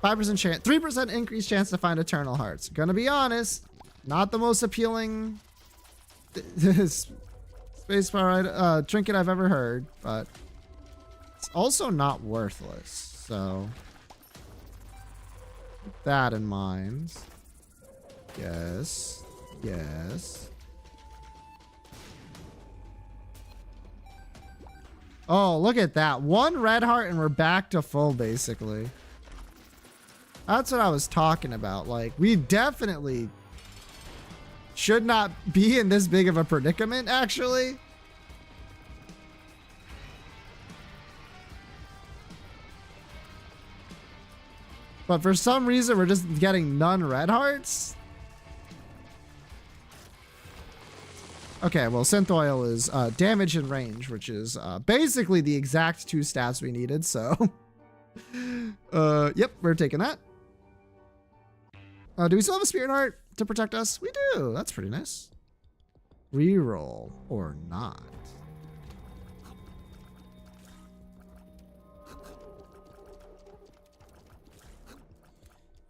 5% chance, 3% increased chance to find Eternal Hearts. Gonna be honest, not the most appealing spacebar trinket I've ever heard, but it's also not worthless. So keep that in mind. Yes. Yes. Oh, look at that. 1 red heart and we're back to full, basically. That's what I was talking about. Like, we definitely should not be in this big of a predicament, actually. But for some reason, we're just getting none red hearts. Okay, well, Synth Oil is damage and range, which is basically the exact 2 stats we needed, so... yep, we're taking that. Do we still have a Spirit Heart to protect us? We do. That's pretty nice. Reroll or not.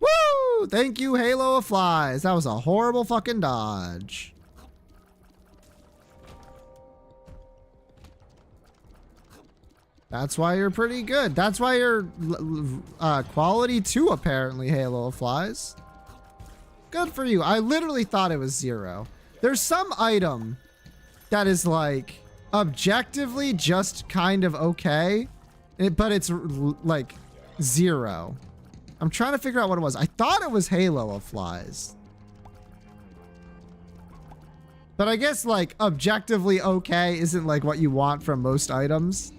Woo! Thank you, Halo of Flies. That was a horrible fucking dodge. That's why you're pretty good. That's why you're quality 2, apparently, Halo of Flies. Good for you. I literally thought it was 0. There's some item that is like objectively just kind of okay, but it's like 0. I'm trying to figure out what it was. I thought it was Halo of Flies. But I guess like objectively okay isn't like what you want from most items.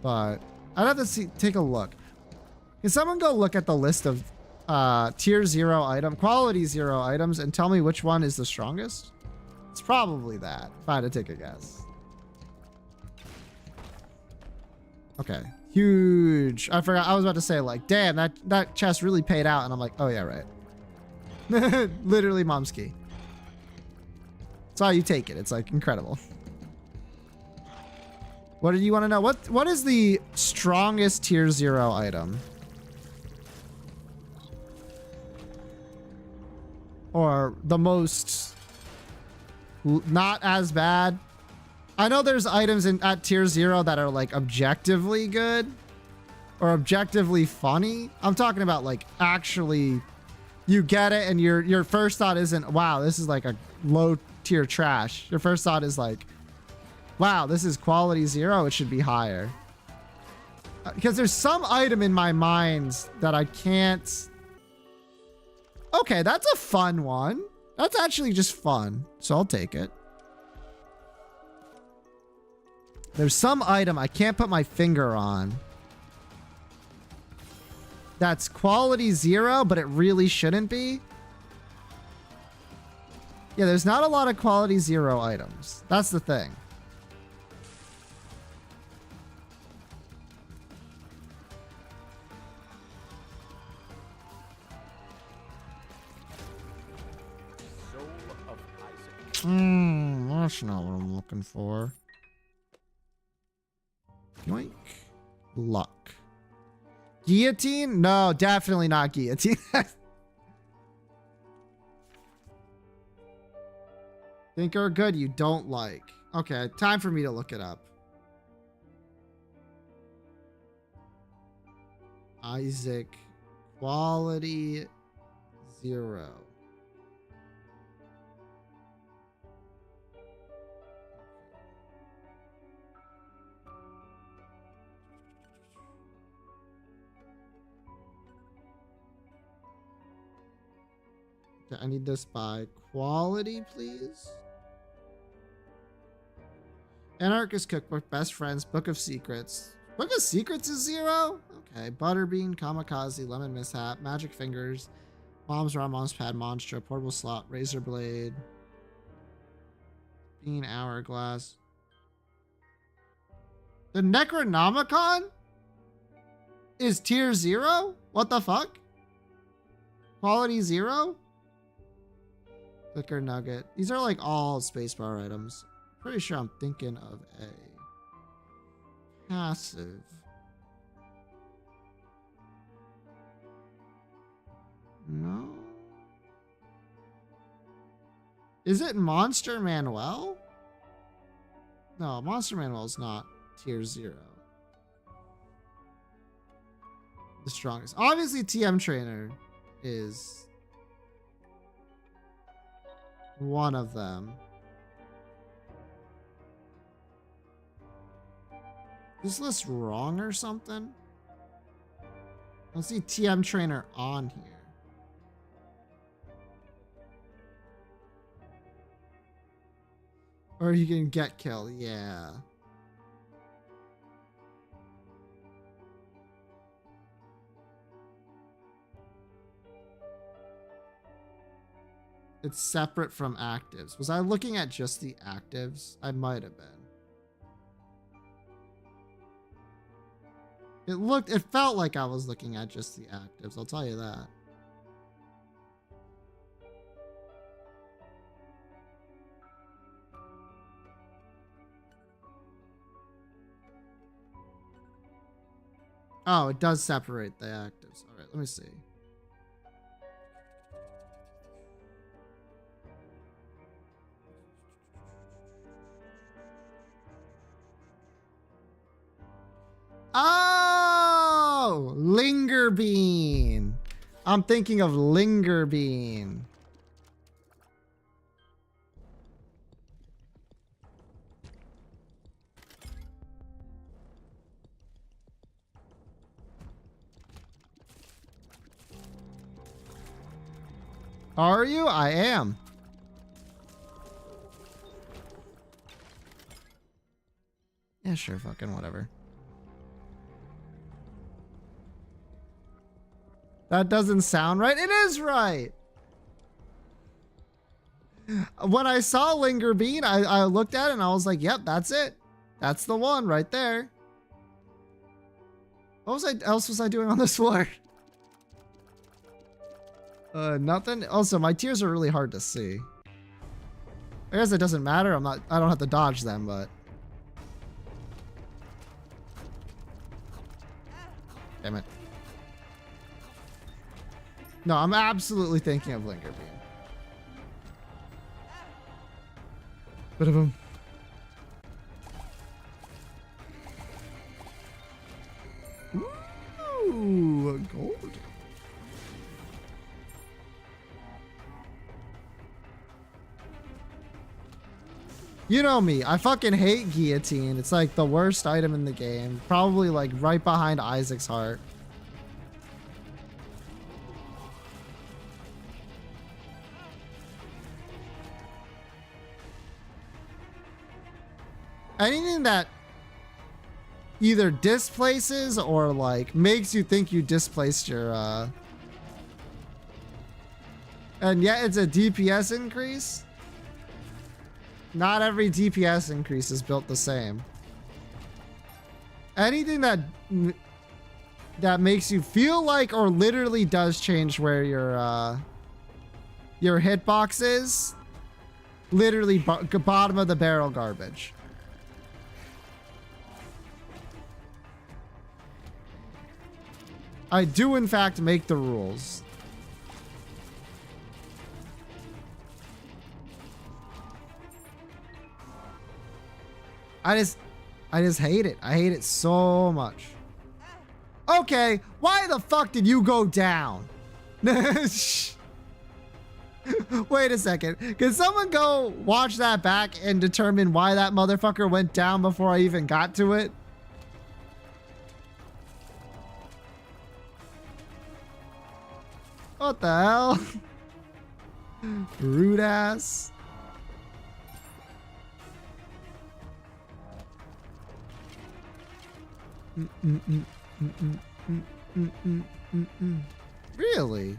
But I'd have to take a look. Can someone go look at the list of tier 0 item, quality 0 items and tell me which one is the strongest? It's probably that, if I had to take a guess. Okay, huge. I forgot, I was about to say like, damn, that chest really paid out. And I'm like, oh yeah, right. Literally Mom's key. That's how you take it. It's like incredible. What do you want to know? What is the strongest tier 0 item? Or the most not as bad? I know there's items at tier 0 that are like objectively good or objectively funny. I'm talking about like actually you get it and your first thought isn't, wow, this is like a low tier trash. Your first thought is like, wow, this is quality 0. It should be higher. Because there's some item in my mind that I can't. Okay, that's a fun one. That's actually just fun. So I'll take it. There's some item I can't put my finger on. That's quality 0, but it really shouldn't be. Yeah, there's not a lot of quality 0 items. That's the thing. That's not what I'm looking for. luck. Guillotine? No, definitely not guillotine. Think or good you don't like. Okay, time for me to look it up. Isaac, quality 0. Okay, I need this by quality, please. Anarchist Cookbook, Best Friends, Book of Secrets. Book of Secrets is 0? Okay. Butterbean, Kamikaze, Lemon Mishap, Magic Fingers, Mom's Raw, Mom's Pad, Monstro, Portable Slot, Razor Blade, Bean Hourglass. The Necronomicon is tier 0? What the fuck? Quality 0? Liquor Nugget. These are like all spacebar items. Pretty sure I'm thinking of a passive. No. Is it Monster Manuel? No, Monster Manuel is not tier 0. The strongest. Obviously, TM Trainer is one of them. Is this list wrong or something? I don't see TM Trainer on here. Or you can get kill, yeah. It's separate from actives. Was I looking at just the actives? I might have been. It felt like I was looking at just the actives, I'll tell you that. Oh, it does separate the actives. All right, let me see. Oh, Linger Bean. I'm thinking of Linger Bean. Are you? I am. Yeah, sure, fucking whatever. That doesn't sound right. It is right. When I saw Linger Bean, I looked at it and I was like, yep, that's it. That's the one right there. What else was I doing on this floor? Nothing. Also, my tiers are really hard to see. I guess it doesn't matter. I don't have to dodge them, but. Damn it. No, I'm absolutely thinking of Linger Bean. Bit of him. Ooh, gold. You know me, I fucking hate guillotine. It's like the worst item in the game. Probably like right behind Isaac's heart. Anything that either displaces or like makes you think you displaced your and yet it's a DPS increase. Not every DPS increase is built the same. Anything that makes you feel like or literally does change where your hitbox is, literally bottom of the barrel garbage. I do in fact make the rules. I just hate it. I hate it so much. Okay, why the fuck did you go down? Wait a second. Can someone go watch that back and determine why that motherfucker went down before I even got to it? What the hell? Rude ass. Really?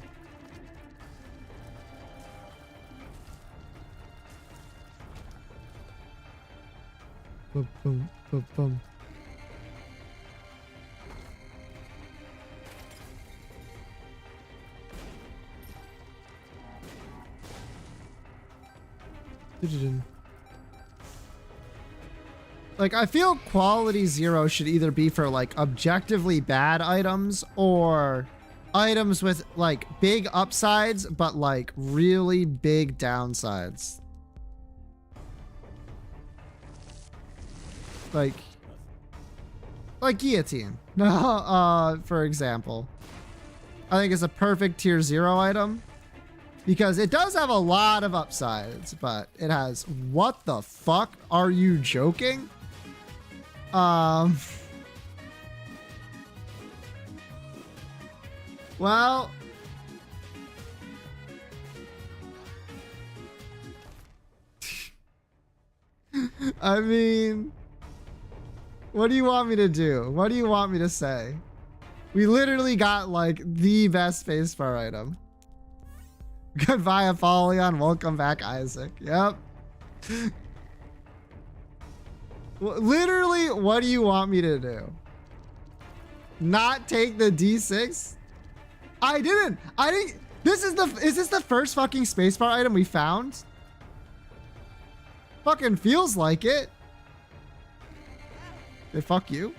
Boom, boom, boom, boom. Like, I feel quality 0 should either be for like objectively bad items or items with like big upsides but like really big downsides. Like guillotine. For example. I think it's a perfect tier 0 item. Because it does have a lot of upsides, but it has, what the fuck? Are you joking? Well, I mean, what do you want me to do? What do you want me to say? We literally got like the best spacebar item. Goodbye, Apollyon. Welcome back, Isaac. Yep. Literally, what do you want me to do? Not take the D6? I didn't. Is this the first fucking spacebar item we found? Fucking feels like it. Hey, fuck you.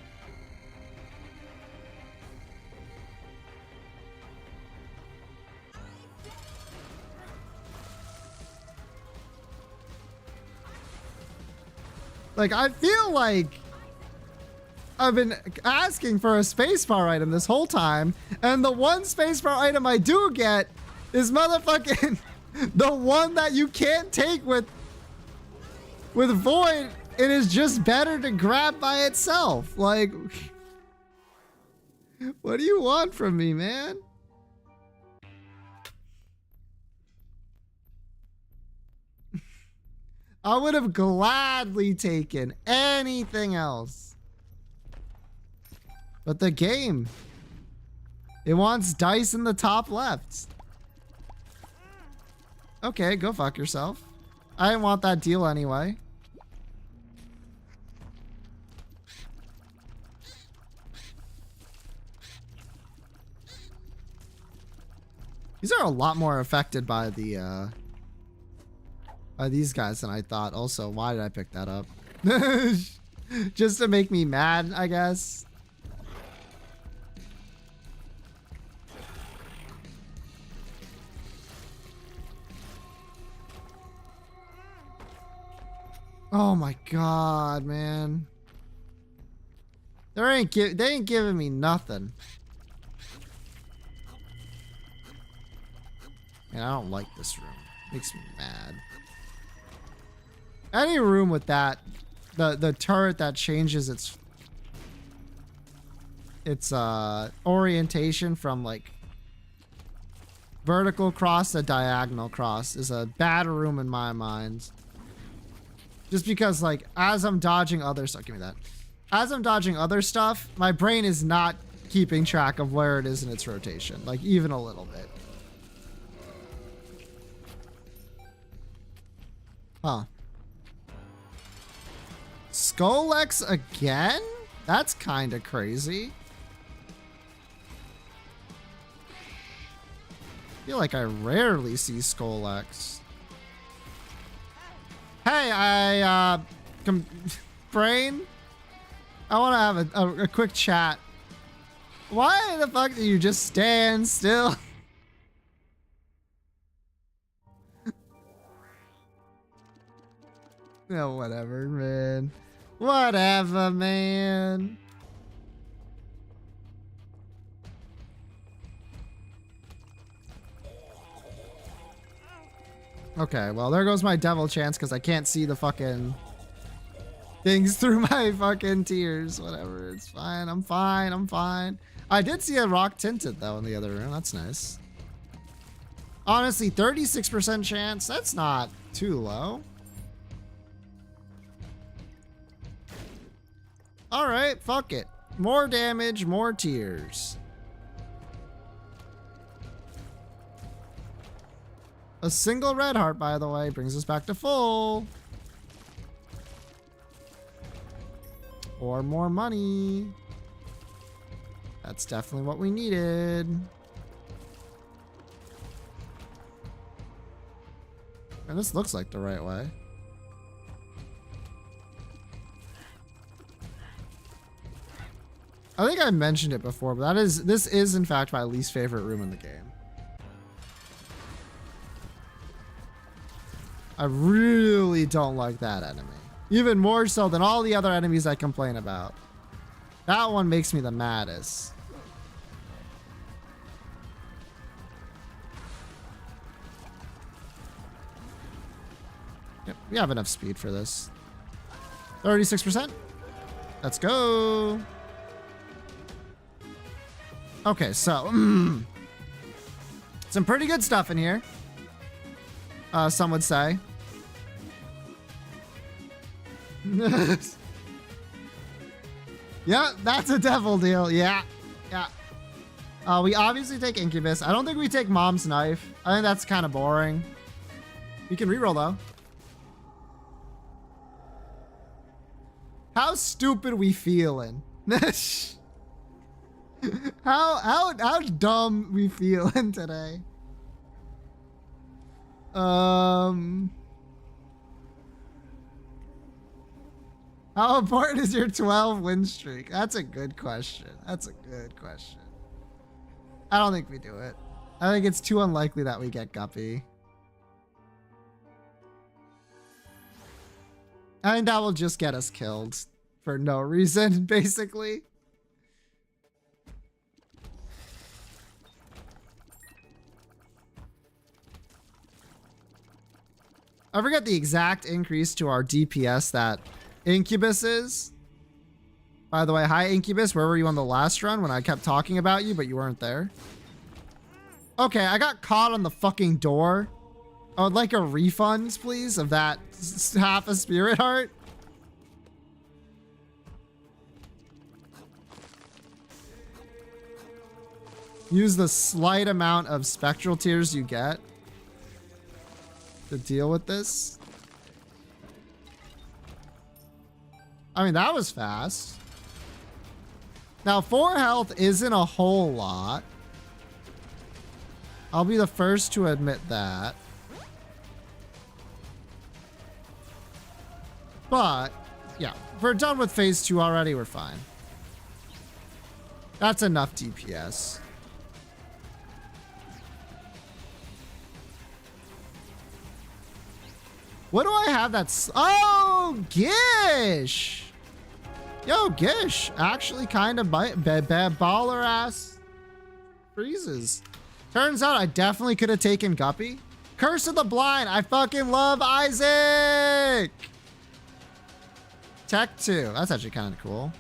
Like, I feel like I've been asking for a spacebar item this whole time, and the one spacebar item I do get is motherfucking the one that you can't take with Void. It is just better to grab by itself. Like, what do you want from me, man? I would have gladly taken anything else. But the game, it wants dice in the top left. Okay, go fuck yourself. I didn't want that deal anyway. These are a lot more affected by the by these guys than I thought. Also, why did I pick that up? Just to make me mad, I guess. Oh my god, man. They ain't giving me nothing. And I don't like this room. Makes me mad. Any room with that, the turret that changes its orientation from like vertical cross to diagonal cross is a bad room in my mind. Just because like as I'm dodging other stuff, give me that. As I'm dodging other stuff, my brain is not keeping track of where it is in its rotation, like even a little bit. Huh. Skolex again? That's kind of crazy. I feel like I rarely see Skolex. Hey, Brain, I want to have a quick chat Why the fuck do you just stand still? No, whatever, man. Whatever, man. Okay, well, there goes my devil chance because I can't see the fucking things through my fucking tears. Whatever, it's fine. I'm fine. I'm fine. I did see a rock tinted, though, in the other room. That's nice. Honestly, 36% chance. That's not too low. All right, fuck it. More damage, more tears. A single red heart, by the way, brings us back to full. Or more money. That's definitely what we needed. And this looks like the right way. I think I mentioned it before, but this is in fact my least favorite room in the game. I really don't like that enemy. Even more so than all the other enemies I complain about. That one makes me the maddest. Yep, we have enough speed for this. 36%. Let's go. Okay, so some pretty good stuff in here. Some would say. Yeah, that's a devil deal. Yeah. We obviously take Incubus. I don't think we take Mom's Knife. I think that's kind of boring. We can reroll though. How stupid we feeling? How dumb we feeling today? How important is your 12 win streak? That's a good question. That's a good question. I don't think we do it. I think it's too unlikely that we get Guppy. I think that will just get us killed for no reason, basically. I forget the exact increase to our DPS that Incubus is. By the way, hi Incubus, where were you on the last run when I kept talking about you, but you weren't there? Okay, I got caught on the fucking door. I would like a refund, please, of that half a spirit heart. Use the slight amount of spectral tears you get to deal with this. I mean, that was fast. Now, 4 health isn't a whole lot. I'll be the first to admit that. But, yeah, if we're done with phase 2 already, we're fine. That's enough DPS. What do I have that's... Oh, Gish! Yo, Gish actually kind of baller ass freezes. Turns out I definitely could have taken Guppy. Curse of the Blind. I fucking love Isaac. Tech 2. That's actually kind of cool.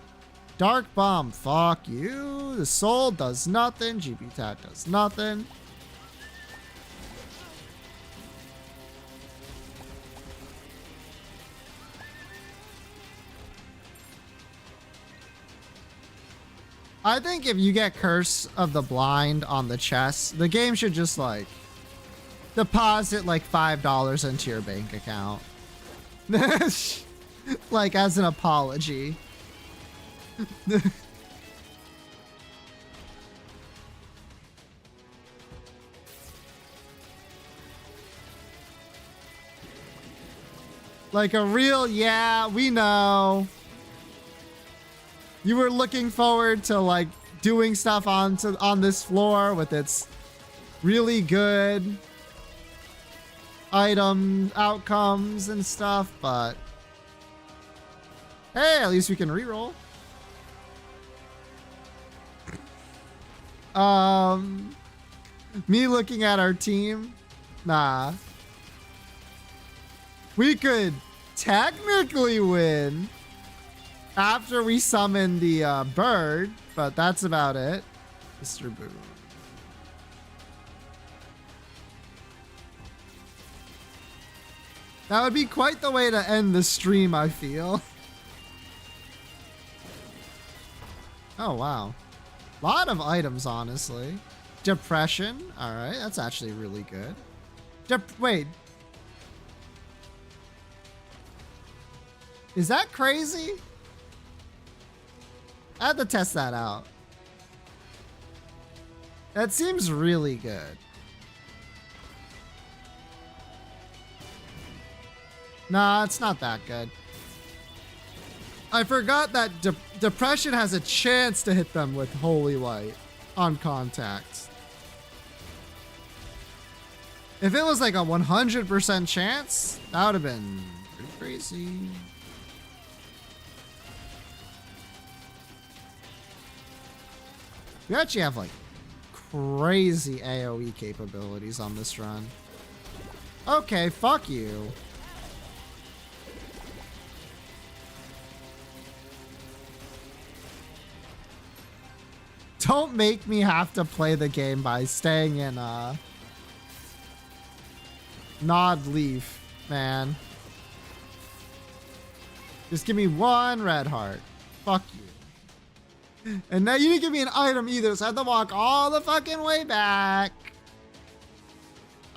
Dark Bomb. Fuck you. The Soul does nothing. GP Tag does nothing. I think if you get Curse of the Blind on the chest, the game should just like deposit like $5 into your bank account. Like as an apology. Like a real, yeah, we know. You were looking forward to like doing stuff on this floor with its really good item outcomes and stuff, but hey, at least we can reroll. Me looking at our team, nah. We could technically win after we summon the bird, but that's about it. Mr. Boom. That would be quite the way to end the stream, I feel. Oh, wow. Lot of items, honestly. Depression. All right, that's actually really good. Wait. Is that crazy? I have to test that out. That seems really good. Nah, it's not that good. I forgot that Depression has a chance to hit them with Holy Light on contacts. If it was like a 100% chance, that would have been pretty crazy. We actually have like crazy AoE capabilities on this run. Okay, fuck you. Don't make me have to play the game by staying in Nod Leaf, man. Just give me one red heart. Fuck you. And now you didn't give me an item either, so I have to walk all the fucking way back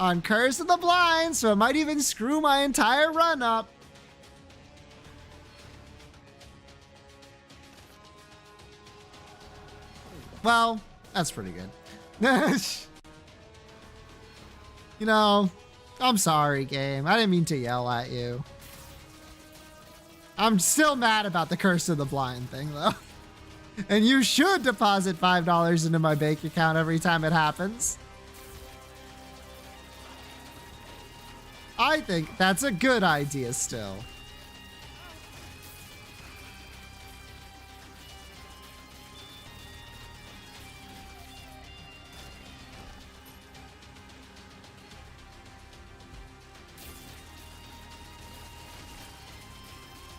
on Curse of the Blind, so it might even screw my entire run up. Well, that's pretty good. You know, I'm sorry, game. I didn't mean to yell at you. I'm still mad about the Curse of the Blind thing, though. And you should deposit $5 into my bank account every time it happens. I think that's a good idea still.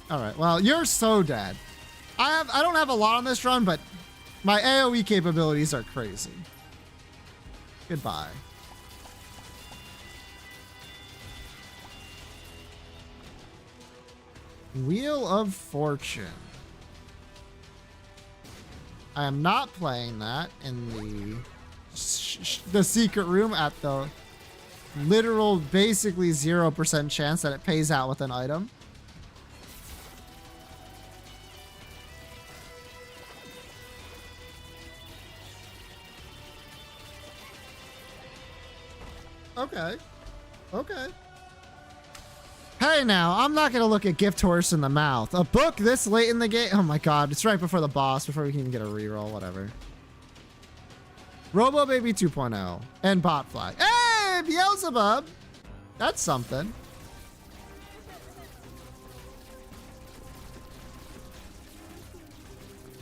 All right, well, you're so dead. I don't have a lot on this run, but my AoE capabilities are crazy. Goodbye. Wheel of Fortune. I am not playing that in the secret room at the literal basically 0% chance that it pays out with an item. Okay. Okay. Hey now, I'm not gonna look at Gift Horse in the mouth. A book this late in the game? Oh my god, it's right before the boss, before we can even get a reroll, whatever. Robo Baby 2.0 and Botfly. Hey, Beelzebub! That's something.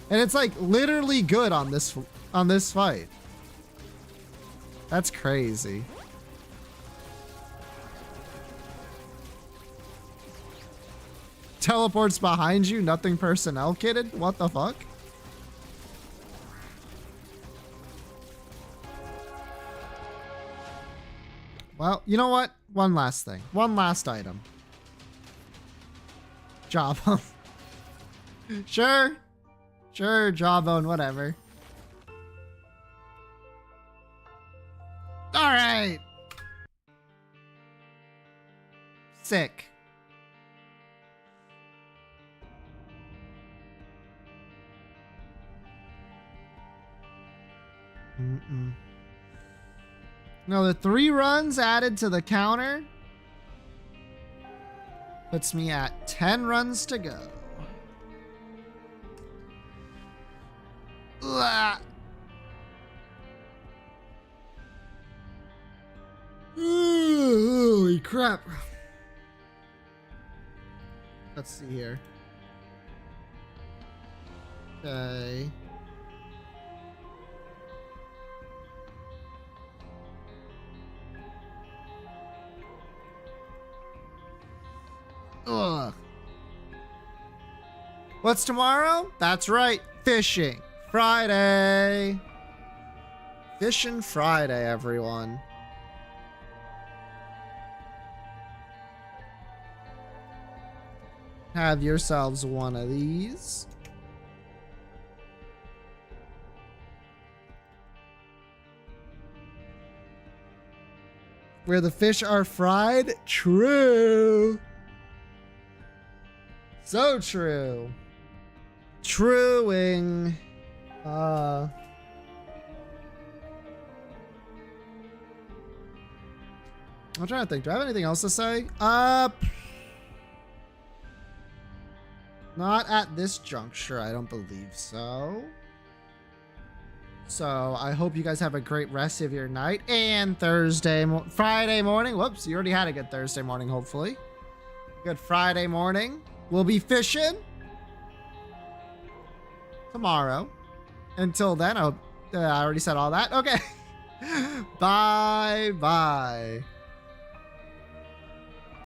And it's like literally good on this fight. That's crazy. Teleports behind you, nothing personnel kitted? What the fuck? Well, you know what? One last thing. One last item. Jawbone. Sure. Sure, Jawbone, whatever. Alright. Sick. Now the 3 runs added to the counter puts me at 10 runs to go. Ugh. crap. Let's see here. Okay. Ugh. What's tomorrow? That's right, fishing Friday. Fishing Friday, everyone. Have yourselves one of these. Where the fish are fried? True. So true. Truing. I'm trying to think. Do I have anything else to say? Not at this juncture. I don't believe so. So I hope you guys have a great rest of your night and Friday morning. Whoops, you already had a good Thursday morning, hopefully. Good Friday morning. We'll be fishing tomorrow. Until then, I already said all that. Okay. Bye.